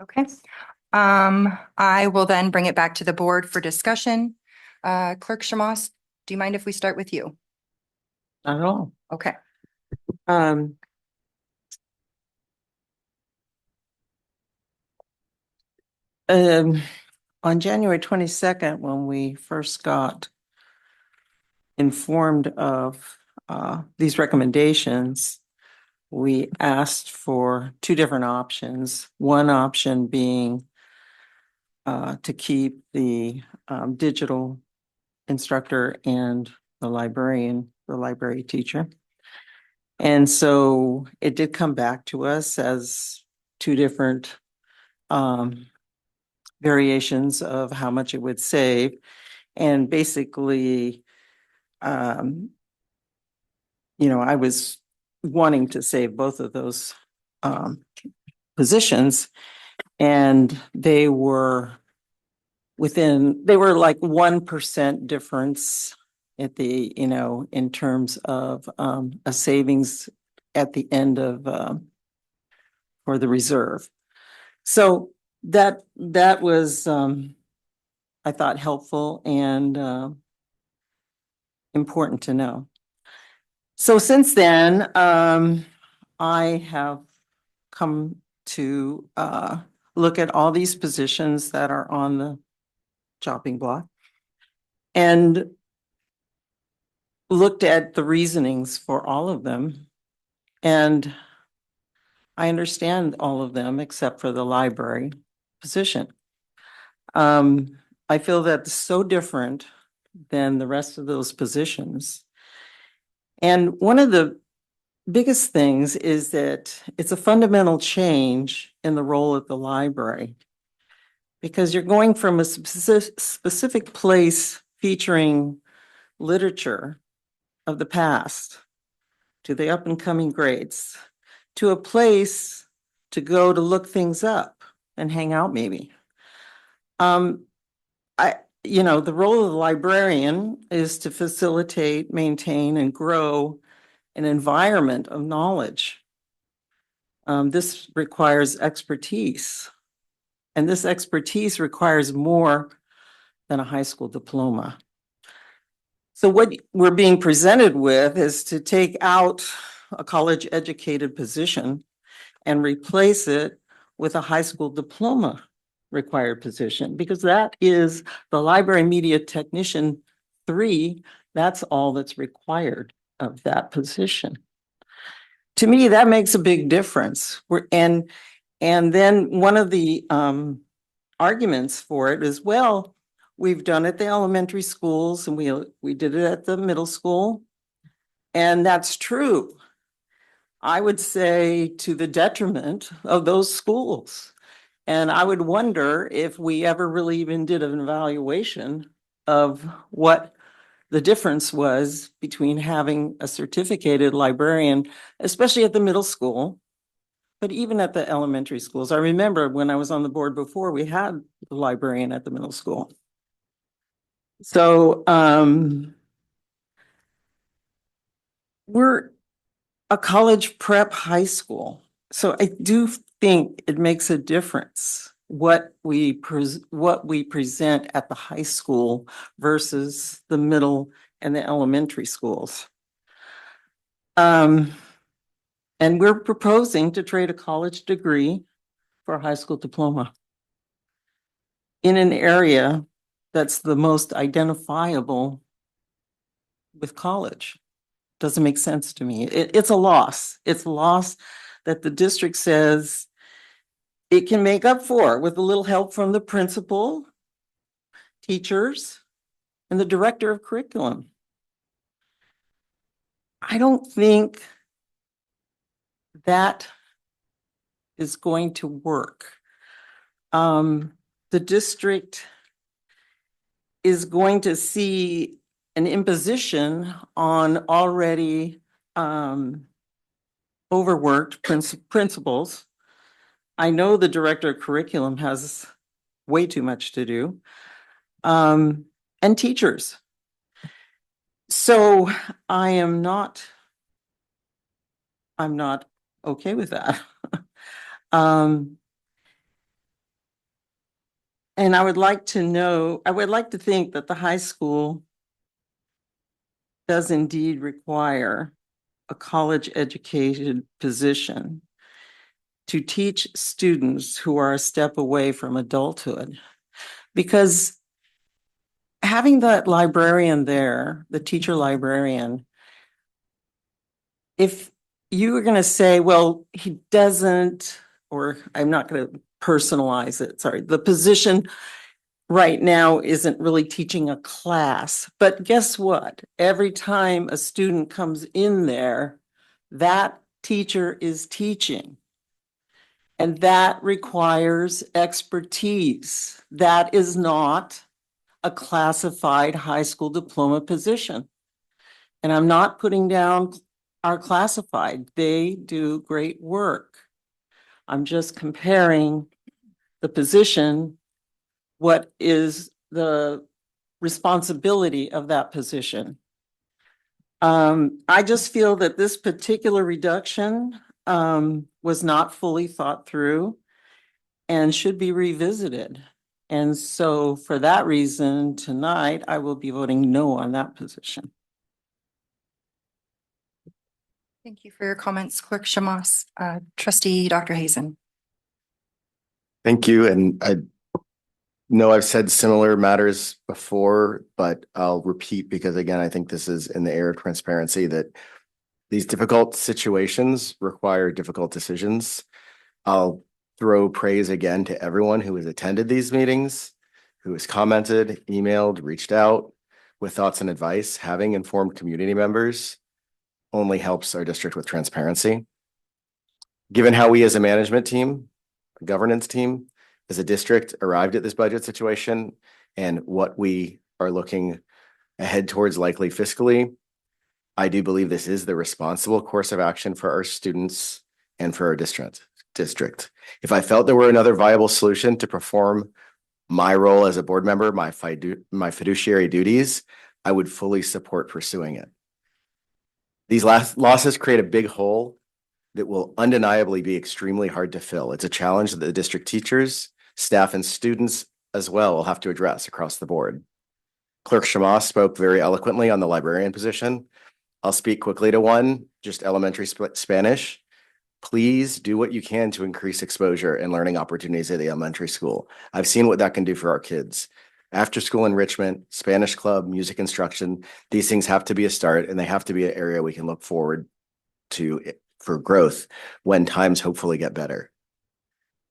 Okay. I will then bring it back to the board for discussion. Clerk Shamos, do you mind if we start with you? Not at all. Okay. On January 22nd, when we first got informed of these recommendations, we asked for 2 different options. One option being to keep the digital instructor and the library teacher. And so it did come back to us as 2 different variations of how much it would save. And basically, I was wanting to save both of those positions, and they were like 1% difference at the, in terms of a savings at the end of for the reserve. So that was I thought helpful and important to know. So since then, I have come to look at all these positions that are on the chopping block and looked at the reasonings for all of them. And I understand all of them except for the library position. I feel that's so different than the rest of those positions. And one of the biggest things is that it's a fundamental change in the role of the library, because you're going from a specific place featuring literature of the past to the up and coming grades to a place to go to look things up and hang out maybe. The role of the librarian is to facilitate, maintain, and grow an environment of knowledge. This requires expertise, and this expertise requires more than a high school diploma. So what we're being presented with is to take out a college educated position and replace it with a high school diploma required position, because that is the library media technician 3. That's all that's required of that position. To me, that makes a big difference. And then one of the arguments for it is, well, we've done it at the elementary schools and we did it at the middle school. And that's true. I would say to the detriment of those schools. And I would wonder if we ever really even did an evaluation of what the difference was between having a certificated librarian, especially at the middle school, but even at the elementary schools. I remember when I was on the board before, we had a librarian at the middle school. So we're a college prep high school. So I do think it makes a difference what we present at the high school versus the middle and the elementary schools. And we're proposing to trade a college degree for a high school diploma in an area that's the most identifiable with college. Doesn't make sense to me. It's a loss. It's a loss that the district says it can make up for with a little help from the principal, teachers, and the director of curriculum. I don't think that is going to work. The district is going to see an imposition on already overworked principals. I know the director of curriculum has way too much to do, and teachers. So I'm not okay with that. And I would like to think that the high school does indeed require a college educated position to teach students who are a step away from adulthood. Because having that librarian there, the teacher librarian, if you were going to say, well, he doesn't, or I'm not going to personalize it, sorry, the position right now isn't really teaching a class. But guess what? Every time a student comes in there, that teacher is teaching. And that requires expertise. That is not a classified high school diploma position. And I'm not putting down our classified. They do great work. I'm just comparing the position, what is the responsibility of that position. I just feel that this particular reduction was not fully thought through and should be revisited. And so for that reason, tonight, I will be voting no on that position. Thank you for your comments, Clerk Shamas. Trustee Dr. Hazen. Thank you. And I know I've said similar matters before, but I'll repeat because again, I think this is in the air of transparency that these difficult situations require difficult decisions. I'll throw praise again to everyone who has attended these meetings, who has commented, emailed, reached out with thoughts and advice. Having informed community members only helps our district with transparency. Given how we as a management team, a governance team, as a district arrived at this budget situation and what we are looking ahead towards likely fiscally, I do believe this is the responsible course of action for our students and for our district. If I felt there were another viable solution to perform my role as a board member, my fiduciary duties, I would fully support pursuing it. These losses create a big hole that will undeniably be extremely hard to fill. It's a challenge that the district teachers, staff, and students as well will have to address across the board. Clerk Shama spoke very eloquently on the librarian position. I'll speak quickly to one, just elementary Spanish. Please do what you can to increase exposure and learning opportunities at the elementary school. I've seen what that can do for our kids. After school enrichment, Spanish club, music instruction, these things have to be a start, and they have to be an area we can look forward to for growth when times hopefully get better.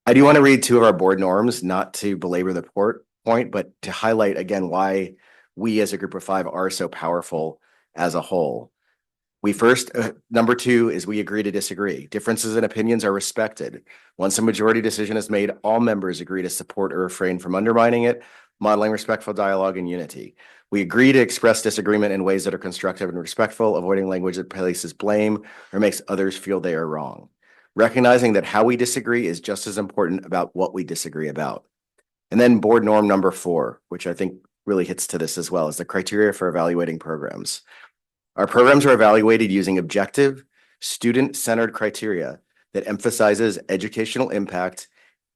I do want to read two of our board norms, not to belabor the point, but to highlight again why we as a group of 5 are so powerful as a whole. We first, number 2 is we agree to disagree. Differences in opinions are respected. Once a majority decision is made, all members agree to support or refrain from undermining it, modeling respectful dialogue and unity. We agree to express disagreement in ways that are constructive and respectful, avoiding language that places blame or makes others feel they are wrong. Recognizing that how we disagree is just as important about what we disagree about. And then board norm number 4, which I think really hits to this as well, is the criteria for evaluating programs. Our programs are evaluated using objective, student-centered criteria that emphasizes educational impact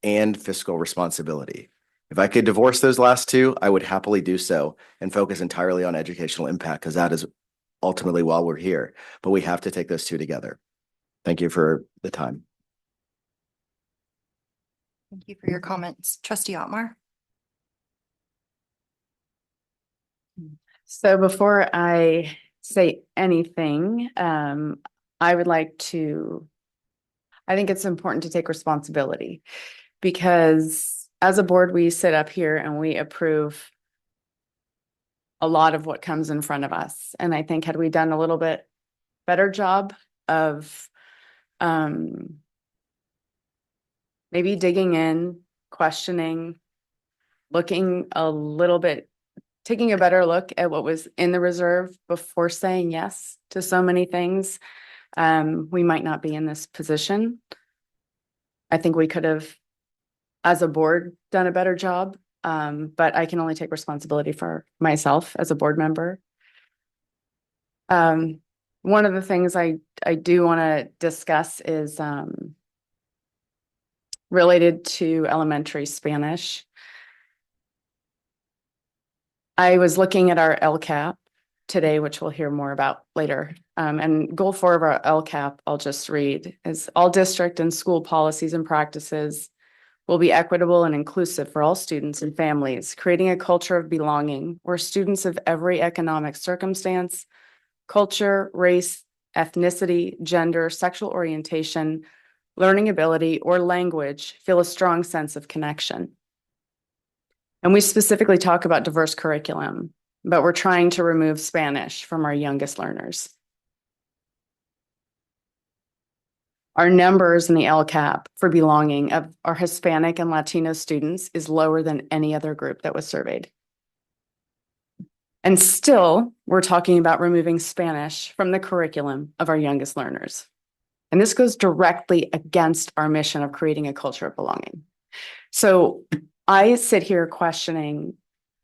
and fiscal responsibility. If I could divorce those last two, I would happily do so and focus entirely on educational impact, because that is ultimately why we're here. But we have to take those two together. Thank you for the time. Thank you for your comments. Trustee Otmar? So before I say anything, I would like to, I think it's important to take responsibility, because as a board, we sit up here and we approve a lot of what comes in front of us. And I think had we done a little bit better job of maybe digging in, questioning, looking a little bit, taking a better look at what was in the reserve before saying yes to so many things, we might not be in this position. I think we could have, as a board, done a better job, but I can only take responsibility for myself as a board member. One of the things I do want to discuss is related to elementary Spanish. I was looking at our LCAP today, which we'll hear more about later. And goal 4 of our LCAP, I'll just read, is all district and school policies and practices will be equitable and inclusive for all students and families, creating a culture of belonging where students of every economic circumstance, culture, race, ethnicity, gender, sexual orientation, learning ability, or language feel a strong sense of connection. And we specifically talk about diverse curriculum, but we're trying to remove Spanish from our youngest learners. Our numbers in the LCAP for belonging of our Hispanic and Latino students is lower than any other group that was surveyed. And still, we're talking about removing Spanish from the curriculum of our youngest learners. And this goes directly against our mission of creating a culture of belonging. So I sit here questioning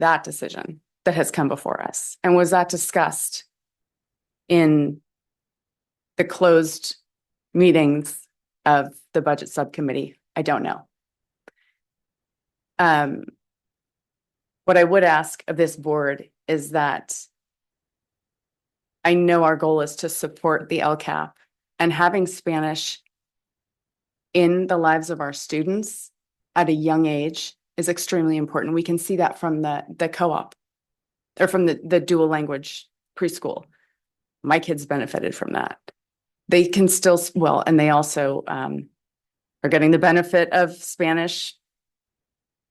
that decision that has come before us. And was that discussed in the closed meetings of the budget subcommittee? I don't know. What I would ask of this board is that I know our goal is to support the LCAP, and having Spanish in the lives of our students at a young age is extremely important. We can see that from the co-op or from the dual language preschool. My kids benefited from that. They can still, well, and they also are getting the benefit of Spanish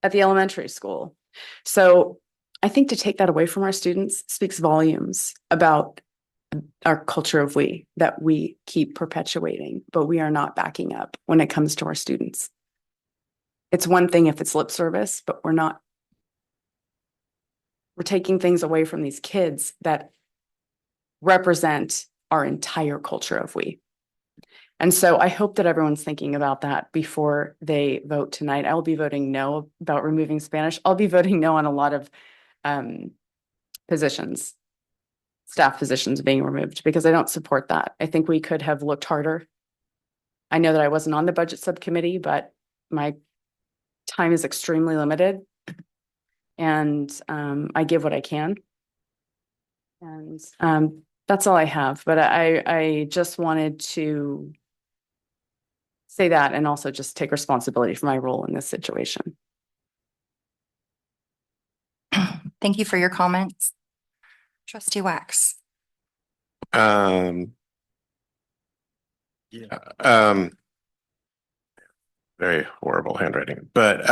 at the elementary school. So I think to take that away from our students speaks volumes about our culture of we, that we keep perpetuating, but we are not backing up when it comes to our students. It's one thing if it's lip service, but we're taking things away from these kids that represent our entire culture of we. And so I hope that everyone's thinking about that before they vote tonight. I will be voting no about removing Spanish. I'll be voting no on a lot of positions, staff positions being removed, because I don't support that. I think we could have looked harder. I know that I wasn't on the budget subcommittee, but my time is extremely limited, and I give what I can. And that's all I have. But I just wanted to say that, and also just take responsibility for my role in this situation. Thank you for your comments. Trustee Wax. Yeah. Very horrible handwriting, but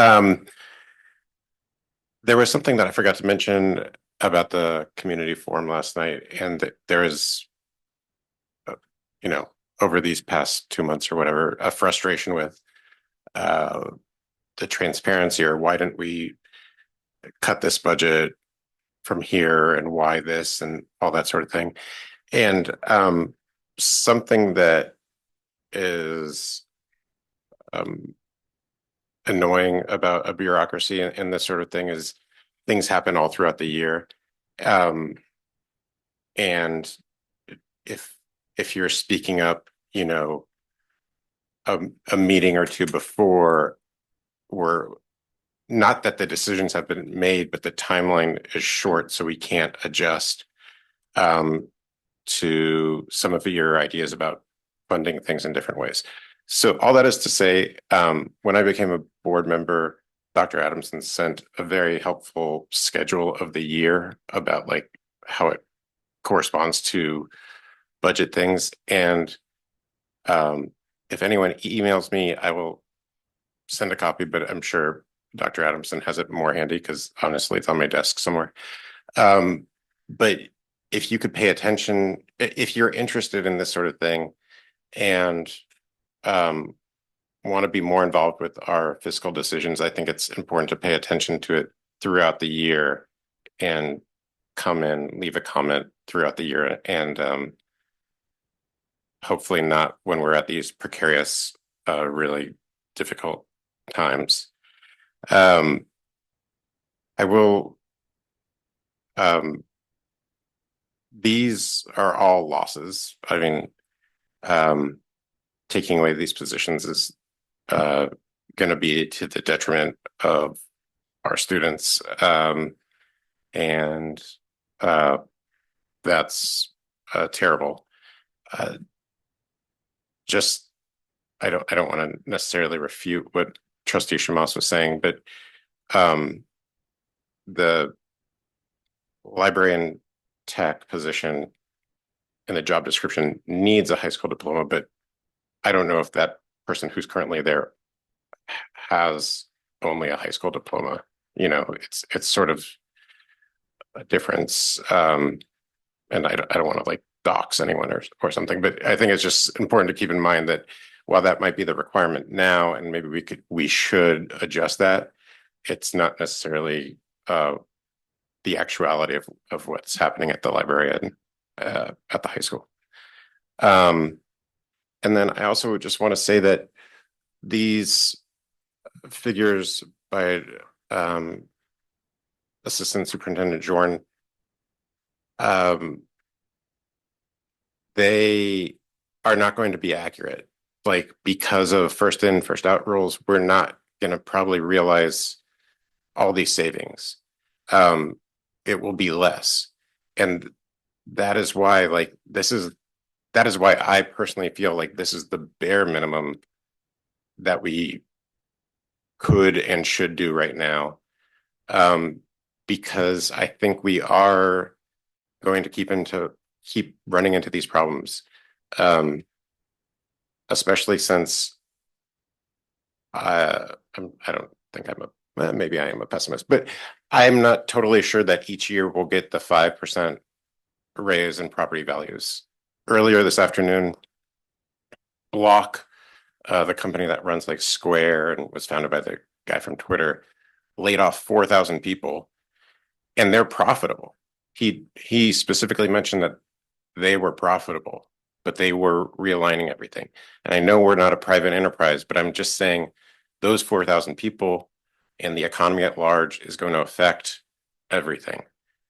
there was something that I forgot to mention about the community forum last night, and there is, over these past 2 months or whatever, a frustration with the transparency, or why didn't we cut this budget from here, and why this, and all that sort of thing. And something that is annoying about a bureaucracy and this sort of thing is things happen all throughout the year. And if you're speaking up, a meeting or two before, we're not that the decisions have been made, but the timeline is short, so we can't adjust to some of your ideas about funding things in different ways. So all that is to say, when I became a board member, Dr. Adamson sent a very helpful schedule of the year about like how it corresponds to budget things. And if anyone emails me, I will send a copy, but I'm sure Dr. Adamson has it more handy because honestly, it's on my desk somewhere. But if you could pay attention, if you're interested in this sort of thing and want to be more involved with our fiscal decisions, I think it's important to pay attention to it throughout the year and come in, leave a comment throughout the year, and hopefully not when we're at these precarious, really difficult times. I will, these are all losses. I mean, taking away these positions is going to be to the detriment of our students. And that's terrible. Just, I don't want to necessarily refute what Trustee Shamas was saying, but the librarian tech position in the job description needs a high school diploma, but I don't know if that person who's currently there has only a high school diploma. It's sort of a difference. And I don't want to like dox anyone or something, but I think it's just important to keep in mind that while that might be the requirement now, and maybe we should adjust that, it's not necessarily the actuality of what's happening at the library and at the high school. And then I also just want to say that these figures by Assistant Superintendent Jorn, they are not going to be accurate. Like, because of first in, first out rules, we're not going to probably realize all these savings. It will be less. And that is why, that is why I personally feel like this is the bare minimum that we could and should do right now. Because I think we are going to keep running into these problems. Especially since I don't think maybe I am a pessimist, but I'm not totally sure that each year we'll get the 5% raise in property values. Earlier this afternoon, Block, the company that runs like Square and was founded by the guy from Twitter, laid off 4,000 people, and they're profitable. He specifically mentioned that they were profitable, but they were realigning everything. And I know we're not a private enterprise, but I'm just saying those 4,000 people and the economy at large is going to affect everything.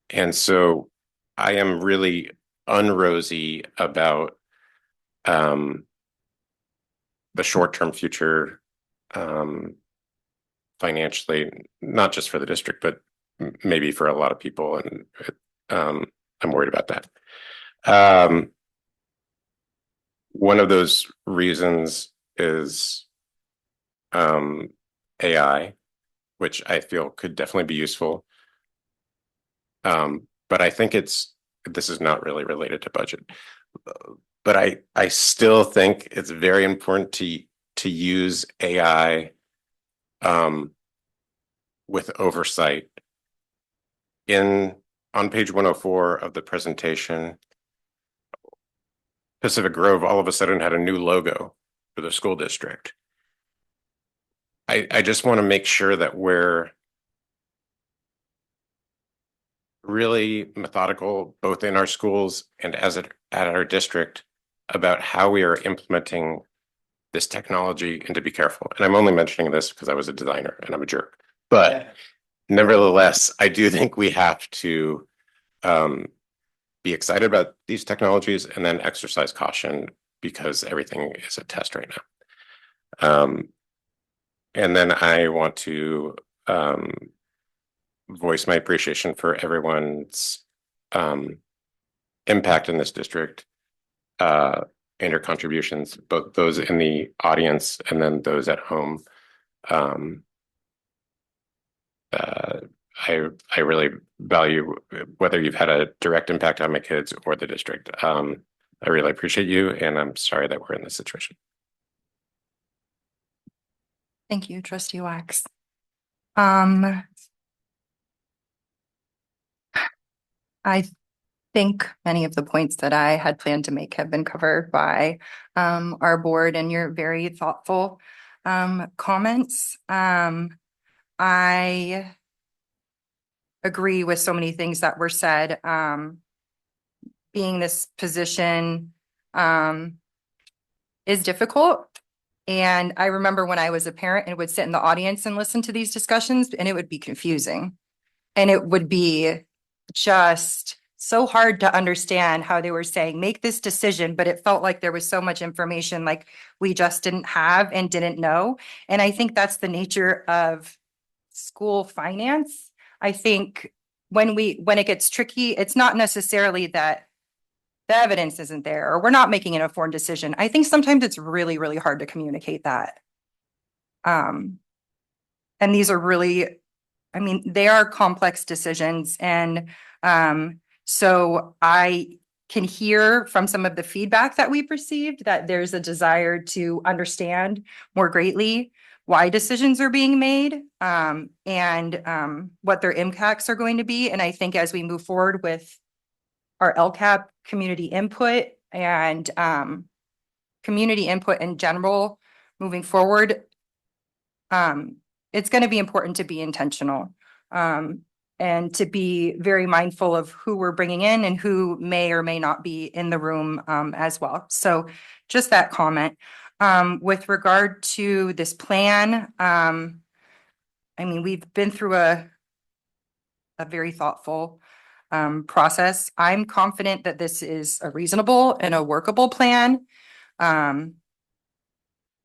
And so I am really unrosy about the short-term future financially, not just for the district, but maybe for a lot of people. And I'm worried about that. One of those reasons is AI, which I feel could definitely be useful. But I think this is not really related to budget. But I still think it's very important to use AI with oversight. On page 104 of the presentation, Pacific Grove all of a sudden had a new logo for the school district. I just want to make sure that we're really methodical, both in our schools and at our district, about how we are implementing this technology, and to be careful. And I'm only mentioning this because I was a designer and I'm a jerk. But nevertheless, I do think we have to be excited about these technologies and then exercise caution because everything is a test right now. And then I want to voice my appreciation for everyone's impact in this district and your contributions, both those in the audience and then those at home. I really value whether you've had a direct impact on my kids or the district. I really appreciate you, and I'm sorry that we're in this situation. Thank you, Trustee Wax. I think many of the points that I had planned to make have been covered by our board and your very thoughtful comments. I agree with so many things that were said. Being this position is difficult. And I remember when I was a parent and would sit in the audience and listen to these discussions, and it would be confusing. And it would be just so hard to understand how they were saying, make this decision, but it felt like there was so much information like we just didn't have and didn't know. And I think that's the nature of school finance. I think when it gets tricky, it's not necessarily that the evidence isn't there or we're not making an informed decision. I think sometimes it's really, really hard to communicate that. And these are really, I mean, they are complex decisions. And so I can hear from some of the feedback that we've received that there's a desire to understand more greatly why decisions are being made and what their impacts are going to be. And I think as we move forward with our LCAP community input and community input in general moving forward, it's going to be important to be intentional and to be very mindful of who we're bringing in and who may or may not be in the room as well. So just that comment. With regard to this plan, I mean, we've been through a very thoughtful process. I'm confident that this is a reasonable and a workable plan.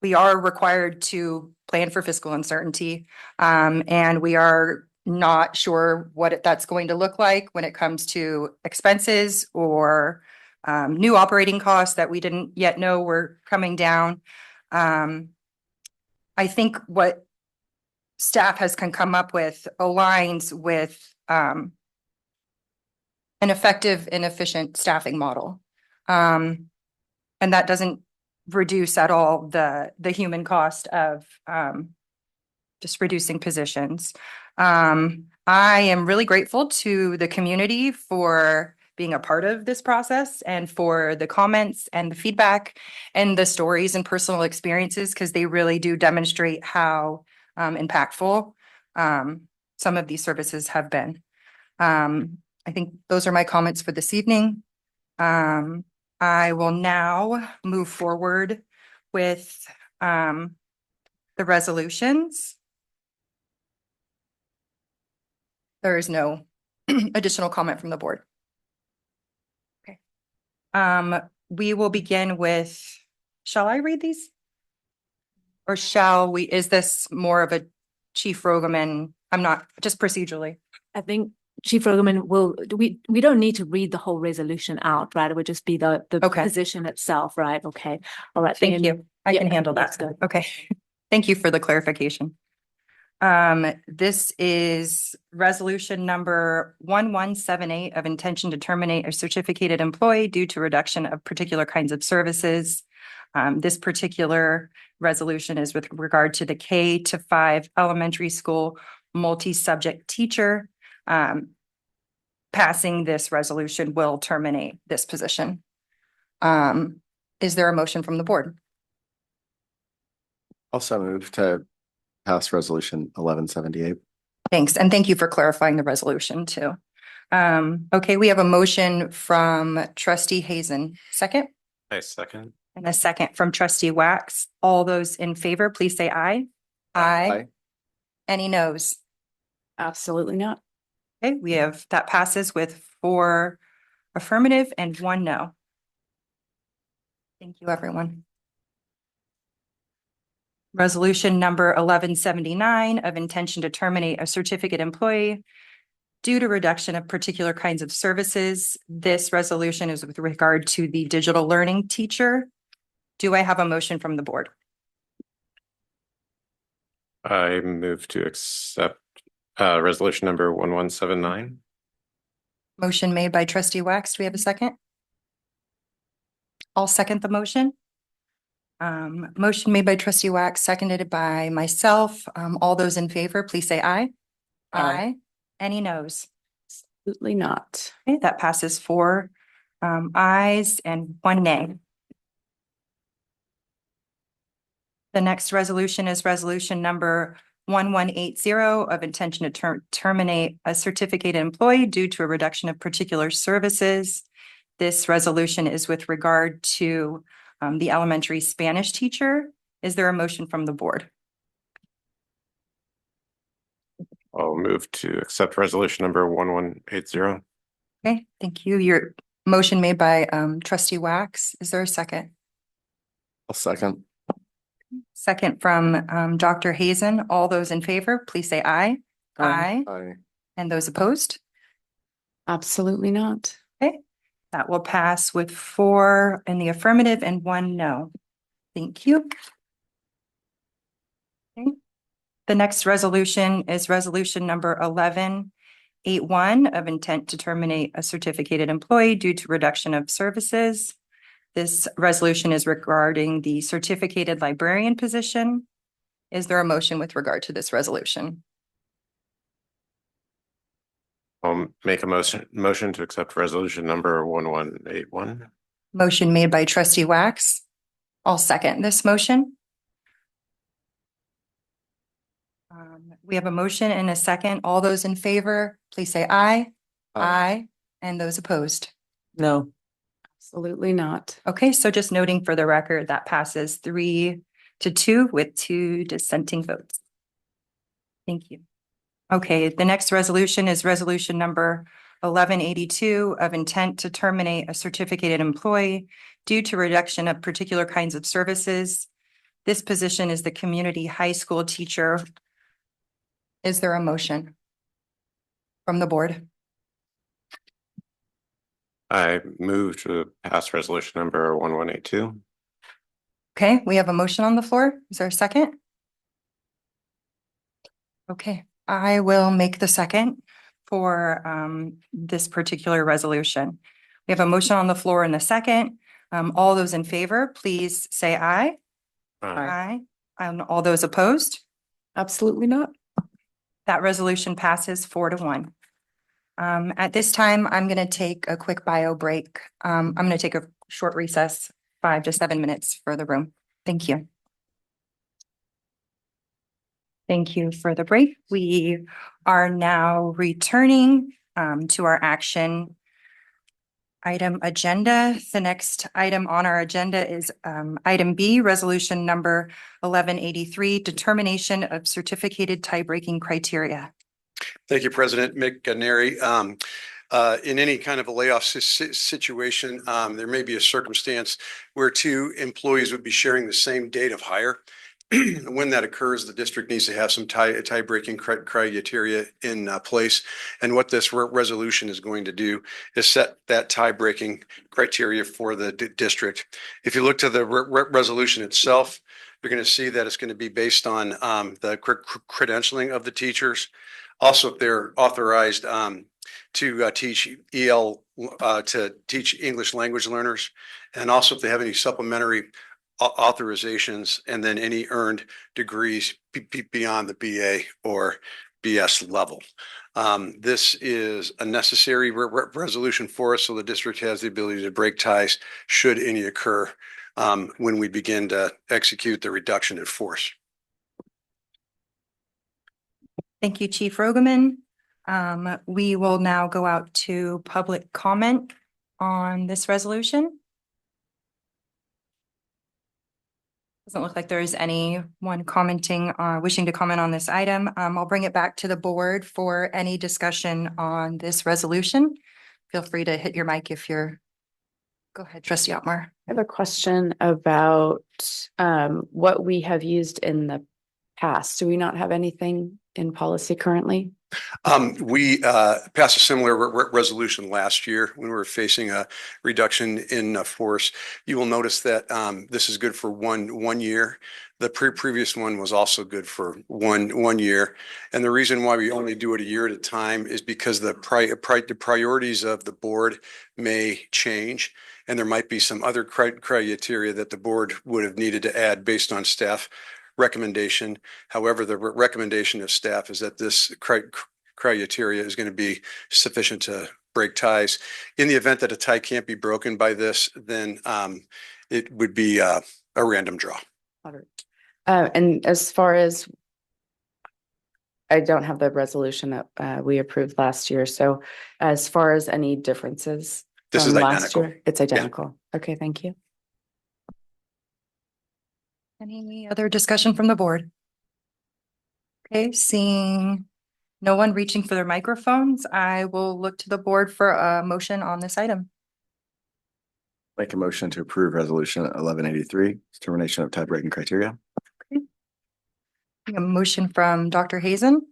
We are required to plan for fiscal uncertainty, and we are not sure what that's going to look like when it comes to expenses or new operating costs that we didn't yet know were coming down. I think what staff can come up with aligns with an effective and efficient staffing model. And that doesn't reduce at all the human cost of just reducing positions. I am really grateful to the community for being a part of this process and for the comments and the feedback and the stories and personal experiences, because they really do demonstrate how impactful some of these services have been. I think those are my comments for this evening. I will now move forward with the resolutions. There is no additional comment from the board. Okay. We will begin with, shall I read these? Or shall we, is this more of a Chief Rogaman? I'm not, just procedurally. I think Chief Rogaman will, we don't need to read the whole resolution out, right? It would just be the Okay. position itself, right? Okay. All right. Thank then- you. I yeah, can handle that's that. good. Okay. Thank you for the clarification. This is resolution number 1178 of intention to terminate a certificated employee due to reduction of particular kinds of services. This particular resolution is with regard to the K-5 elementary school multi-subject teacher. Passing this resolution will terminate this position. Is there a motion from the board? Also move to pass resolution 1178. Thanks, and thank you for clarifying the resolution too. Okay, we have a motion from trustee Hazen. Second? Nice second. And a second from trustee Wax. All those in favor, please say aye. Aye. Any noes? Absolutely not. Okay, we have, that passes with 4 affirmative and 1 no. Thank you, everyone. Resolution number 1179 of intention to terminate a certificate employee due to reduction of particular kinds of services. This resolution is with regard to the digital learning teacher. Do I have a motion from the board? I move to accept resolution number 1179. Motion made by trustee Wax. Do we have a second? I'll second the motion. Motion made by trustee Wax, seconded by myself. All those in favor, please say aye. Aye. Any noes? Absolutely not. Okay, that passes 4 ayes and 1 nay. The next resolution is resolution number 1180 of intention to terminate a certificated employee due to a reduction of particular services. This resolution is with regard to the elementary Spanish teacher. Is there a motion from the board? I'll move to accept resolution number 1180. Okay, thank you. Your motion made by trustee Wax. Is there a second? I'll second. Second from Dr. Hazen. All those in favor, please say aye. Aye. Aye. And those opposed? Absolutely not. Okay, that will pass with 4 in the affirmative and 1 no. Thank you. Okay. The next resolution is resolution number 1181 of intent to terminate a certificated employee due to reduction of services. This resolution is regarding the certificated librarian position. Is there a motion with regard to this resolution? I'll make a motion to accept resolution number 1181. Motion made by trustee Wax. I'll second this motion. We have a motion and a second. All those in favor, please say aye. Aye. And those opposed? No. Absolutely not. Okay, so just noting for the record, that passes 3-2 with 2 dissenting votes. Thank you. Okay, the next resolution is resolution number 1182 of intent to terminate a certificated employee due to reduction of particular kinds of services. This position is the community high school teacher. Is there a motion from the board? I move to pass resolution number 1182. Okay, we have a motion on the floor. Is there a second? Okay, I will make the second for this particular resolution. We have a motion on the floor and a second. All those in favor, please say aye. Aye. And all those opposed? Absolutely not. That resolution passes 4-1. At this time, I'm going to take a quick bio break. I'm going to take a short recess, 5 to 7 minutes for the room. Thank you. Thank you for the break. We are now returning to our action item agenda. The next item on our agenda is item B, resolution number 1183, determination of certificated tie-breaking criteria. Thank you, President McNary. In any kind of a layoff situation, there may be a circumstance where two employees would be sharing the same date of hire. When that occurs, the district needs to have some tie-breaking criteria in place. And what this resolution is going to do is set that tie-breaking criteria for the district. If you look to the resolution itself, you're going to see that it's going to be based on the credentialing of the teachers. Also, if they're authorized to teach to teach English language learners, and also if they have any supplementary authorizations, and then any earned degrees beyond the BA or BS level. This is a necessary resolution for us, so the district has the ability to break ties should any occur when we begin to execute the reduction in force. Thank you, Chief Rogaman. We will now go out to public comment on this resolution. Doesn't look like there is anyone commenting, wishing to comment on this item. I'll bring it back to the board for any discussion on this resolution. Feel free to hit your mic if you're, go ahead, Trustee Otmar. I have a question about what we have used in the past. Do we not have anything in policy currently? We passed a similar resolution last year when we were facing a reduction in force. You will notice that this is good for one year. The previous one was also good for one year. And the reason why we only do it a year at a time is because the priorities of the board may change, and there might be some other criteria that the board would have needed to add based on staff recommendation. However, the recommendation of staff is that this criteria is going to be sufficient to break ties. In the event that a tie can't be broken by this, then it would be a random draw. And as far as, I don't have the resolution that we approved last year. So as far as any differences this from is last identical. year, it's identical. Yeah. Okay, thank you. Any other discussion from the board? Okay, seeing no one reaching for their microphones, I will look to the board for a motion on this item. Make a motion to approve resolution 1183, determination of tie-breaking criteria. Okay. A motion from Dr. Hazen.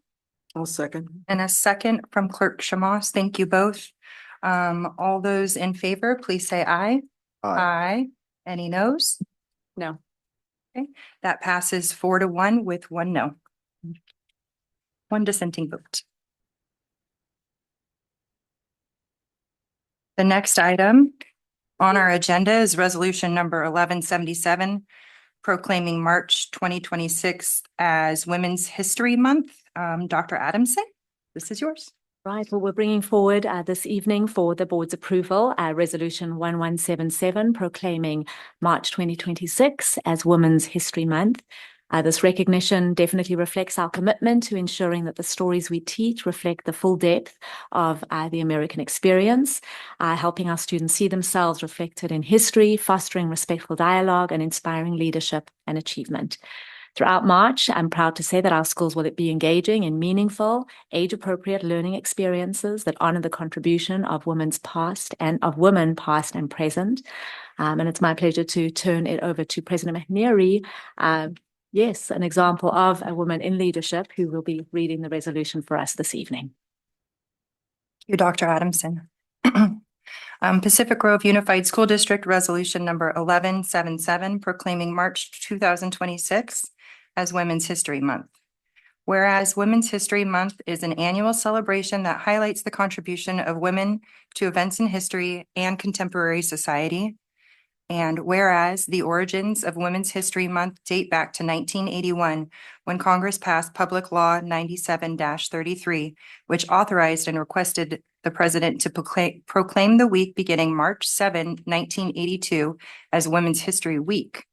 I'll second. And a second from Clerk Shamos. Thank you both. All those in favor, please say aye. Aye. Any noes? No. Okay, that passes 4-1 with 1 no. 1 dissenting vote. The next item on our agenda is resolution number 1177, proclaiming March 2026 as Women's History Month. Dr. Adamson, this is yours. Right, well, we're bringing forward this evening for the board's approval, Resolution 1177, proclaiming March 2026 as Women's History Month. This recognition definitely reflects our commitment to ensuring that the stories we teach reflect the full depth of the American experience, helping our students see themselves reflected in history, fostering respectful dialogue, and inspiring leadership and achievement. Throughout March, I'm proud to say that our schools will be engaging in meaningful, age-appropriate learning experiences that honor the contribution of women past and present. And it's my pleasure to turn it over to President McNary. Yes, an example of a woman in leadership who will be reading the resolution for us this evening. Thank you, Dr. Adamson. Pacific Grove Unified School District Resolution number 1177, proclaiming March 2026 as Women's History Month. Whereas Women's History Month is an annual celebration that highlights the contribution of women to events in history and contemporary society. And whereas the origins of Women's History Month date back to 1981, when Congress passed Public Law 97-33, which authorized and requested the president to proclaim the week beginning March 7, 1982 as Women's History Week.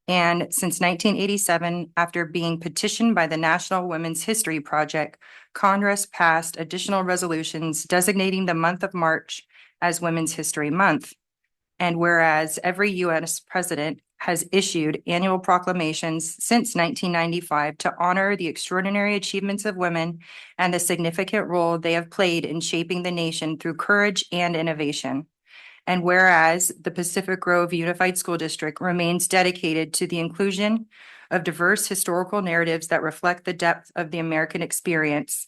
And since 1987, after being petitioned by the National Women's History Project, Congress passed additional resolutions designating the month of March as Women's History Month. And whereas every U.S. president has issued annual proclamations since 1995 to honor the extraordinary achievements of women and the significant role they have played in shaping the nation through courage and innovation. And whereas the Pacific Grove Unified School District remains dedicated to the inclusion of diverse historical narratives that reflect the depth of the American experience.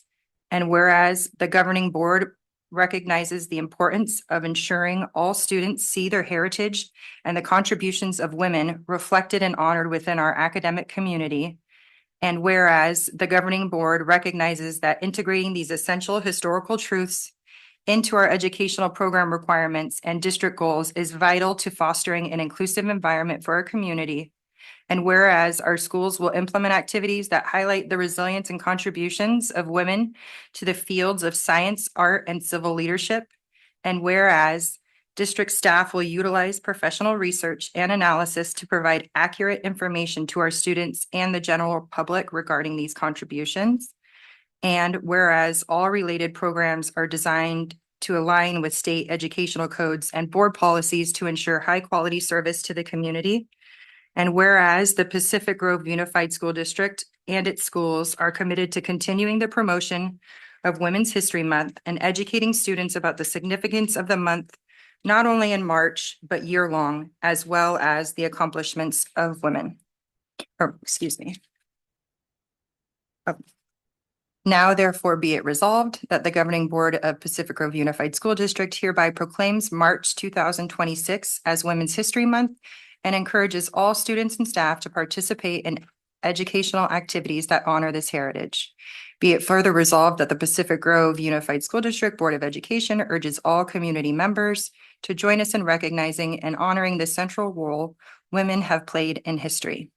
And whereas the governing board recognizes the importance of ensuring all students see their heritage and the contributions of women reflected and honored within our academic community. And whereas the governing board recognizes that integrating these essential historical truths into our educational program requirements and district goals is vital to fostering an inclusive environment for our community. And whereas our schools will implement activities that highlight the resilience and contributions of women to the fields of science, art, and civil leadership. And whereas district staff will utilize professional research and analysis to provide accurate information to our students and the general public regarding these contributions. And whereas all related programs are designed to align with state educational codes and board policies to ensure high quality service to the community. And whereas the Pacific Grove Unified School District and its schools are committed to continuing the promotion of Women's History Month and educating students about the significance of the month, not only in March, but year-long, as well as the accomplishments of women. Now therefore be it resolved that the governing board of Pacific Grove Unified School District hereby proclaims March 2026 as Women's History Month and encourages all students and staff to participate in educational activities that honor this heritage. Be it further resolved that the Pacific Grove Unified School District Board of Education urges all community members to join us in recognizing and honoring the central role women have played in history.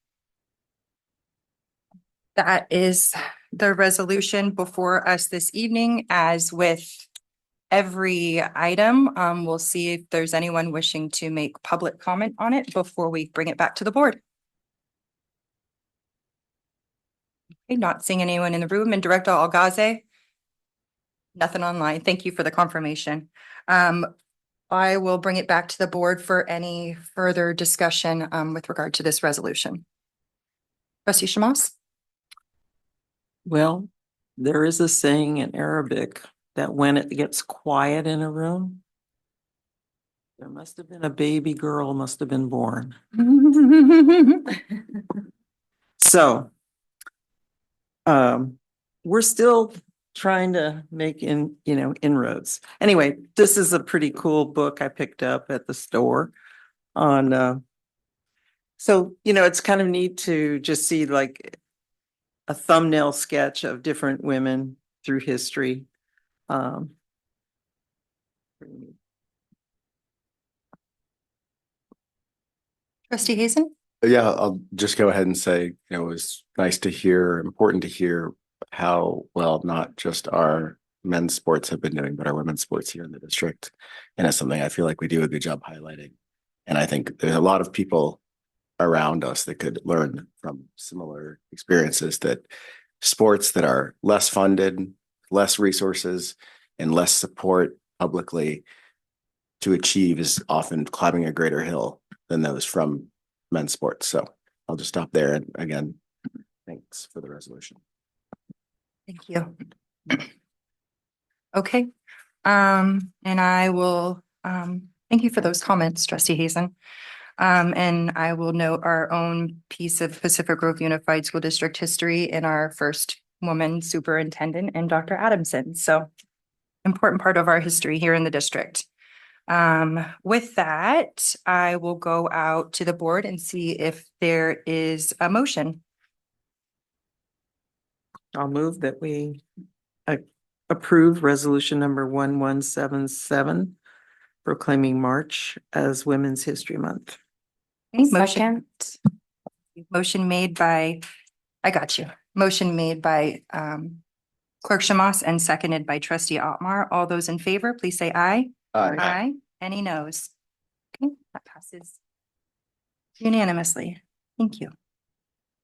That is the resolution before us this evening. As with every item, we'll see if there's anyone wishing to make public comment on it before we bring it back to the board. Okay, not seeing anyone in the room. And Director Algaze? Nothing online. Thank you for the confirmation. I will bring it back to the board for any further discussion with regard to this resolution. Trustee Shamos? Well, there is a saying in Arabic that when it gets quiet in a room, there must have been a baby girl must have been born. So, we're still trying to make inroads. Anyway, this is a pretty cool book I picked up at the store on, so, it's kind of neat to just see like a thumbnail sketch of different women through history. Trustee Hazen? Yeah, I'll just go ahead and say, it was nice to hear, important to hear how well not just our men's sports have been doing, but our women's sports here in the district. And it's something I feel like we do a good job highlighting. And I think there's a lot of people around us that could learn from similar experiences, that sports that are less funded, less resources, and less support publicly to achieve is often climbing a greater hill than those from men's sports. So I'll just stop there. And again, thanks for the resolution. Thank you. Okay. And I will thank you for those comments, Trustee Hazen. And I will note our own piece of Pacific Grove Unified School District history in our first woman superintendent and Dr. Adamson. So important part of our history here in the district. With that, I will go out to the board and see if there is a motion. I'll move that we approve resolution number 1177, proclaiming March as Women's History Month. Motion made by, I got you. Motion made by Clerk Shamos and seconded by Trustee Otmar. All those in favor, please say aye. Aye. Aye. Any noes? Okay, that passes unanimously. Thank you.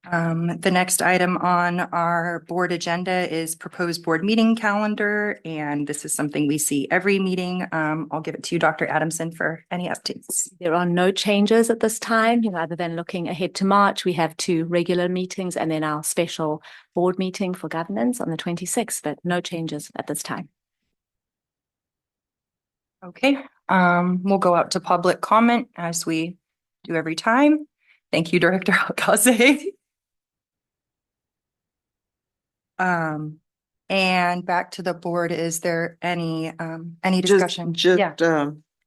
The next item on our board agenda is proposed board meeting calendar, and this is something we see every meeting. I'll give it to you, Dr. Adamson, for any updates. There are no changes at this time, other than looking ahead to March. We have 2 regular meetings and then our special board meeting for governance on the 26th, but no changes at this time. Okay, we'll go out to public comment as we do every time. Thank you, Director Alcazar. And back to the board, is there any discussion? Just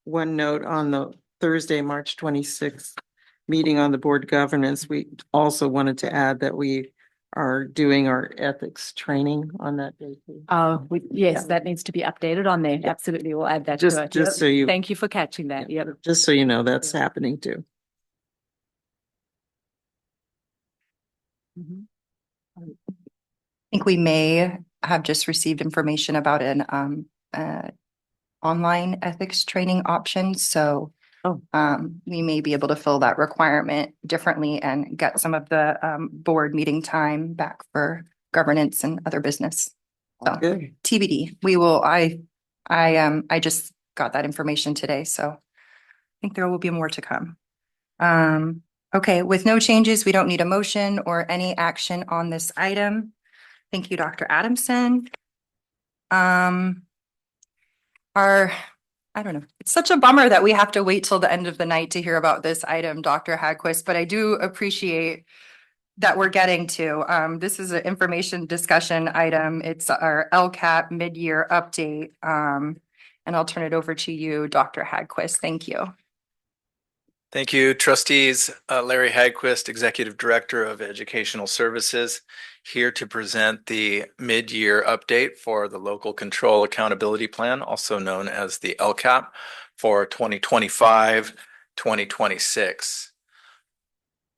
one note on the Thursday, March 26th meeting on the board governance. We also wanted to add that we are doing our ethics training on that day. Yes, that needs to be updated on there. Absolutely, we'll add that to it. Just so you. Thank you for catching that. Yep. Just so you know, that's happening too. I think we may have just received information about an online ethics training option. So we may be able to fill that requirement differently and get some of the board meeting time back for governance and other business. So Good. TBD. We will. I just got that information today, so I think there will be more to come. Okay, with no changes, we don't need a motion or any action on this item. Thank you, Dr. Adamson. I don't know. It's such a bummer that we have to wait till the end of the night to hear about this item, Dr. Hagquist, but I do appreciate that we're getting to. This is an information discussion item. It's our LCAP mid-year update. And I'll turn it over to you, Dr. Hagquist. Thank you. Thank you, trustees. Larry Hagquist, Executive Director of Educational Services, here to present the mid-year update for the Local Control Accountability Plan, also known as the LCAP, for 2025-2026.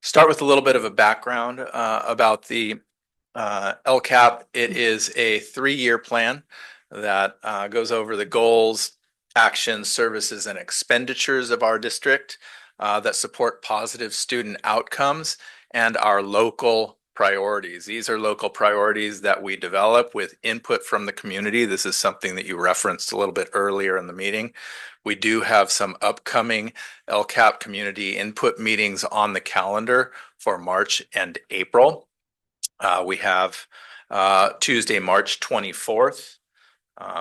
Start with a little bit of a background about the LCAP. It is a 3-year plan that goes over the goals, actions, services, and expenditures of our district that support positive student outcomes and our local priorities. These are local priorities that we develop with input from the community. This is something that you referenced a little bit earlier in the meeting. We do have some upcoming LCAP community input meetings on the calendar for March and April. We have Tuesday, March 24th.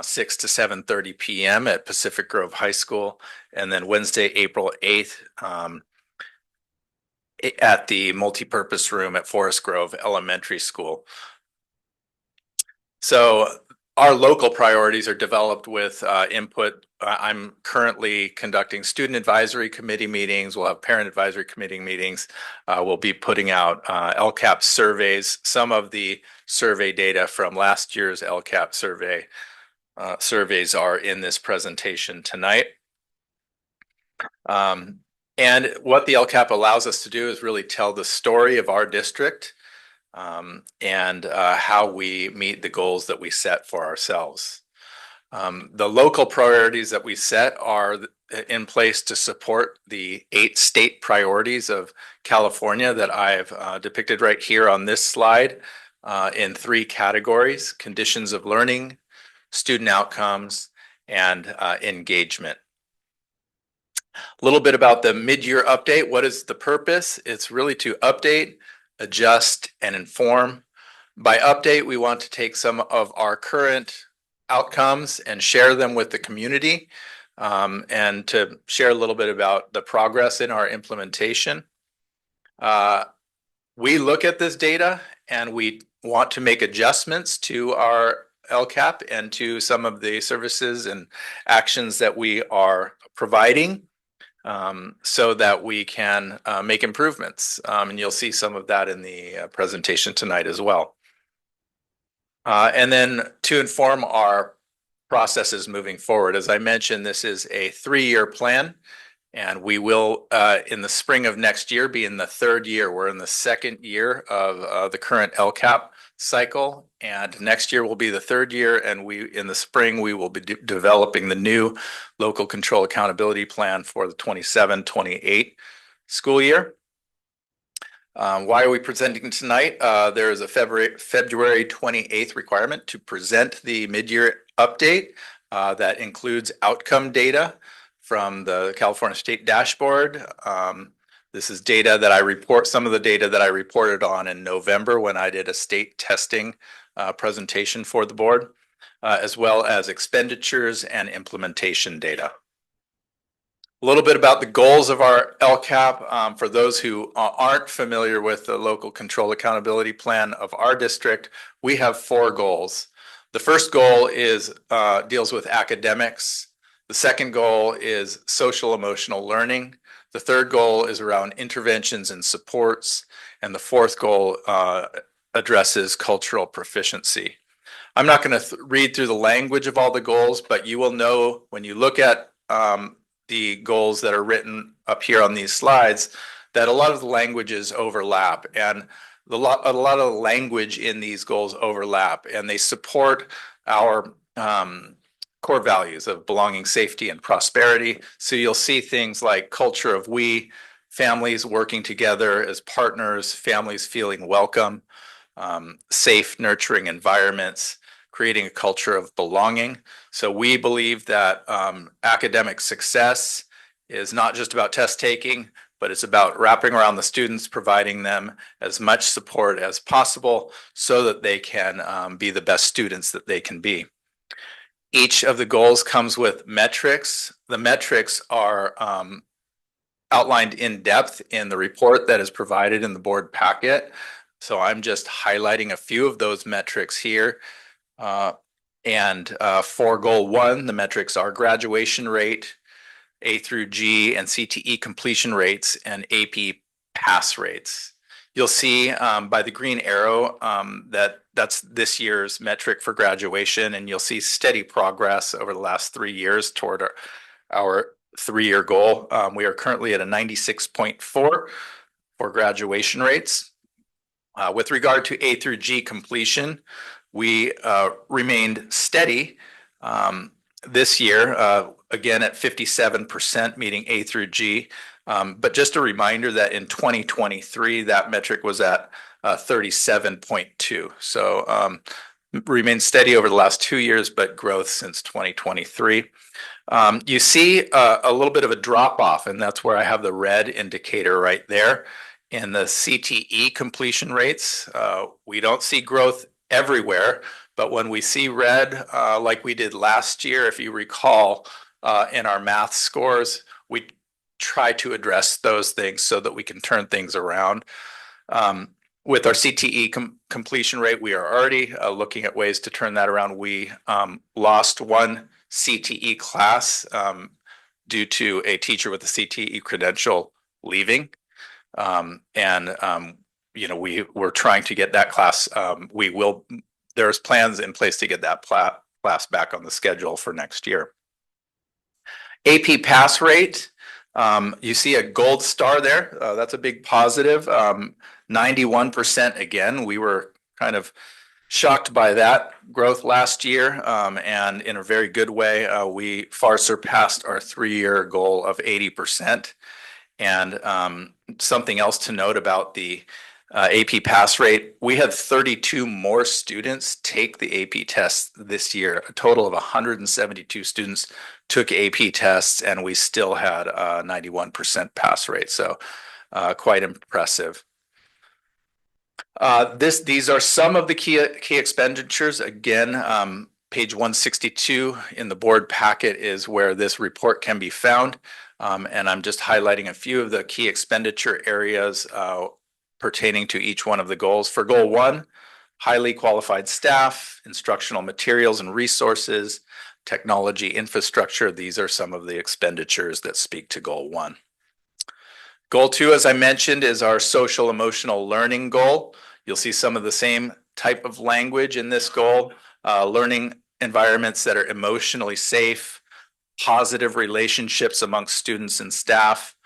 6 to 7:30 p.m. at Pacific Grove High School, and then Wednesday, April 8th at the multipurpose room at Forest Grove Elementary School. So our local priorities are developed with input. I'm currently conducting student advisory committee meetings. We'll have parent advisory committee meetings. We'll be putting out LCAP surveys. Some of the survey data from last year's LCAP surveys are in this presentation tonight. And what the LCAP allows us to do is really tell the story of our district and how we meet the goals that we set for ourselves. The local priorities that we set are in place to support the 8 state priorities of California that I've depicted right here on this slide in 3 categories: conditions of learning, student outcomes, and engagement. A little bit about the mid-year update. What is the purpose? It's really to update, adjust, and inform. By update, we want to take some of our current outcomes and share them with the community, and to share a little bit about the progress in our implementation. We look at this data and we want to make adjustments to our LCAP and to some of the services and actions that we are providing so that we can make improvements. And you'll see some of that in the presentation tonight as well. And then to inform our processes moving forward, as I mentioned, this is a 3-year plan, and we will, in the spring of next year, be in the 3rd year. We're in the 2nd year of the current LCAP cycle, and next year will be the 3rd year, and in the spring we will be developing the new local control accountability plan for the 27-28 school year. Why are we presenting tonight? There is a February 28th requirement to present the mid-year update that includes outcome data from the California State Dashboard. This is data that I report, some of the data that I reported on in November when I did a state testing presentation for the board, as well as expenditures and implementation data. A little bit about the goals of our LCAP. For those who aren't familiar with the local control accountability plan of our district, we have 4 goals. The first goal is deals with academics. The second goal is social emotional learning. The third goal is around interventions and supports. And the fourth goal addresses cultural proficiency. I'm not going to read through the language of all the goals, but you will know when you look at the goals that are written up here on these slides that a lot of the languages overlap, and a lot of the language in these goals overlap, and they support our core values of belonging, safety, and prosperity. So you'll see things like culture of we, families working together as partners, families feeling welcome, safe, nurturing environments, creating a culture of belonging. So we believe that academic success is not just about test taking, but it's about wrapping around the students, providing them as much support as possible so that they can be the best students that they can be. Each of the goals comes with metrics. The metrics are outlined in depth in the report that is provided in the board packet. So I'm just highlighting a few of those metrics here. For goal 1, the metrics are graduation rate, A through G and CTE completion rates, and AP pass rates. You'll see by the green arrow that's this year's metric for graduation, and you'll see steady progress over the last 3 years toward our 3-year goal. We are currently at a 96.4 for graduation rates. With regard to A through G completion, we remained steady this year, again at 57% meeting A through G. But just a reminder that in 2023, that metric was at 37.2. So remained steady over the last 2 years, but growth since 2023. You see a little bit of a drop off, and that's where I have the red indicator right there. In the CTE completion rates, we don't see growth everywhere, but when we see red, like we did last year, if you recall, in our math scores, we try to address those things so that we can turn things around. With our CTE completion rate, we are already looking at ways to turn that around. We lost 1 CTE class due to a teacher with a CTE credential leaving. We're trying to get that class. There's plans in place to get that class back on the schedule for next year. AP pass rate, you see a gold star there. That's a big positive. 91% again. We were kind of shocked by that growth last year, and in a very good way. We far surpassed our 3-year goal of 80%. And something else to note about the AP pass rate, we had 32 more students take the AP test this year. A total of 172 students took AP tests, and we still had a 91% pass rate. So quite impressive. These are some of the key expenditures. Again, page 162 in the board packet is where this report can be found. And I'm just highlighting a few of the key expenditure areas pertaining to each one of the goals. For goal 1, highly qualified staff, instructional materials and resources, technology infrastructure. These are some of the expenditures that speak to goal 1. Goal 2, as I mentioned, is our social emotional learning goal. You'll see some of the same type of language in this goal. Learning environments that are emotionally safe, positive relationships amongst students and staff,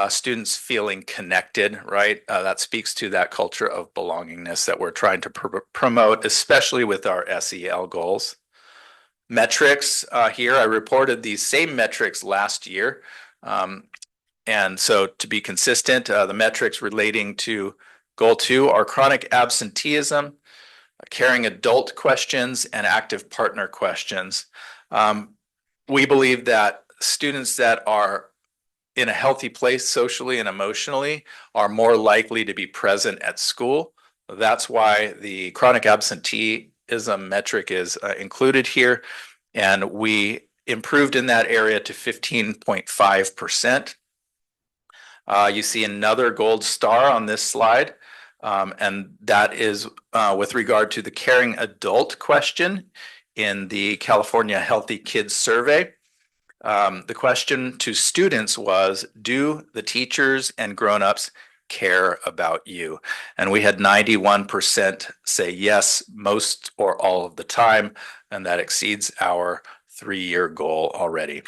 students feeling connected, right? That speaks to that culture of belongingness that we're trying to promote, especially with our SEL goals. Metrics here, I reported these same metrics last year. And so to be consistent, the metrics relating to goal 2 are chronic absenteeism, caring adult questions, and active partner questions. We believe that students that are in a healthy place socially and emotionally are more likely to be present at school. That's why the chronic absenteeism metric is included here. And we improved in that area to 15.5%. You see another gold star on this slide, and that is with regard to the caring adult question in the California Healthy Kids Survey. The question to students was, do the teachers and grown-ups care about you? And we had 91% say yes, most or all of the time, and that exceeds our 3-year goal already.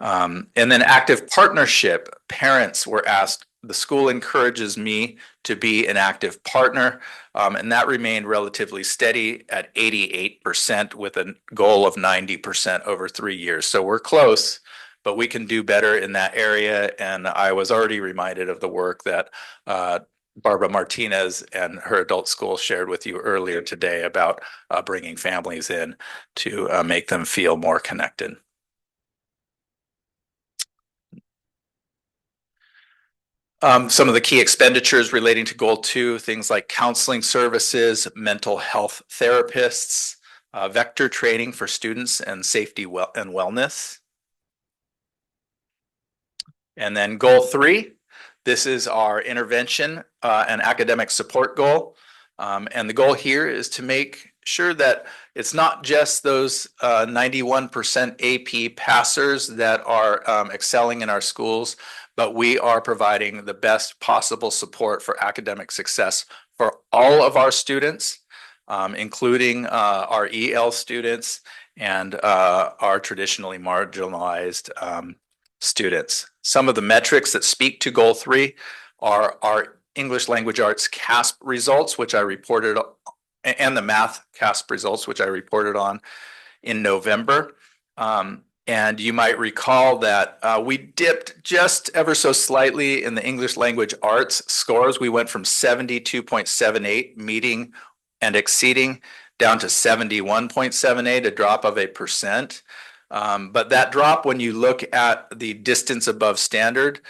And then active partnership, parents were asked, the school encourages me to be an active partner, and that remained relatively steady at 88% with a goal of 90% over 3 years. So we're close, but we can do better in that area. And I was already reminded of the work that Barbara Martinez and her adult school shared with you earlier today about bringing families in to make them feel more connected. Some of the key expenditures relating to goal 2, things like counseling services, mental health therapists, vector training for students, and safety and wellness. And then goal 3, this is our intervention and academic support goal. And the goal here is to make sure that it's not just those 91% AP passers that are excelling in our schools, but we are providing the best possible support for academic success for all of our students, including our EL students and our traditionally marginalized students. Some of the metrics that speak to goal 3 are our English language arts CASP results, which I reported, and the math CASP results, which I reported on in November. And you might recall that we dipped just ever so slightly in the English language arts scores. We went from 72.78 meeting and exceeding down to 71.78, a drop of 1%. But that drop, when you look at the distance above standard,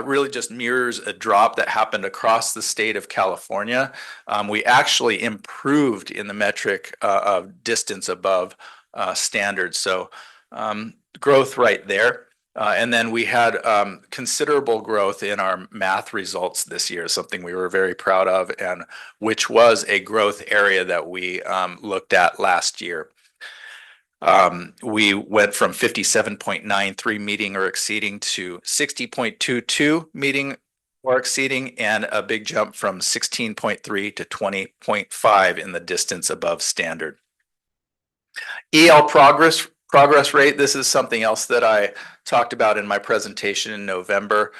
really just mirrors a drop that happened across the state of California. We actually improved in the metric of distance above standard. So growth right there. And then we had considerable growth in our math results this year, something we were very proud of, and which was a growth area that we looked at last year. We went from 57.93 meeting or exceeding to 60.22 meeting or exceeding, and a big jump from 16.3 to 20.5 in the distance above standard. EL progress rate, this is something else that I talked about in my presentation in November.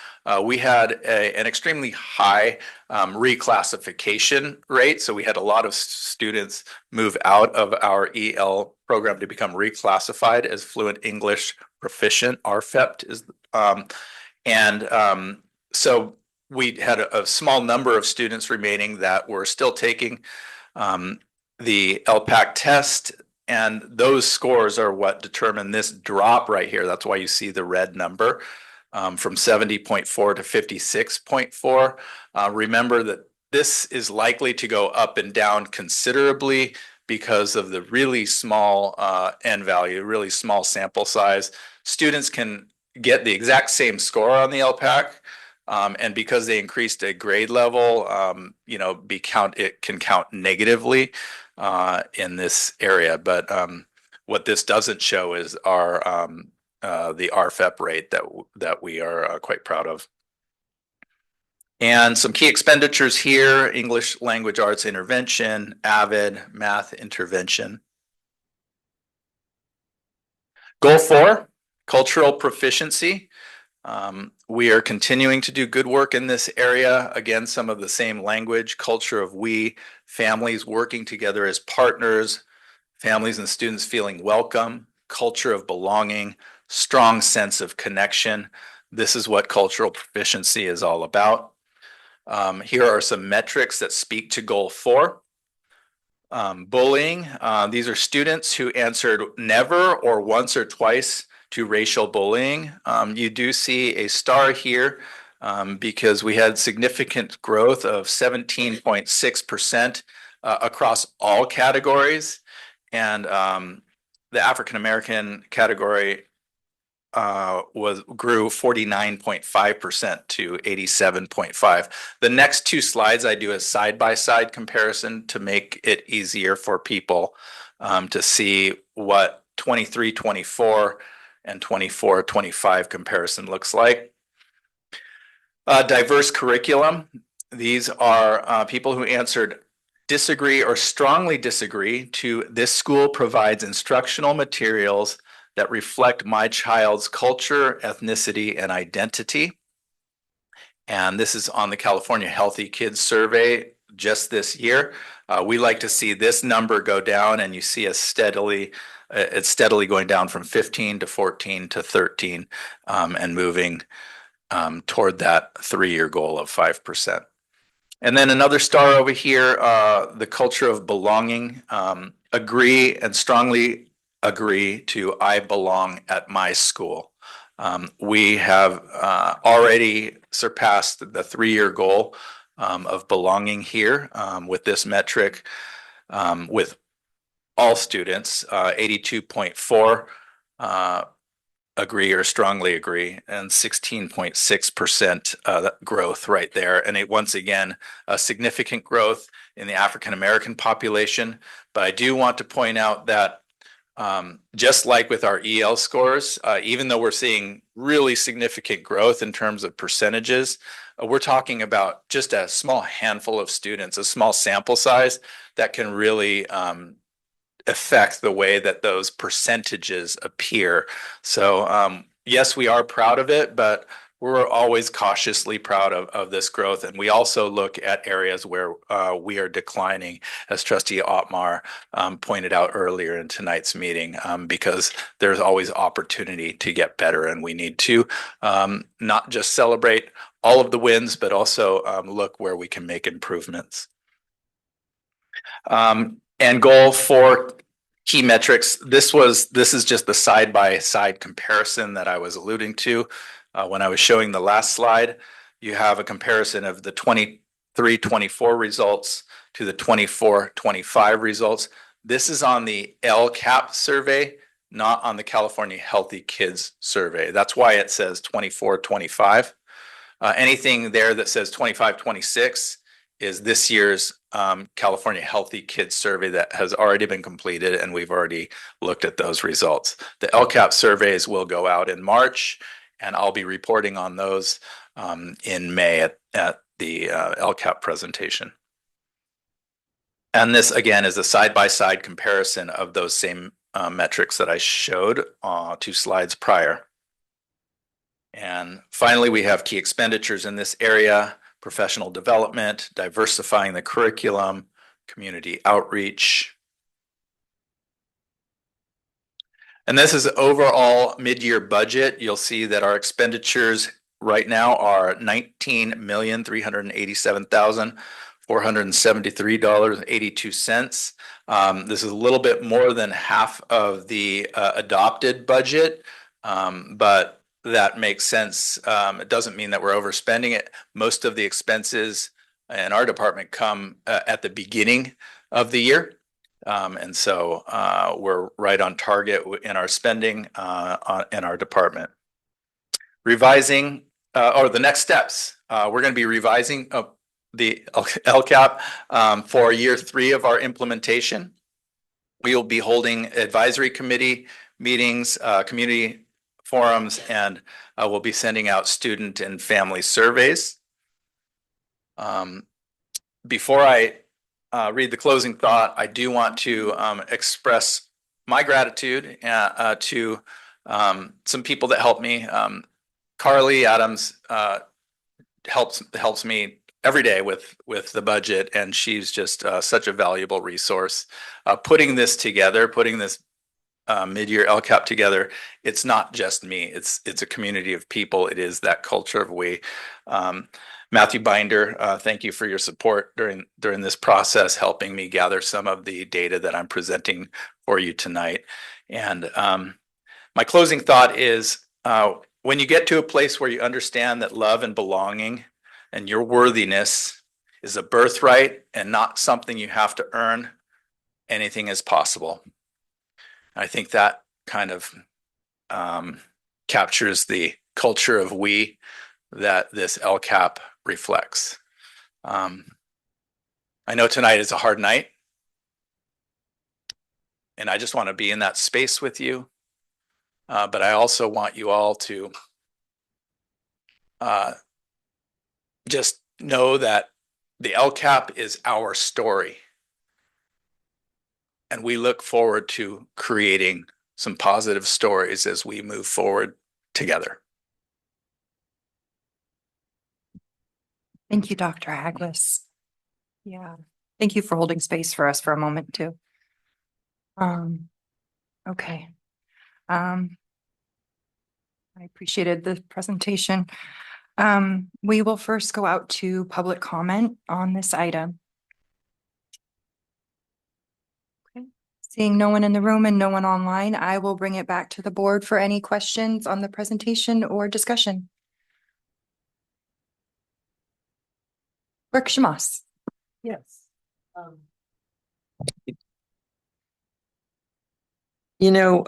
We had an extremely high reclassification rate. So we had a lot of students move out of our EL program to become reclassified as fluent English proficient, RFEP is. So we had a small number of students remaining that were still taking the LPAC test. And those scores are what determine this drop right here. That's why you see the red number from 70.4 to 56.4. Remember that this is likely to go up and down considerably because of the really small N value, really small sample size. Students can get the exact same score on the LPAC. And because they increased a grade level, it can count negatively in this area. But what this doesn't show is our the RFEP rate that we are quite proud of. And some key expenditures here: English language arts intervention, AVID, math intervention. Goal 4, cultural proficiency. We are continuing to do good work in this area. Again, some of the same language, culture of we, families working together as partners, families and students feeling welcome, culture of belonging, strong sense of connection. This is what cultural proficiency is all about. Here are some metrics that speak to goal 4. Bullying. These are students who answered never or once or twice to racial bullying. You do see a star here because we had significant growth of 17.6% across all categories. And the African American category grew 49.5% to 87.5. The next 2 slides I do a side-by-side comparison to make it easier for people to see what 23-24 and 24-25 comparison looks like. Diverse curriculum. These are people who answered disagree or strongly disagree to this school provides instructional materials that reflect my child's culture, ethnicity, and identity. And this is on the California Healthy Kids Survey just this year. We like to see this number go down, and you see it's steadily going down from 15 to 14 to 13 and moving toward that 3-year goal of 5%. And then another star over here, the culture of belonging. Agree and strongly agree to I belong at my school. We have already surpassed the 3-year goal of belonging here with this metric with all students, 82.4 agree or strongly agree, and 16.6% growth right there. And it once again, a significant growth in the African American population. But I do want to point out that just like with our EL scores, even though we're seeing really significant growth in terms of percentages, we're talking about just a small handful of students, a small sample size that can really affect the way that those percentages appear. So yes, we are proud of it, but we're always cautiously proud of this growth. And we also look at areas where we are declining, as Trustee Otmar pointed out earlier in tonight's meeting, because there's always opportunity to get better. And we need to not just celebrate all of the wins, but also look where we can make improvements. And goal 4 key metrics. This is just the side-by-side comparison that I was alluding to. When I was showing the last slide, you have a comparison of the 23-24 results to the 24-25 results. This is on the LCAP survey, not on the California Healthy Kids survey. That's why it says 24-25. Anything there that says 25-26 is this year's California Healthy Kids survey that has already been completed, and we've already looked at those results. The LCAP surveys will go out in March, and I'll be reporting on those in May at the LCAP presentation. And this, again, is a side-by-side comparison of those same metrics that I showed 2 slides prior. And finally, we have key expenditures in this area: professional development, diversifying the curriculum, community outreach. And this is overall mid-year budget. You'll see that our expenditures right now are $19,387,473.82. This is a little bit more than half of the adopted budget, but that makes sense. It doesn't mean that we're overspending it. Most of the expenses in our department come at the beginning of the year. And so we're right on target in our spending in our department. Revising, or the next steps, we're going to be revising the LCAP for year 3 of our implementation. We will be holding advisory committee meetings, community forums, and we'll be sending out student and family surveys. Before I read the closing thought, I do want to express my gratitude to some people that helped me. Carly Adams helps me every day with the budget, and she's just such a valuable resource. Putting this together, putting this mid-year LCAP together, it's not just me. It's a community of people. It is that culture of we. Matthew Binder, thank you for your support during this process, helping me gather some of the data that I'm presenting for you tonight. And my closing thought is, when you get to a place where you understand that love and belonging and your worthiness is a birthright and not something you have to earn, anything is possible. I think that kind of captures the culture of we that this LCAP reflects. I know tonight is a hard night, and I just want to be in that space with you. But I also want you all to just know that the LCAP is our story. And we look forward to creating some positive stories as we move forward together. Thank you, Dr. Agnes. Yeah, thank you for holding space for us for a moment too. Okay. I appreciated the presentation. We will first go out to public comment on this item. Okay. Seeing no one in the room and no one online, I will bring it back to the board for any questions on the presentation or discussion. Rick Shamas. Yes. You know,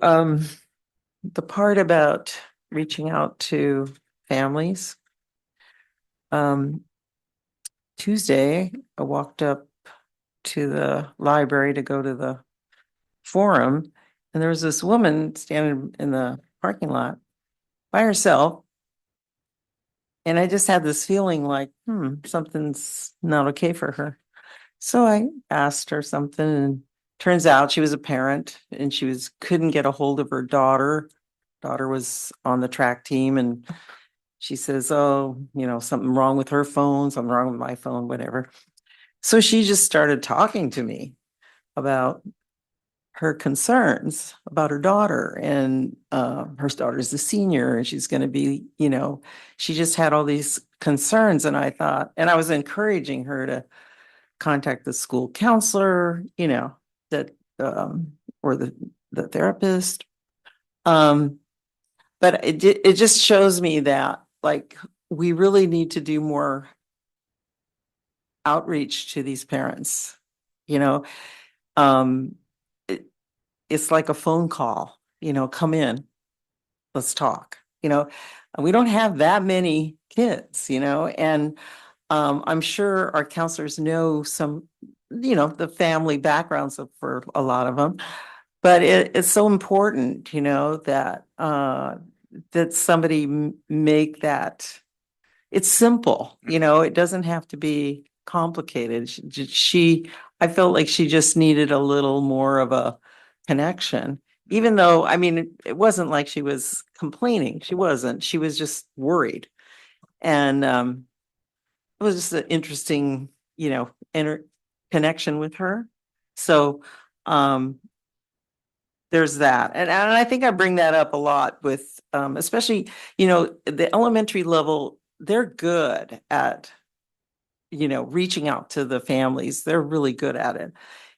the part about reaching out to families. Tuesday, I walked up to the library to go to the forum, and there was this woman standing in the parking lot by herself. And I just had this feeling like, something's not okay for her. So I asked her something, and turns out she was a parent and couldn't get a hold of her daughter. Daughter was on the track team, and she says, oh, something wrong with her phone, something wrong with my phone, whatever. So she just started talking to me about her concerns about her daughter, and her daughter's a senior and she's going to be, she just had all these concerns. And I was encouraging her to contact the school counselor, that, or the therapist. But it just shows me that, like, we really need to do more outreach to these parents. It's like a phone call, come in, let's talk. We don't have that many kids, and I'm sure our counselors know some, the family backgrounds for a lot of them. But it's so important, that that somebody make that. It's simple, it doesn't have to be complicated. I felt like she just needed a little more of a connection, even though, it wasn't like she was complaining. She wasn't. She was just worried. And it was just an interesting, connection with her. So there's that. And I think I bring that up a lot with, especially, the elementary level, they're good at, reaching out to the families. They're really good at it.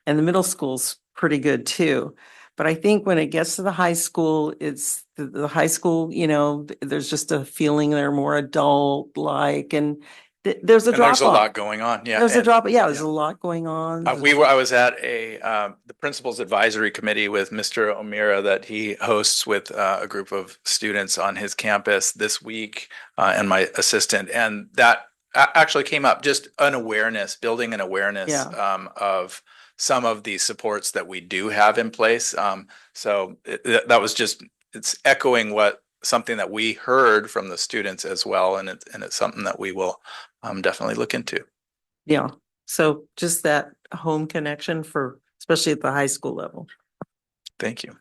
And the middle school's pretty good too. But I think when it gets to the high school, it's the high school, there's just a feeling they're more adult-like, and there's a drop off. There's a lot going on. Yeah. There's a drop. Yeah, there's a lot going on. I was at the principal's advisory committee with Mr. O'Meara that he hosts with a group of students on his campus this week, and my assistant, and that actually came up, just building an awareness of some of the supports that we do have in place. So that was it's echoing something that we heard from the students as well, and it's something that we will definitely look into. Yeah. So just that home connection especially at the high school level. Thank you.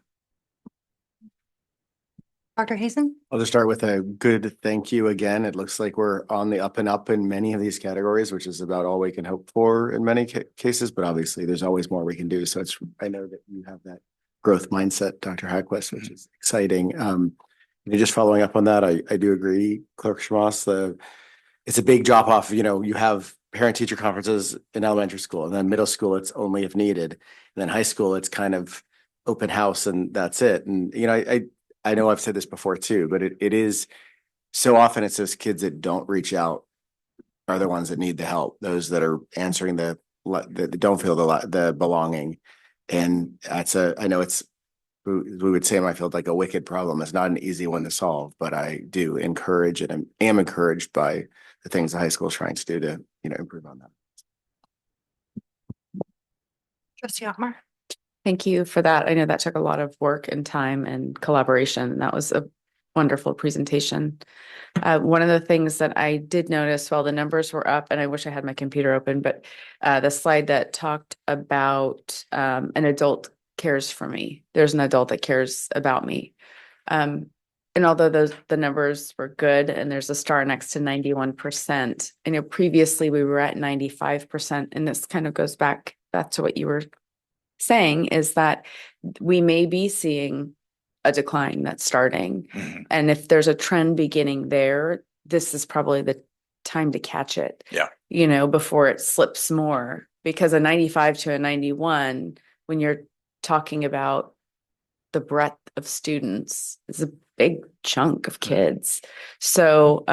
Dr. Hazen? I'll just start with a good thank you again. It looks like we're on the up and up in many of these categories, which is about all we can hope for in many cases, but obviously there's always more we can do. So I know that you have that growth mindset, Dr. Hagquist, which is exciting. Just following up on that, I do agree, Clerk Schmoss, it's a big drop off. You have parent teacher conferences in elementary school, and then middle school, it's only if needed. And then high school, it's kind of open house and that's it. And, I know I've said this before too, but it is so often it's those kids that don't reach out are the ones that need the help. Those that are answering that don't feel the belonging. And I know we would say in my field, like a wicked problem. It's not an easy one to solve, but I do encourage and am encouraged by the things the high school is trying to do to, improve on that. Trustee Otmar. Thank you for that. I know that took a lot of work and time and collaboration. That was a wonderful presentation. One of the things that I did notice while the numbers were up, and I wish I had my computer open, but the slide that talked about an adult cares for me. There's an adult that cares about me. And although the numbers were good and there's a star next to 91%, previously we were at 95%, and this kind of goes back to what you were saying, is that we may be seeing a decline that's starting. Mm-hmm. And if there's a trend beginning there, this is probably the time to catch it. Yeah. Before it slips more, because a 95 to a 91, when you're talking about the breadth of students, is a big chunk of kids. So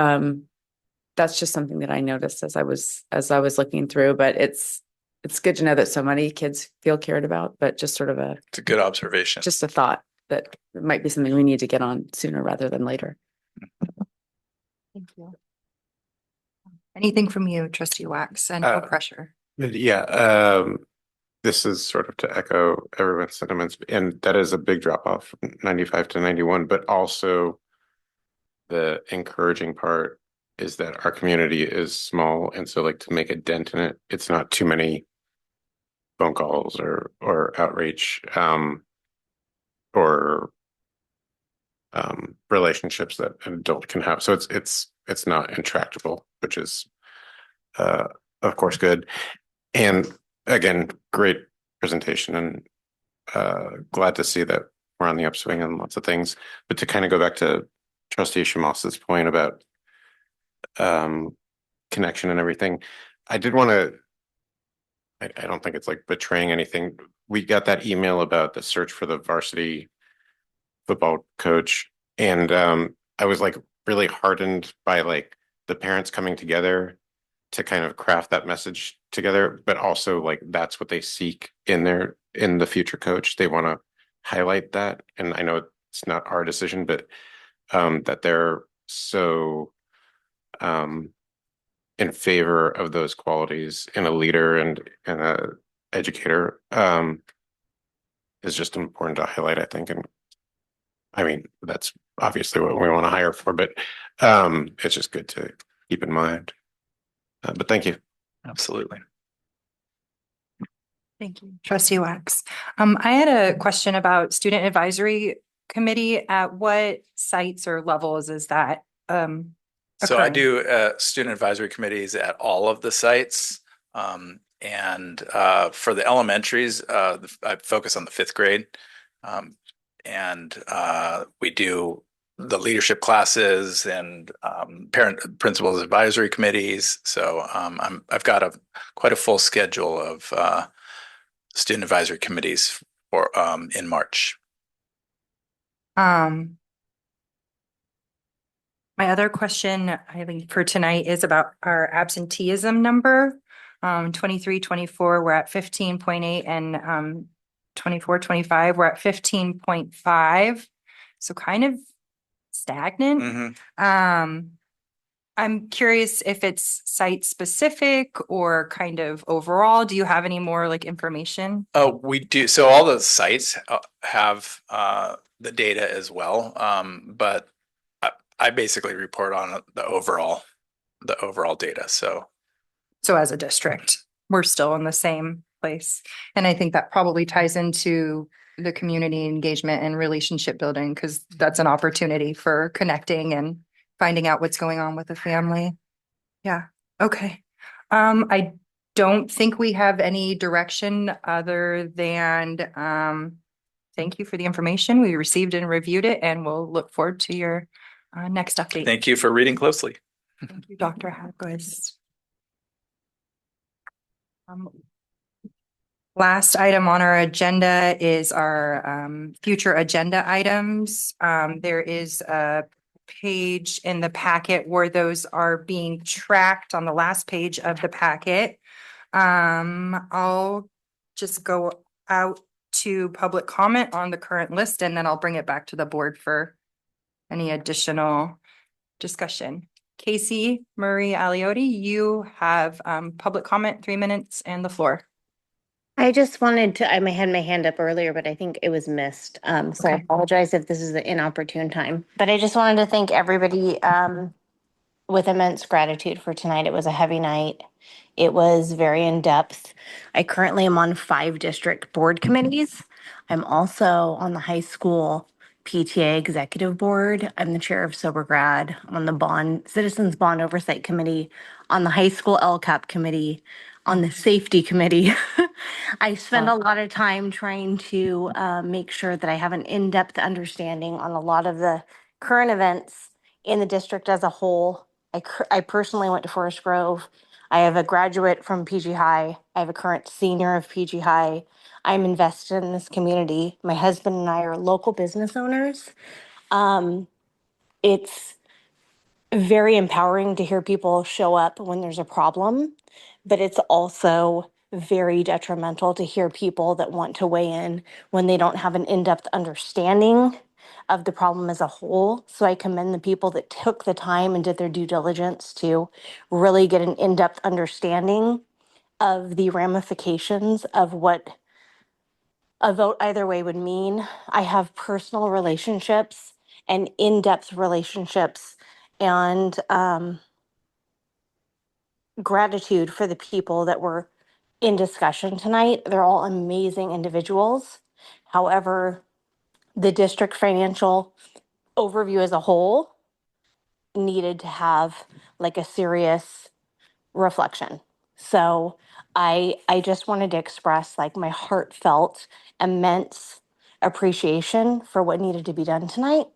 that's just something that I noticed as I was looking through, but it's good to know that so many kids feel cared about, but just sort of it's a good observation. Just a thought that it might be something we need to get on sooner rather than later. Thank you. Anything from you, Trustee Wax, and no pressure? Yeah, this is sort of to echo everyone's sentiments, and that is a big drop off from 95 to 91, but also the encouraging part is that our community is small, and so like to make a dent in it, it's not too many phone calls or outreach or relationships that an adult can have. So it's not intractable, which is of course good. And again, great presentation, and glad to see that we're on the upswing on lots of things. But to kind of go back to Trustee Shamoss's point about connection and everything, I did want to, I don't think it's like betraying anything. We got that email about the search for the varsity football coach, and I was like really heartened by like the parents coming together to kind of craft that message together, but also like that's what they seek in the future coach. They want to highlight that, and I know it's not our decision, but that they're so in favor of those qualities in a leader and a educator is just important to highlight, I think. And I mean, that's obviously what we want to hire for, but it's just good to keep in mind. But thank you. Absolutely. Thank you. Trustee Wax. I had a question about student advisory committee. At what sites or levels is that? So I occurring? do student advisory committees at all of the sites. And for the elementaries, I focus on the 5th grade. And we do the leadership classes and parent principals advisory committees. So I've got quite a full schedule of student advisory committees for in March. My other question, I think for tonight, is about our absenteeism number. 23-24, we're at 15.8, and 24-25, we're at 15.5. So kind of stagnant. I'm curious if it's site specific or kind of overall. Do you have any more like information? Oh, we do. So all the sites have the data as well, but I basically report on the overall data. So as a district, we're still in the same place. And I think that probably ties into the community engagement and relationship building, because that's an opportunity for connecting and finding out what's going on with the family. Yeah. Okay. I don't think we have any direction other than thank you for the information. We received and reviewed it, and we'll look forward to your next update. Thank you for reading closely. Thank you, Dr. Hagquist. Last item on our agenda is our future agenda items. There is a page in the packet where those are being tracked on the last page of the packet. I'll just go out to public comment on the current list, and then I'll bring it back to the board for any additional discussion. Casey Murray Aliotti, you have public comment, 3 minutes and the floor. I just wanted to, I had my hand up earlier, but I think it was missed. So I apologize if this is an inopportune time. But I just wanted to thank everybody with immense gratitude for tonight. It was a heavy night. It was very in-depth. I currently am on 5 district board committees. I'm also on the high school PTA executive board. I'm the chair of Sober Grad, on the Citizens Bond Oversight Committee, on the high school LCAP committee, on the safety committee. I spend a lot of time trying to make sure that I have an in-depth understanding on a lot of the current events in the district as a whole. I personally went to Forest Grove. I have a graduate from PG High. I have a current senior of PG High. I'm invested in this community. My husband and I are local business owners. It's very empowering to hear people show up when there's a problem, but it's also very detrimental to hear people that want to weigh in when they don't have an in-depth understanding of the problem as a whole. So I commend the people that took the time and did their due diligence to really get an in-depth understanding of the ramifications of what a vote either way would mean. I have personal relationships and in-depth relationships and gratitude for the people that were in discussion tonight. They're all amazing individuals. However, the district financial overview as a whole needed to have like a serious reflection. So I just wanted to express like my heartfelt, immense appreciation for what needed to be done tonight.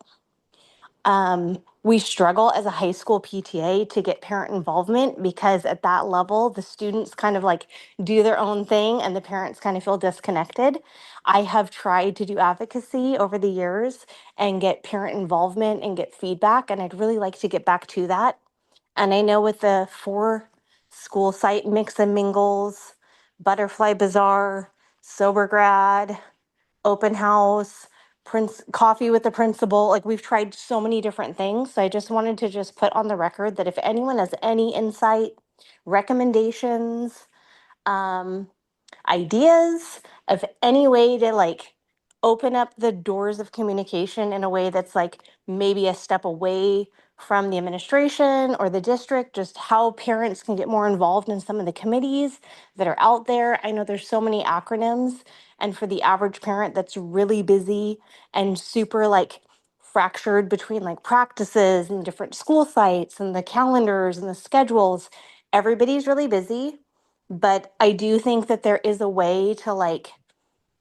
We struggle as a high school PTA to get parent involvement because at that level, the students kind of like do their own thing and the parents kind of feel disconnected. I have tried to do advocacy over the years and get parent involvement and get feedback, and I'd really like to get back to that. And I know with the 4 school site mix and mingles, Butterfly Bazaar, Sober Grad, open house, coffee with the principal. Like we've tried so many different things. So I just wanted to just put on the record that if anyone has any insight, recommendations, ideas of any way to like open up the doors of communication in a way that's like maybe a step away from the administration or the district, just how parents can get more involved in some of the committees that are out there. I know there's so many acronyms, and for the average parent that's really busy and super like fractured between like practices and different school sites and the calendars and the schedules, everybody's really busy. But I do think that there is a way to like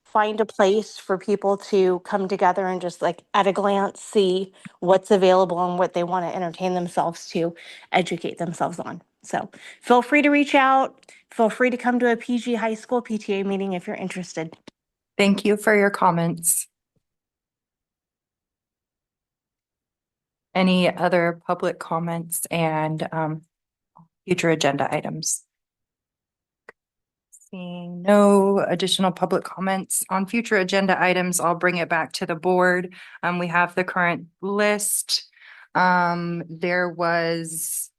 find a place for people to come together and just like at a glance see what's available and what they want to entertain themselves to educate themselves on. So feel free to reach out. Feel free to come to a PG High School PTA meeting if you're interested. Thank you for your comments. Any other public comments and future agenda items? Seeing no additional public comments on future agenda items, I'll bring it back to the board. We have the current list. There was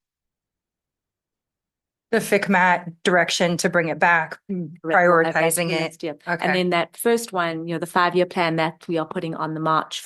the FCMAT direction to bring it back, prioritizing it. Yeah. Okay. And then that first one, the 5-year plan that we are putting on the March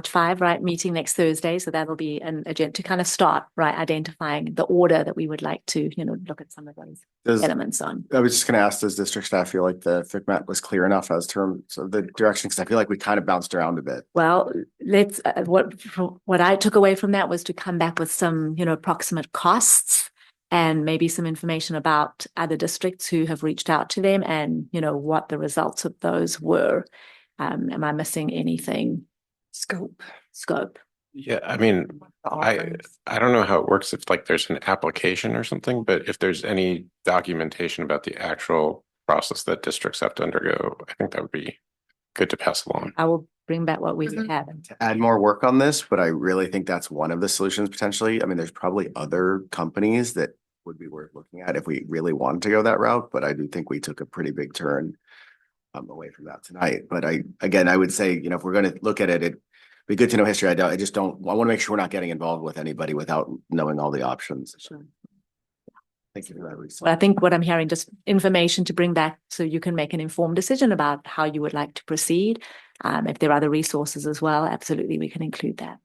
5, right, meeting next Thursday. So that'll be an agenda to kind of start, right, identifying the order that we would like to, look at some of those elements on. I was just going to ask, does district staff feel like the FCMAT was clear enough as terms of the direction? Because I feel like we kind of bounced around a bit. Well, let's what I took away from that was to come back with some, approximate costs and maybe some information about other districts who have reached out to them and, what the results of those were. Am I missing anything? Scope. Yeah, I mean, I don't know how it works if like there's an application or something, but if there's any documentation about the actual process that districts have to undergo, I think that would be good to pass along. I will bring back what we Mhm. have. To add more work on this, but I really think that's one of the solutions potentially. I mean, there's probably other companies that would be worth looking at if we really wanted to go that route, but I do think we took a pretty big turn away from that tonight. But I would say, if we're going to look at it, it'd be good to know history. I want to make sure we're not getting involved with anybody without knowing all the options. Sure. Thank you for that, Lisa. Well, I think what I'm hearing, just information to bring back so you can make an informed decision about how you would like to proceed. If there are other resources as well, absolutely, we can include that.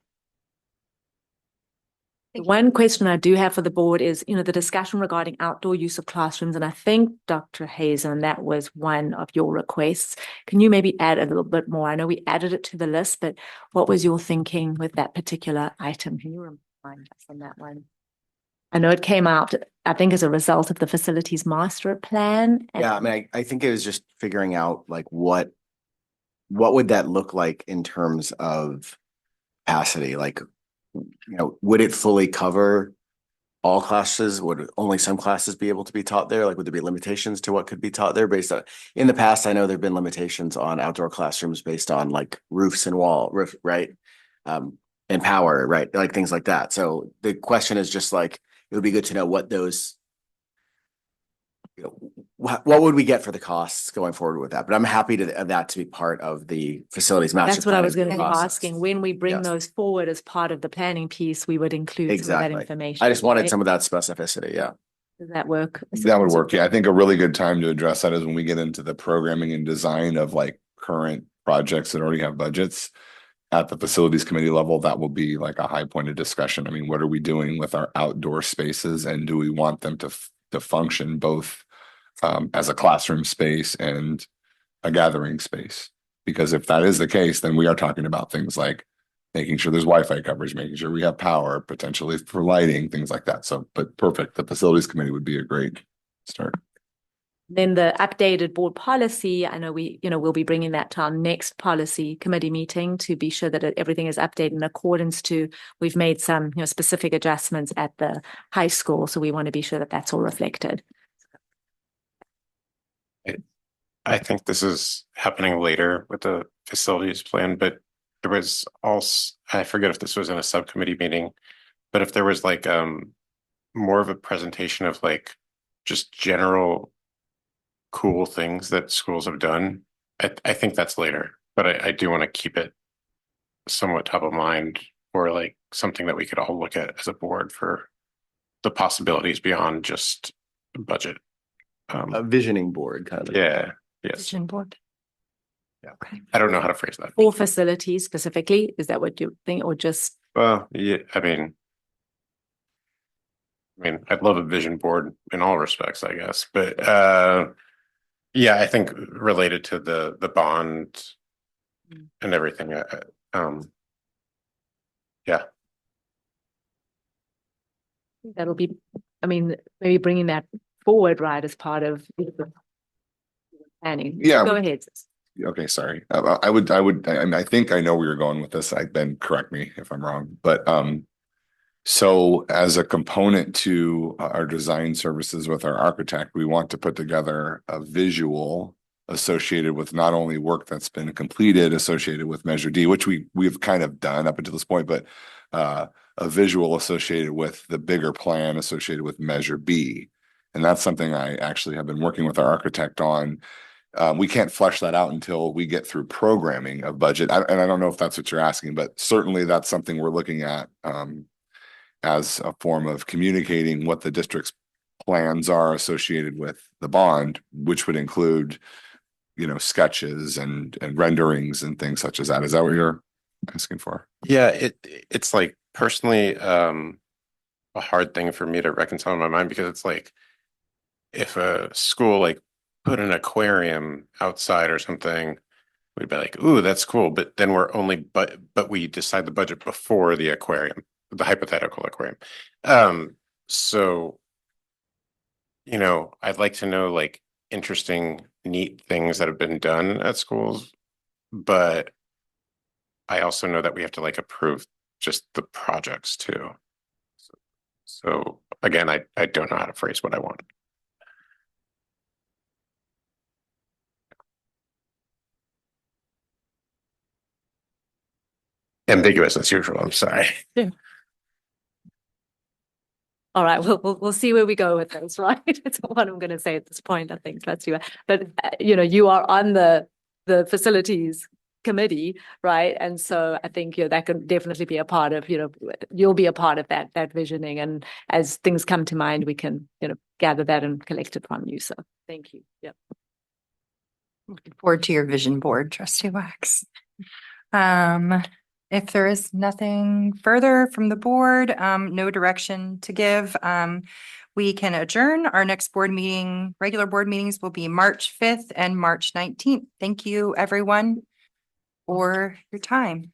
The one question I do have for the board is, the discussion regarding outdoor use of classrooms. And I think, Dr. Hazen, that was one of your requests. Can you maybe add a little bit more? I know we added it to the list, but what was your thinking with that particular item? Can you remind us on that one? I know it came out, I think, as a result of the facilities master plan. Yeah, I mean, I think it was just figuring out like what would that look like in terms of capacity? Like, would it fully cover all classes? Would only some classes be able to be taught there? Like, would there be limitations to what could be taught there based on, in the past, I know there've been limitations on outdoor classrooms based on like roofs and roof, right? And power, right? Like things like that. So the question is just like, it would be good to know what those, what would we get for the costs going forward with that? But I'm happy that to be part of the facilities master. That's what I was going to be process. asking. When we bring those forward as part of the planning piece, we would include some of that information. I just wanted right? some of that specificity. Yeah. Does that work? That would work. Yeah. I think a really good time to address that is when we get into the programming and design of like current projects that already have budgets. At the facilities committee level, that will be like a high point of discussion. I mean, what are we doing with our outdoor spaces, and do we want them to function both as a classroom space and a gathering space? Because if that is the case, then we are talking about things like making sure there's Wi-Fi coverage, making sure we have power, potentially for lighting, things like that. So, but perfect. The facilities committee would be a great start. Then the updated board policy, I know we'll be bringing that to our next policy committee meeting to be sure that everything is updated in accordance to, we've made some, specific adjustments at the high school. So we want to be sure that that's all reflected. I think this is happening later with the facilities plan, but there was also, I forget if this was in a subcommittee meeting, but if there was like more of a presentation of like just general cool things that schools have done, I think that's later, but I do want to keep it somewhat top of mind, or like something that we could all look at as a board for the possibilities beyond just budget. A visioning board kind of. Yeah. Yes. Vision board. Yeah. Okay. I don't know how to phrase that. For facilities specifically, is that what you think, or just? Well, yeah, I mean, I'd love a vision board in all respects, I guess, but yeah, I think related to the bond and everything. Yeah. That'll be, maybe bringing that forward, right, as part of planning. Yeah. Go ahead. Okay, sorry. I think I know where you're going with this. Ben, correct me if I'm wrong, but so as a component to our design services with our architect, we want to put together a visual associated with not only work that's been completed associated with Measure D, which we've kind of done up until this point, but a visual associated with the bigger plan associated with Measure B. And that's something I actually have been working with our architect on. We can't flesh that out until we get through programming of budget. And I don't know if that's what you're asking, but certainly that's something we're looking at as a form of communicating what the district's plans are associated with the bond, which would include, sketches and renderings and things such as that. Is that what you're asking for? Yeah, it's like personally a hard thing for me to reconcile in my mind, because it's like if a school like put an aquarium outside or something, we'd be like, ooh, that's cool. But then but we decide the budget before the aquarium, the hypothetical aquarium. So, I'd like to know like interesting, neat things that have been done at schools but I also know that we have to like approve just the projects too. So again, I don't know how to phrase what I want. Ambiguous as usual, I'm sorry. Yeah. All right, we'll see where we go with this, right? That's what I'm going to say at this point. I think let's do it. But you are on the facilities committee, right? And so I think that could definitely be a part of you'll be a part of that visioning. And as things come to mind, we can gather that and collect it from you. So thank you. Yep. Looking forward to your vision board, Trustee Wax. If there is nothing further from the board, no direction to give, we can adjourn. Our next regular board meetings will be March 5th and March 19th. Thank you, everyone, for your time.